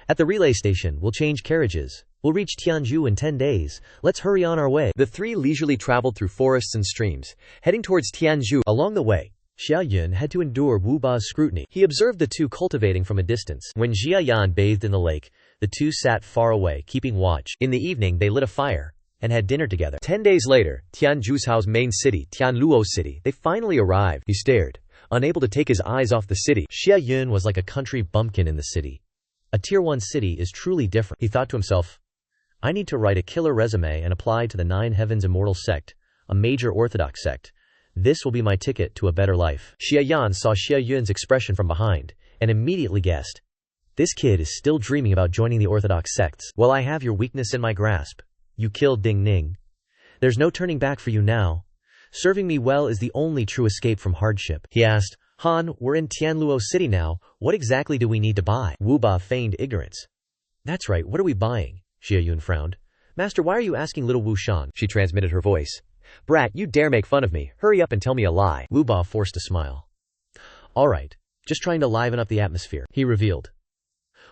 "At the relay station, we'll change carriages. We'll reach Tianzhou in 10 days. Let's hurry on our way." The three leisurely traveled through forests and streams, heading towards Tianzhou. Along the way, Xia Yun had to endure Wu Ba's scrutiny. He observed the two cultivating from a distance. When Xia Yan bathed in the lake, the two sat far away, keeping watch. In the evening, they lit a fire and had dinner together. 10 days later, Tianzhu's main city, Tianluo City, they finally arrived. He stared, unable to take his eyes off the city. Xia Yun was like a country bumpkin in the city. A Tier 1 city is truly different. He thought to himself, I need to write a killer resume and apply to the Nine Heavens Immortal sect, a major orthodox sect. This will be my ticket to a better life. Xia Yan saw Xia Yun's expression from behind, and immediately guessed. This kid is still dreaming about joining the orthodox sects. Well, I have your weakness in my grasp. You killed Ding Ning. There's no turning back for you now. Serving me well is the only true escape from hardship. He asked, Han, we're in Tianluo City now. What exactly do we need to buy? Wu Ba feigned ignorance. That's right, what are we buying? Xia Yun frowned. Master, why are you asking little Wu Shan? She transmitted her voice. Brat, you dare make fun of me. Hurry up and tell me a lie. Wu Ba forced a smile. All right, just trying to liven up the atmosphere, he revealed.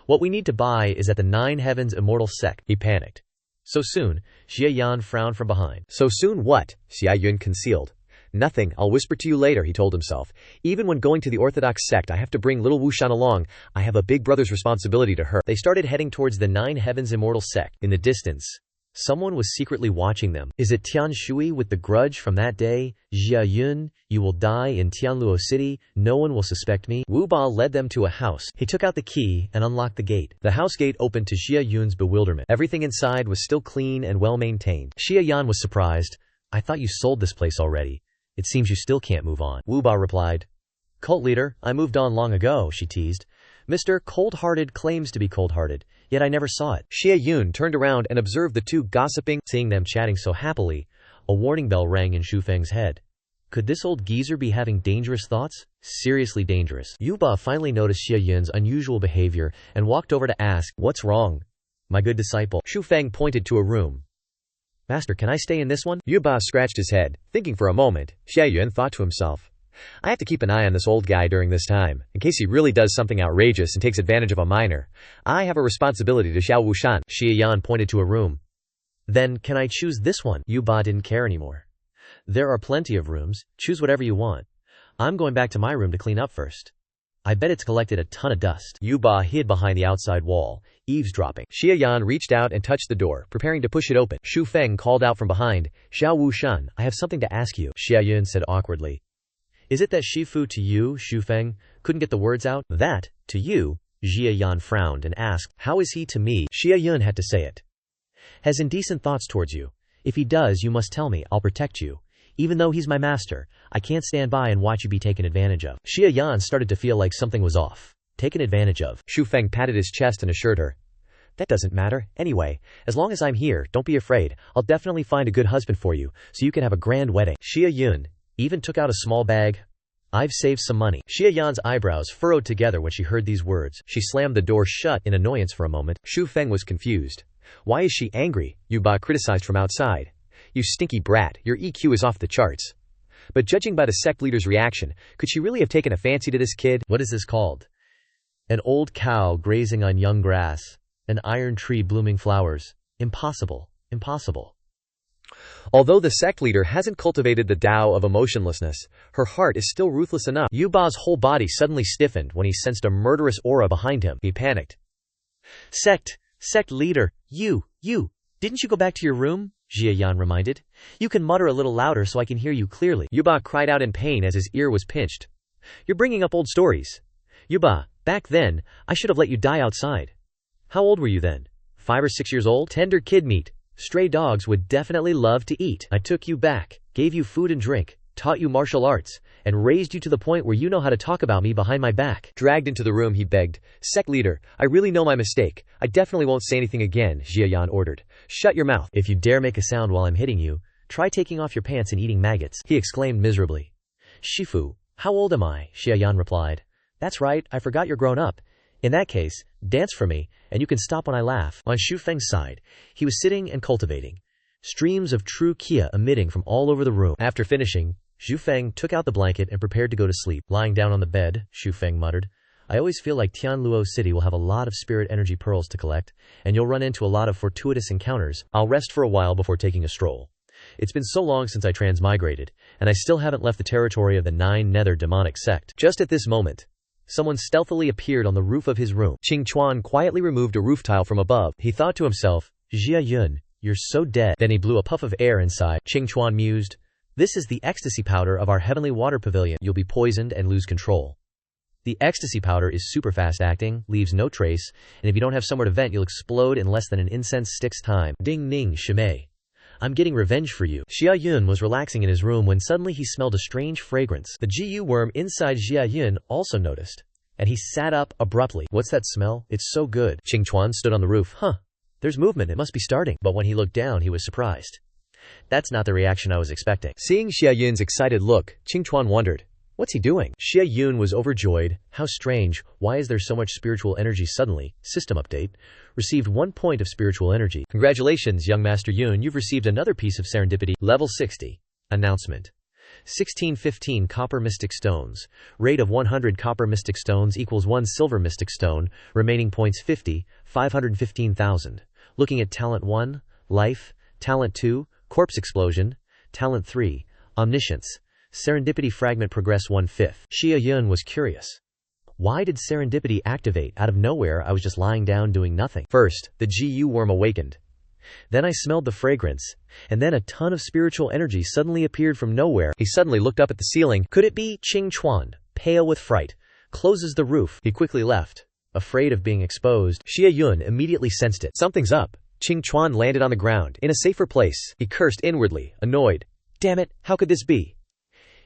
What we need to buy is at the Nine Heavens Immortal sect. He panicked. So soon? Xia Yan frowned from behind. So soon what? Xia Yun concealed. Nothing, I'll whisper to you later, he told himself. Even when going to the orthodox sect, I have to bring little Wu Shan along. I have a big brother's responsibility to her. They started heading towards the Nine Heavens Immortal sect. In the distance, someone was secretly watching them. Is it Tian Shui with the grudge from that day? Xia Yun, you will die in Tianluo City. No one will suspect me. Wu Ba led them to a house. He took out the key and unlocked the gate. The house gate opened to Xia Yun's bewilderment. Everything inside was still clean and well maintained. Xia Yan was surprised. I thought you sold this place already. It seems you still can't move on. Wu Ba replied. Cult leader, I moved on long ago, she teased. Mr. Cold-Hearted claims to be cold-hearted, yet I never saw it. Xia Yun turned around and observed the two gossiping. Seeing them chatting so happily, a warning bell rang in Xu Feng's head. Could this old geezer be having dangerous thoughts? Seriously dangerous. Wu Ba finally noticed Xia Yun's unusual behavior and walked over to ask, What's wrong? My good disciple. Xu Feng pointed to a room. Master, can I stay in this one? Wu Ba scratched his head, thinking for a moment. Xia Yun thought to himself. I have to keep an eye on this old guy during this time, in case he really does something outrageous and takes advantage of a minor. I have a responsibility to Xiao Wushan. Xia Yan pointed to a room. Then, can I choose this one? Wu Ba didn't care anymore. There are plenty of rooms. Choose whatever you want. I'm going back to my room to clean up first. I bet it's collected a ton of dust. Yuba hid behind the outside wall, eavesdropping. Xia Yun reached out and touched the door, preparing to push it open. Shu Feng called out from behind, Xiao Wu Shan, I have something to ask you. Xia Yun said awkwardly. Is it that Shifu to you, Shu Feng? Couldn't get the words out. That, to you, Xia Yun frowned and asked, how is he to me? Xia Yun had to say it. Has indecent thoughts towards you. If he does, you must tell me, I'll protect you. Even though he's my master, I can't stand by and watch you be taken advantage of. Xia Yan started to feel like something was off. Taken advantage of. Shu Feng patted his chest and assured her. That doesn't matter. Anyway, as long as I'm here, don't be afraid. I'll definitely find a good husband for you, so you can have a grand wedding. Xia Yun even took out a small bag. I've saved some money. Xia Yan's eyebrows furrowed together when she heard these words. She slammed the door shut in annoyance for a moment. Shu Feng was confused. Why is she angry? Yuba criticized from outside. You stinky brat, your EQ is off the charts. But judging by the sect leader's reaction, could she really have taken a fancy to this kid? What is this called? An old cow grazing on young grass. An iron tree blooming flowers. Impossible. Impossible. Although the sect leader hasn't cultivated the Tao of emotionlessness, her heart is still ruthless enough. Yuba's whole body suddenly stiffened when he sensed a murderous aura behind him. He panicked. Sect leader, you, didn't you go back to your room? Xia Yun reminded. You can mutter a little louder so I can hear you clearly. Yuba cried out in pain as his ear was pinched. You're bringing up old stories. Yuba, back then, I should have let you die outside. How old were you then? 5 or 6 years old? Tender kid meat. Stray dogs would definitely love to eat. I took you back, gave you food and drink, taught you martial arts, and raised you to the point where you know how to talk about me behind my back. Dragged into the room, he begged. Sect leader, I really know my mistake. I definitely won't say anything again, Xia Yan ordered. Shut your mouth. If you dare make a sound while I'm hitting you, try taking off your pants and eating maggots, he exclaimed miserably. Shifu, how old am I? Xia Yan replied. That's right, I forgot you're grown up. In that case, dance for me, and you can stop when I laugh. On Shu Feng's side, he was sitting and cultivating. Streams of true Qia emitting from all over the room. After finishing, Xu Feng took out the blanket and prepared to go to sleep. Lying down on the bed, Xu Feng muttered, I always feel like Tianluo City will have a lot of spirit energy pearls to collect, and you'll run into a lot of fortuitous encounters. I'll rest for a while before taking a stroll. It's been so long since I transmigrated, and I still haven't left the territory of the Nine Nether demonic sect. Just at this moment, someone stealthily appeared on the roof of his room. Qing Chuan quietly removed a roof tile from above. He thought to himself, Xia Yun, you're so dead. Then he blew a puff of air inside. Qing Chuan mused, This is the ecstasy powder of our heavenly water pavilion. You'll be poisoned and lose control. The ecstasy powder is super fast acting, leaves no trace, and if you don't have somewhere to vent, you'll explode in less than an incense stick's time. Ding ning shimei. I'm getting revenge for you. Xia Yun was relaxing in his room when suddenly he smelled a strange fragrance. The GU worm inside Xia Yun also noticed, and he sat up abruptly. What's that smell? It's so good. Qing Chuan stood on the roof. There's movement, it must be starting. But when he looked down, he was surprised. That's not the reaction I was expecting. Seeing Xia Yun's excited look, Qing Chuan wondered, what's he doing? Xia Yun was overjoyed. How strange. Why is there so much spiritual energy suddenly? System update. Received 1 point of spiritual energy. Congratulations, young Master Yun. You've received another piece of serendipity. Level 60. Announcement. 1615 copper mystic stones. Rate of 100 copper mystic stones equals 1 silver mystic stone. Remaining points 50, 515,000. Looking at Talent 1, Life. Talent 2, Corpse Explosion. Talent 3, Omniscience. Serendipity fragment progress 1/5. Xia Yun was curious. Why did serendipity activate out of nowhere? I was just lying down doing nothing. First, the GU worm awakened. Then I smelled the fragrance, and then a ton of spiritual energy suddenly appeared from nowhere. He suddenly looked up at the ceiling. Could it be? Qing Chuan, pale with fright, closes the roof. He quickly left, afraid of being exposed. Xia Yun immediately sensed it. Something's up. Qing Chuan landed on the ground, in a safer place. He cursed inwardly, annoyed. Damn it, how could this be?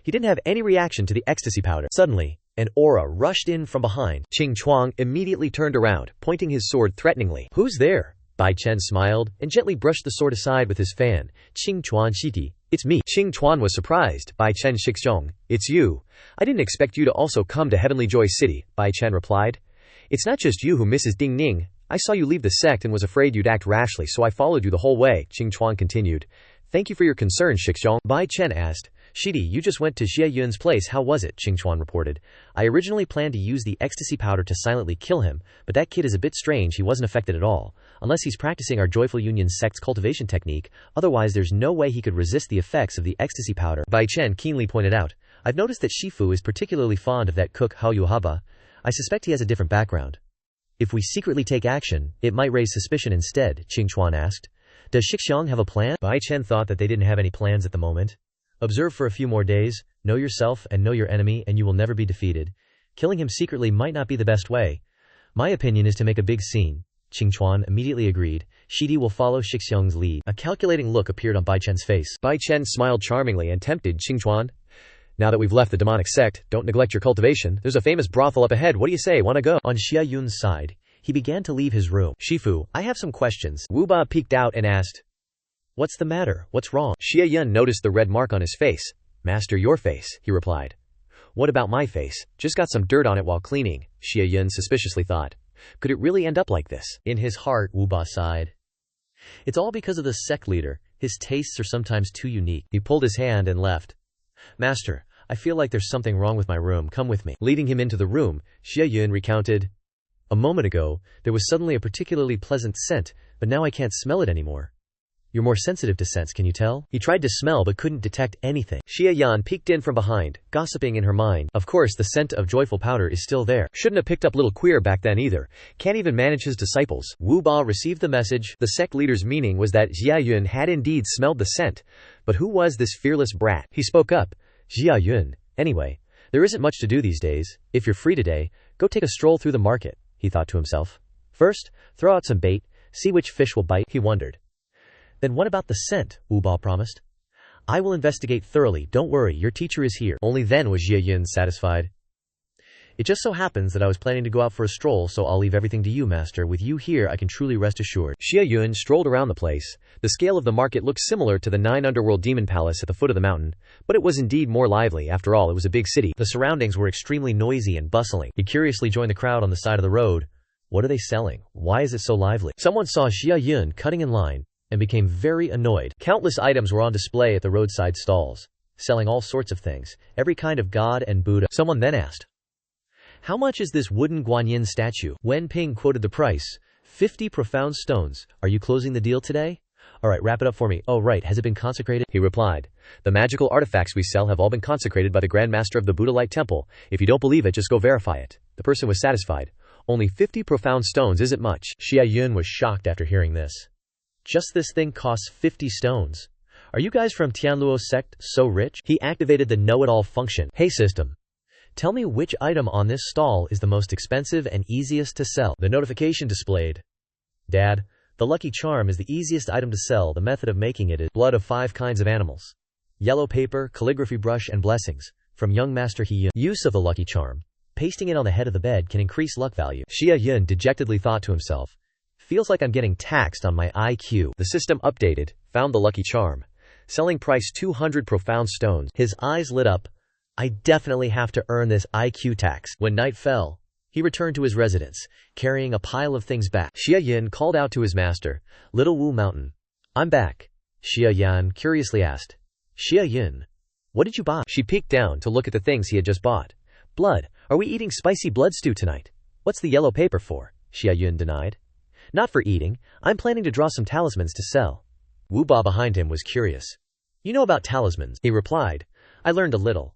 He didn't have any reaction to the ecstasy powder. Suddenly, an aura rushed in from behind. Qing Chuan immediately turned around, pointing his sword threateningly. Who's there? Bai Chen smiled, and gently brushed the sword aside with his fan. Qing Chuan Shiti, it's me. Qing Chuan was surprised. Bai Chen Shixong, it's you. I didn't expect you to also come to Heavenly Joy City, Bai Chen replied. It's not just you who misses Ding Ning. I saw you leave the sect and was afraid you'd act rashly, so I followed you the whole way, Qing Chuan continued. Thank you for your concern, Shixong. Bai Chen asked. Shidi, you just went to Xia Yun's place, how was it? Qing Chuan reported. I originally planned to use the ecstasy powder to silently kill him, but that kid is a bit strange, he wasn't affected at all. Unless he's practicing our Joyful Union sect's cultivation technique, otherwise there's no way he could resist the effects of the ecstasy powder. Bai Chen keenly pointed out. I've noticed that Shifu is particularly fond of that cook Hao Yuhaba. I suspect he has a different background. If we secretly take action, it might raise suspicion instead, Qingchuan asked. Does Shixiang have a plan? Bai Chen thought that they didn't have any plans at the moment. Observe for a few more days, know yourself and know your enemy, and you will never be defeated. Killing him secretly might not be the best way. My opinion is to make a big scene. Qingchuan immediately agreed. Shidi will follow Shixiang's lead. A calculating look appeared on Bai Chen's face. Bai Chen smiled charmingly and tempted Qingchuan. Now that we've left the demonic sect, don't neglect your cultivation. There's a famous brothel up ahead. What do you say? Wanna go? On Xia Yun's side, he began to leave his room. Shifu, I have some questions. Wu Ba peeked out and asked. What's the matter? What's wrong? Xia Yun noticed the red mark on his face. Master, your face, he replied. What about my face? Just got some dirt on it while cleaning, Xia Yun suspiciously thought. Could it really end up like this? In his heart, Wu Ba sighed. It's all because of the sect leader. His tastes are sometimes too unique. He pulled his hand and left. Master, I feel like there's something wrong with my room. Come with me. Leading him into the room, Xia Yun recounted. A moment ago, there was suddenly a particularly pleasant scent, but now I can't smell it anymore. You're more sensitive to scents, can you tell? He tried to smell but couldn't detect anything. Xia Yan peeked in from behind, gossiping in her mind. Of course, the scent of joyful powder is still there. Shouldn't have picked up little queer back then either. Can't even manage his disciples. Wu Ba received the message. The sect leader's meaning was that Xia Yun had indeed smelled the scent. But who was this fearless brat? He spoke up. Xia Yun. Anyway, there isn't much to do these days. If you're free today, go take a stroll through the market, he thought to himself. First, throw out some bait, see which fish will bite, he wondered. Then what about the scent? Wu Ba promised. I will investigate thoroughly, don't worry, your teacher is here. Only then was Xia Yun satisfied. It just so happens that I was planning to go out for a stroll, so I'll leave everything to you, master. With you here, I can truly rest assured. Xia Yun strolled around the place. The scale of the market looked similar to the Nine Underworld Demon Palace at the foot of the mountain, but it was indeed more lively. After all, it was a big city. The surroundings were extremely noisy and bustling. He curiously joined the crowd on the side of the road. What are they selling? Why is it so lively? Someone saw Xia Yun cutting in line and became very annoyed. Countless items were on display at the roadside stalls, selling all sorts of things, every kind of god and Buddha. Someone then asked, how much is this wooden Guanyin statue? Wen Ping quoted the price, 50 profound stones. Are you closing the deal today? Alright, wrap it up for me. Oh right, has it been consecrated? He replied. The magical artifacts we sell have all been consecrated by the Grand Master of the Buddha Light Temple. If you don't believe it, just go verify it. The person was satisfied. Only 50 profound stones isn't much. Xia Yun was shocked after hearing this. Just this thing costs 50 stones. Are you guys from Tianluo sect so rich? He activated the know-it-all function. Hey system, tell me which item on this stall is the most expensive and easiest to sell. The notification displayed. Dad, the lucky charm is the easiest item to sell. The method of making it is blood of 5 kinds of animals, yellow paper, calligraphy brush, and blessings. From young master He Yun. Use of the lucky charm. Pasting it on the head of the bed can increase luck value. Xia Yun dejectedly thought to himself. Feels like I'm getting taxed on my IQ. The system updated, found the lucky charm. Selling price 200 profound stones. His eyes lit up. I definitely have to earn this IQ tax. When night fell, he returned to his residence, carrying a pile of things back. Xia Yun called out to his master, Little Wu Mountain. I'm back. Xia Yan curiously asked. Xia Yun, what did you buy? She peeked down to look at the things he had just bought. Blood. Are we eating spicy blood stew tonight? What's the yellow paper for? Xia Yun denied. Not for eating. I'm planning to draw some talismans to sell. Wu Ba behind him was curious. You know about talismans? He replied. I learned a little.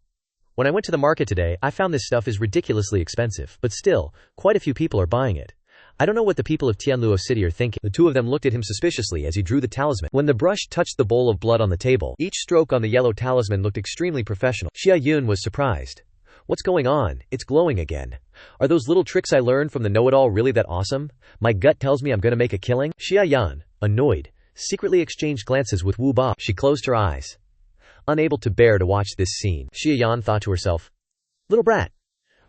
When I went to the market today, I found this stuff is ridiculously expensive, but still, quite a few people are buying it. I don't know what the people of Tianluo City are thinking. The two of them looked at him suspiciously as he drew the talisman. When the brush touched the bowl of blood on the table, each stroke on the yellow talisman looked extremely professional. Xia Yun was surprised. What's going on? It's glowing again. Are those little tricks I learned from the know-it-all really that awesome? My gut tells me I'm gonna make a killing. Xia Yan, annoyed, secretly exchanged glances with Wu Ba. She closed her eyes, unable to bear to watch this scene. Xia Yan thought to herself, little brat,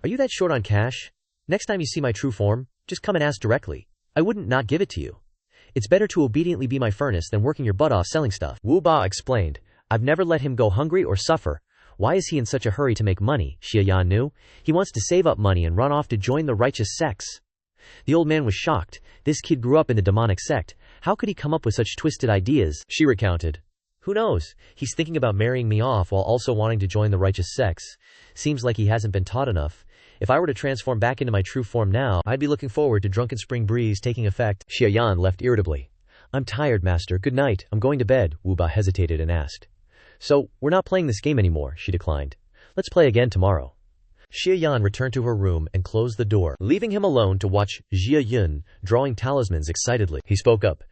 are you that short on cash? Next time you see my true form, just come and ask directly. I wouldn't not give it to you. It's better to obediently be my furnace than working your butt off selling stuff. Wu Ba explained, I've never let him go hungry or suffer. Why is he in such a hurry to make money? Xia Yan knew. He wants to save up money and run off to join the righteous sects. The old man was shocked. This kid grew up in the demonic sect. How could he come up with such twisted ideas? She recounted. Who knows? He's thinking about marrying me off while also wanting to join the righteous sects. Seems like he hasn't been taught enough. If I were to transform back into my true form now, I'd be looking forward to drunken spring breeze taking effect. Xia Yan left irritably. I'm tired, master. Good night. I'm going to bed. Wu Ba hesitated and asked. So, we're not playing this game anymore, she declined. Let's play again tomorrow. Xia Yun returned to her room and closed the door, leaving him alone to watch Xia Yun drawing talismans excitedly. He spoke up.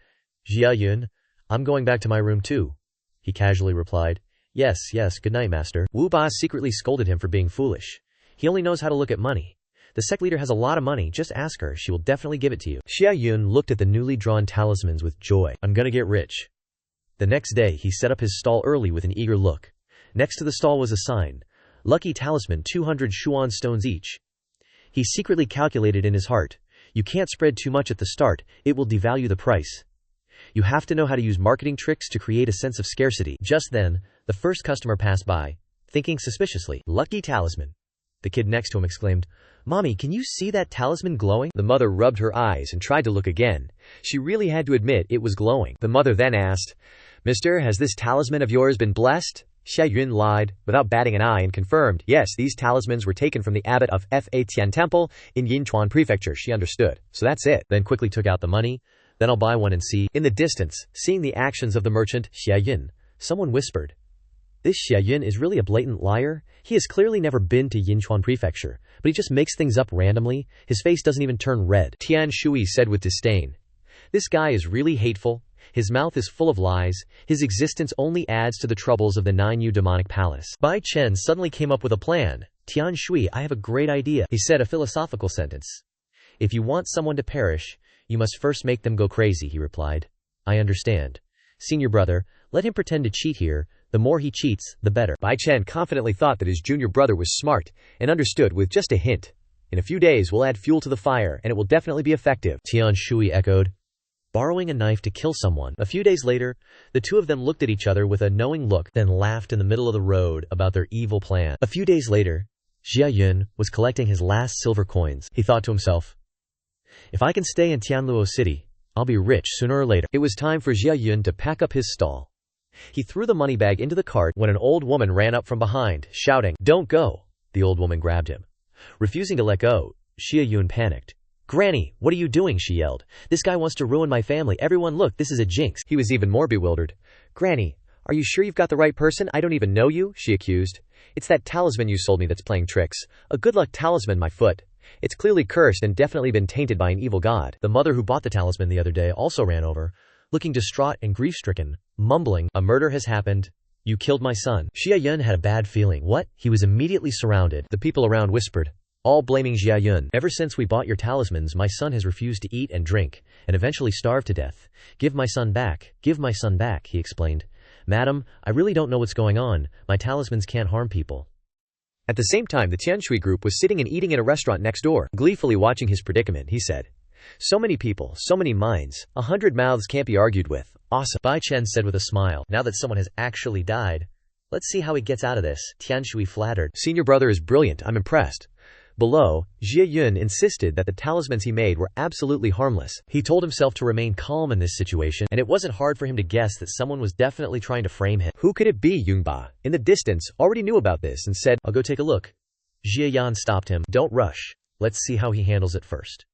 Xia Yun, I'm going back to my room too. He casually replied. Yes, good night, master. Wu Ba secretly scolded him for being foolish. He only knows how to look at money. The sect leader has a lot of money, just ask her, she will definitely give it to you. Xia Yun looked at the newly drawn talismans with joy. I'm gonna get rich. The next day, he set up his stall early with an eager look. Next to the stall was a sign. Lucky talisman, 200 Xuan stones each. He secretly calculated in his heart. You can't spread too much at the start, it will devalue the price. You have to know how to use marketing tricks to create a sense of scarcity. Just then, the first customer passed by, thinking suspiciously. Lucky talisman. The kid next to him exclaimed, Mommy, can you see that talisman glowing? The mother rubbed her eyes and tried to look again. She really had to admit it was glowing. The mother then asked, Mister, has this talisman of yours been blessed? Xia Yun lied, without batting an eye, and confirmed, yes, these talismans were taken from the abbot of Fa Tian Temple in Yinchuan Prefecture. She understood. So that's it. Then quickly took out the money. Then I'll buy one and see. In the distance, seeing the actions of the merchant, Xia Yun, someone whispered, This Xia Yun is really a blatant liar. He has clearly never been to Yinchuan Prefecture, but he just makes things up randomly. His face doesn't even turn red. Tian Shui said with disdain. This guy is really hateful. His mouth is full of lies. His existence only adds to the troubles of the Nine Underworld Demon Palace. Bai Chen suddenly came up with a plan. Tian Shui, I have a great idea. He said a philosophical sentence. If you want someone to perish, you must first make them go crazy, he replied. I understand. Senior brother, let him pretend to cheat here. The more he cheats, the better. Bai Chen confidently thought that his junior brother was smart and understood with just a hint. In a few days we'll add fuel to the fire and it will definitely be effective. Tian Shui echoed. Borrowing a knife to kill someone. A few days later, the two of them looked at each other with a knowing look, then laughed in the middle of the road about their evil plan. A few days later, Xia Yun was collecting his last silver coins. He thought to himself, if I can stay in Tianluo City, I'll be rich sooner or later. It was time for Xia Yun to pack up his stall. He threw the money bag into the cart when an old woman ran up from behind, shouting, Don't go! The old woman grabbed him. Refusing to let go, Xia Yun panicked. Granny, what are you doing? She yelled. This guy wants to ruin my family. Everyone look, this is a jinx. He was even more bewildered. Granny, are you sure you've got the right person? I don't even know you, she accused. It's that talisman you sold me that's playing tricks. A good luck talisman, my foot. It's clearly cursed and definitely been tainted by an evil god. The mother who bought the talisman the other day also ran over, looking distraught and grief-stricken, mumbling, a murder has happened. You killed my son. Xia Yun had a bad feeling. What? He was immediately surrounded. The people around whispered, all blaming Xia Yun. Ever since we bought your talismans, my son has refused to eat and drink, and eventually starved to death. Give my son back, he explained. Madam, I really don't know what's going on. My talismans can't harm people. At the same time, the Tianshui group was sitting and eating in a restaurant next door, gleefully watching his predicament. He said, so many people, so many minds, 100 mouths can't be argued with. Awesome. Bai Chen said with a smile. Now that someone has actually died, let's see how he gets out of this. Tianshui flattered. Senior brother is brilliant. I'm impressed. Below, Xia Yun insisted that the talismans he made were absolutely harmless. He told himself to remain calm in this situation, and it wasn't hard for him to guess that someone was definitely trying to frame him. Who could it be? Yungba, in the distance, already knew about this and said, I'll go take a look. Xia Yan stopped him. Don't rush. Let's see how he handles it first.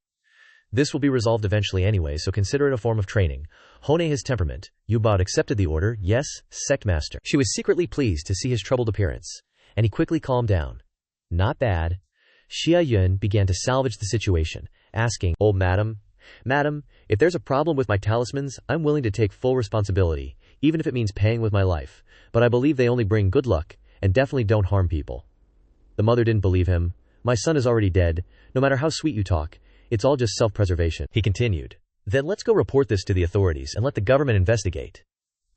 This will be resolved eventually anyway, so consider it a form of training. Hone his temperament. Yubao accepted the order. Yes, sect master. She was secretly pleased to see his troubled appearance, and he quickly calmed down. Not bad. Xia Yun began to salvage the situation, asking, Oh, madam, if there's a problem with my talismans, I'm willing to take full responsibility, even if it means paying with my life, but I believe they only bring good luck, and definitely don't harm people. The mother didn't believe him. My son is already dead. No matter how sweet you talk, it's all just self-preservation. He continued. Then let's go report this to the authorities and let the government investigate.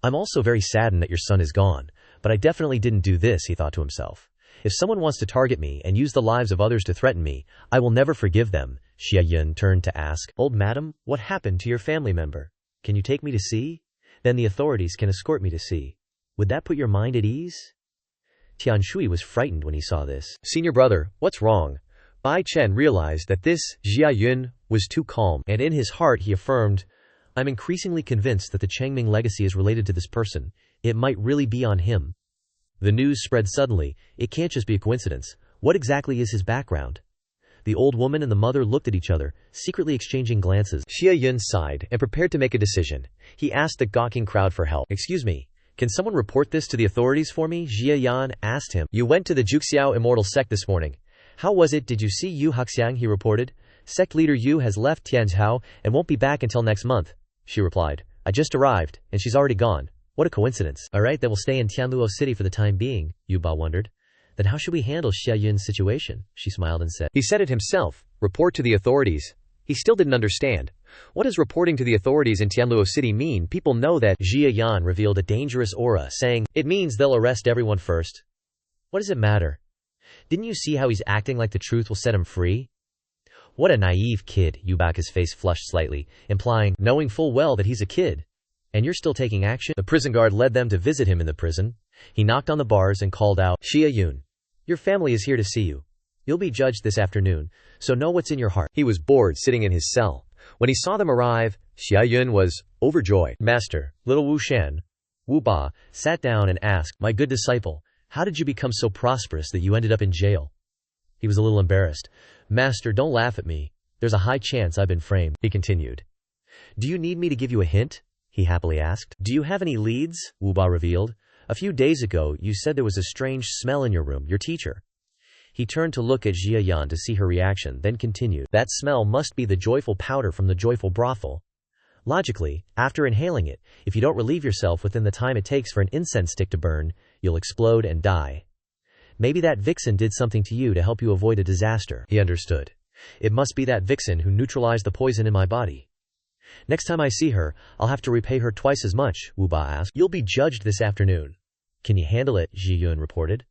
I'm also very saddened that your son is gone, but I definitely didn't do this, he thought to himself. If someone wants to target me and use the lives of others to threaten me, I will never forgive them. Xia Yun turned to ask, Old madam, what happened to your family member? Can you take me to see? Then the authorities can escort me to see. Would that put your mind at ease? Tian Shui was frightened when he saw this. Senior brother, what's wrong? Bai Chen realized that this Xia Yun was too calm, and in his heart he affirmed, I'm increasingly convinced that the Changming legacy is related to this person. It might really be on him. The news spread suddenly. It can't just be a coincidence. What exactly is his background? The old woman and the mother looked at each other, secretly exchanging glances. Xia Yun sighed and prepared to make a decision. He asked the gawking crowd for help. Excuse me, can someone report this to the authorities for me? Xia Yan asked him. You went to the Juxiao Immortal sect this morning. How was it, did you see Yu Haxiang? He reported. Sect leader Yu has left Tianzhou and won't be back until next month, she replied. I just arrived, and she's already gone. What a coincidence. Alright, then we'll stay in Tianluo City for the time being, Yu Ba wondered. Then how should we handle Xia Yun's situation? She smiled and said. He said it himself. Report to the authorities. He still didn't understand. What does reporting to the authorities in Tianluo City mean? People know that. Xia Yun revealed a dangerous aura, saying, it means they'll arrest everyone first. What does it matter? Didn't you see how he's acting like the truth will set him free? What a naive kid. Yubaka's face flushed slightly, implying, knowing full well that he's a kid. And you're still taking action? The prison guard led them to visit him in the prison. He knocked on the bars and called out, Xia Yun, your family is here to see you. You'll be judged this afternoon, so know what's in your heart. He was bored sitting in his cell. When he saw them arrive, Xia Yun was overjoyed. Master, little Wu Shan, Wu Ba, sat down and asked, my good disciple, how did you become so prosperous that you ended up in jail? He was a little embarrassed. Master, don't laugh at me. There's a high chance I've been framed, he continued. Do you need me to give you a hint? He happily asked. Do you have any leads? Wu Ba revealed. A few days ago, you said there was a strange smell in your room, your teacher. He turned to look at Xia Yun to see her reaction, then continued. That smell must be the joyful powder from the joyful brothel. Logically, after inhaling it, if you don't relieve yourself within the time it takes for an incense stick to burn, you'll explode and die. Maybe that vixen did something to you to help you avoid a disaster. He understood. It must be that vixen who neutralized the poison in my body. Next time I see her, I'll have to repay her twice as much, Wu Ba asked. You'll be judged this afternoon. Can you handle it? Xia Yun reported.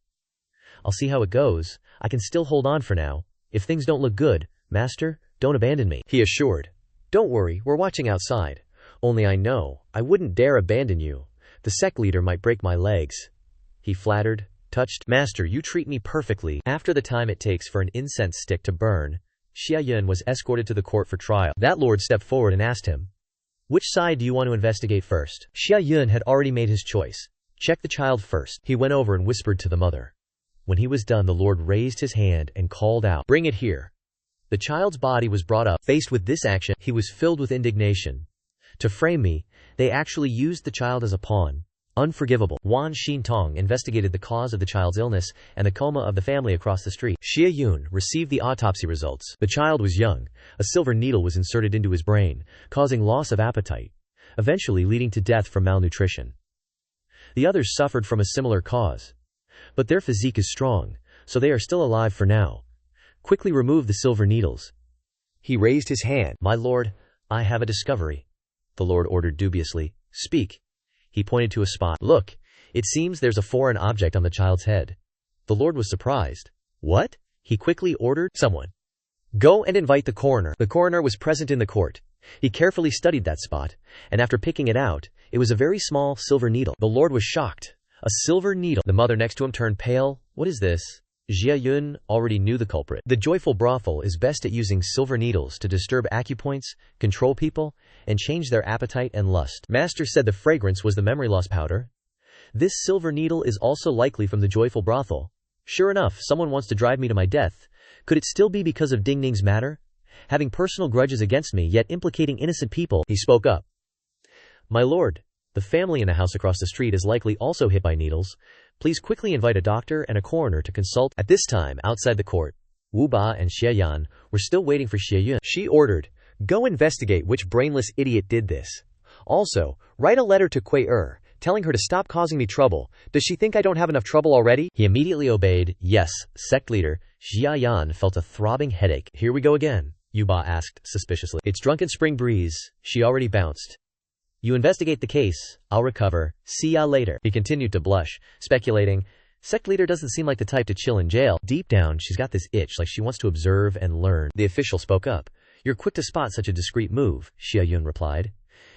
I'll see how it goes. I can still hold on for now. If things don't look good, Master, don't abandon me, he assured. Don't worry, we're watching outside. Only I know, I wouldn't dare abandon you. The sect leader might break my legs. He flattered, touched. Master, you treat me perfectly. After the time it takes for an incense stick to burn, Xia Yun was escorted to the court for trial. That lord stepped forward and asked him, which side do you want to investigate first? Xia Yun had already made his choice. Check the child first. He went over and whispered to the mother. When he was done, the lord raised his hand and called out, bring it here. The child's body was brought up. Faced with this action, he was filled with indignation. To frame me, they actually used the child as a pawn. Unforgivable. Wan Xintong investigated the cause of the child's illness and the coma of the family across the street. Xia Yun received the autopsy results. The child was young. A silver needle was inserted into his brain, causing loss of appetite, eventually leading to death from malnutrition. The others suffered from a similar cause. But their physique is strong, so they are still alive for now. Quickly remove the silver needles. He raised his hand. My lord, I have a discovery. The lord ordered dubiously. Speak. He pointed to a spot. Look, it seems there's a foreign object on the child's head. The lord was surprised. What? He quickly ordered someone. Go and invite the coroner. The coroner was present in the court. He carefully studied that spot, and after picking it out, it was a very small silver needle. The lord was shocked. A silver needle. The mother next to him turned pale. What is this? Xia Yun already knew the culprit. The joyful brothel is best at using silver needles to disturb acupoints, control people, and change their appetite and lust. Master said the fragrance was the memory loss powder. This silver needle is also likely from the joyful brothel. Sure enough, someone wants to drive me to my death. Could it still be because of Ding Ning's matter? Having personal grudges against me, yet implicating innocent people, he spoke up. My lord, the family in the house across the street is likely also hit by needles. Please quickly invite a doctor and a coroner to consult. At this time, outside the court, Wu Ba and Xia Yan were still waiting for Xia Yun. She ordered, go investigate which brainless idiot did this. Also, write a letter to Kui telling her to stop causing me trouble. Does she think I don't have enough trouble already? He immediately obeyed. Yes, sect leader. Xia Yan felt a throbbing headache. Here we go again, Yu Ba asked suspiciously. It's drunken spring breeze. She already bounced. You investigate the case, I'll recover, see ya later. He continued to blush, speculating, sect leader doesn't seem like the type to chill in jail. Deep down, she's got this itch like she wants to observe and learn. The official spoke up. You're quick to spot such a discreet move, Xia Yun replied.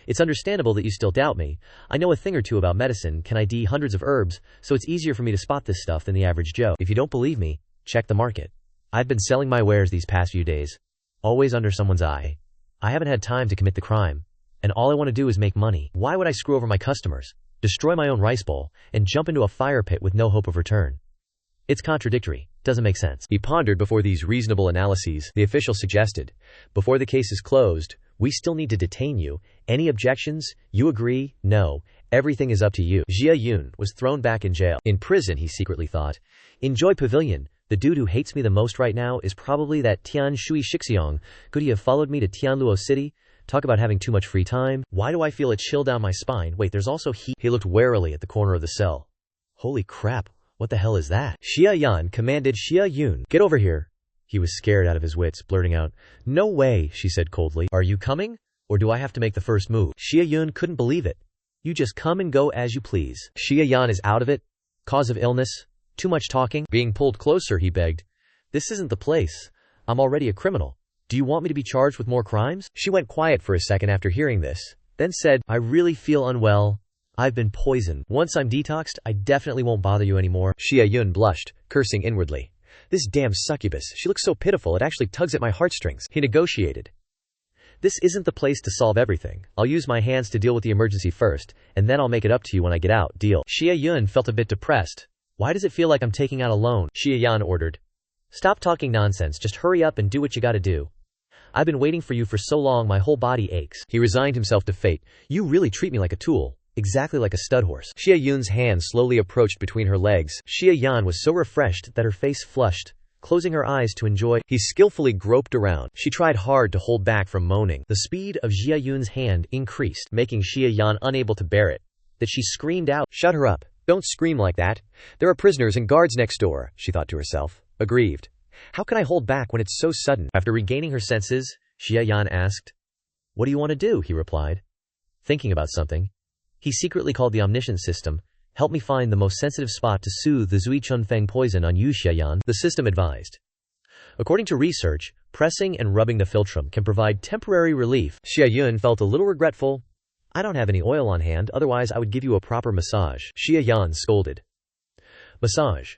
It's understandable that you still doubt me. I know a thing or two about medicine, can ID hundreds of herbs, so it's easier for me to spot this stuff than the average Joe. If you don't believe me, check the market. I've been selling my wares these past few days, always under someone's eye. I haven't had time to commit the crime. And all I want to do is make money. Why would I screw over my customers, destroy my own rice bowl, and jump into a fire pit with no hope of return? It's contradictory. Doesn't make sense. He pondered before these reasonable analyses. The official suggested, before the case is closed, we still need to detain you. Any objections? You agree? No. Everything is up to you. Xia Yun was thrown back in jail. In prison, he secretly thought. Enjoy Pavilion. The dude who hates me the most right now is probably that Tian Shui Shixiong. Could he have followed me to Tianluo City? Talk about having too much free time. Why do I feel a chill down my spine? Wait, there's also heat. He looked warily at the corner of the cell. Holy crap, what the hell is that? Xia Yan commanded Xia Yun. Get over here. He was scared out of his wits, blurting out, No way, she said coldly. Are you coming? Or do I have to make the first move? Xia Yun couldn't believe it. You just come and go as you please. Xia Yan is out of it? Cause of illness? Too much talking? Being pulled closer, he begged. This isn't the place. I'm already a criminal. Do you want me to be charged with more crimes? She went quiet for a second after hearing this, then said, I really feel unwell. I've been poisoned. Once I'm detoxed, I definitely won't bother you anymore. Xia Yun blushed, cursing inwardly. This damn succubus, she looks so pitiful it actually tugs at my heartstrings. He negotiated. This isn't the place to solve everything. I'll use my hands to deal with the emergency first, and then I'll make it up to you when I get out. Deal. Xia Yun felt a bit depressed. Why does it feel like I'm taking out a loan? Xia Yan ordered. Stop talking nonsense, just hurry up and do what you gotta do. I've been waiting for you for so long my whole body aches. He resigned himself to fate. You really treat me like a tool. Exactly like a stud horse. Xia Yun's hand slowly approached between her legs. Xia Yan was so refreshed that her face flushed, closing her eyes to enjoy. He skillfully groped around. She tried hard to hold back from moaning. The speed of Xia Yun's hand increased, making Xia Yan unable to bear it. That she screamed out, Shut her up. Don't scream like that. There are prisoners and guards next door, she thought to herself, aggrieved. How can I hold back when it's so sudden? After regaining her senses, Xia Yan asked. What do you want to do? He replied. Thinking about something. He secretly called the omniscience system. Help me find the most sensitive spot to soothe the Zui Chunfeng poison on you, Xia Yan. The system advised. According to research, pressing and rubbing the philtrum can provide temporary relief. Xia Yun felt a little regretful. I don't have any oil on hand, otherwise I would give you a proper massage. Xia Yan scolded. Massage.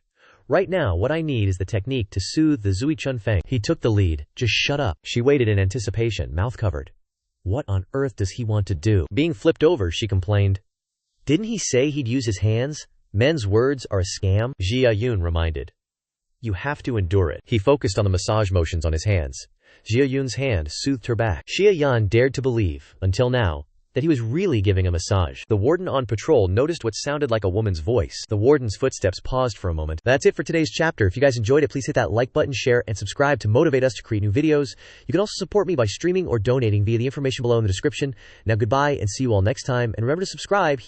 Right now, what I need is the technique to soothe the Zui Chunfeng. He took the lead. Just shut up. She waited in anticipation, mouth covered. What on earth does he want to do? Being flipped over, she complained. Didn't he say he'd use his hands? Men's words are a scam, Xia Yun reminded. You have to endure it. He focused on the massage motions on his hands. Xia Yun's hand soothed her back. Xia Yan dared to believe, until now, that he was really giving a massage. The warden on patrol noticed what sounded like a woman's voice. The warden's footsteps paused for a moment. That's it for today's chapter. If you guys enjoyed it, please hit that like button, share, and subscribe to motivate us to create new videos. You can also support me by streaming or donating via the information below in the description. Now goodbye and see you all next time. And remember to subscribe.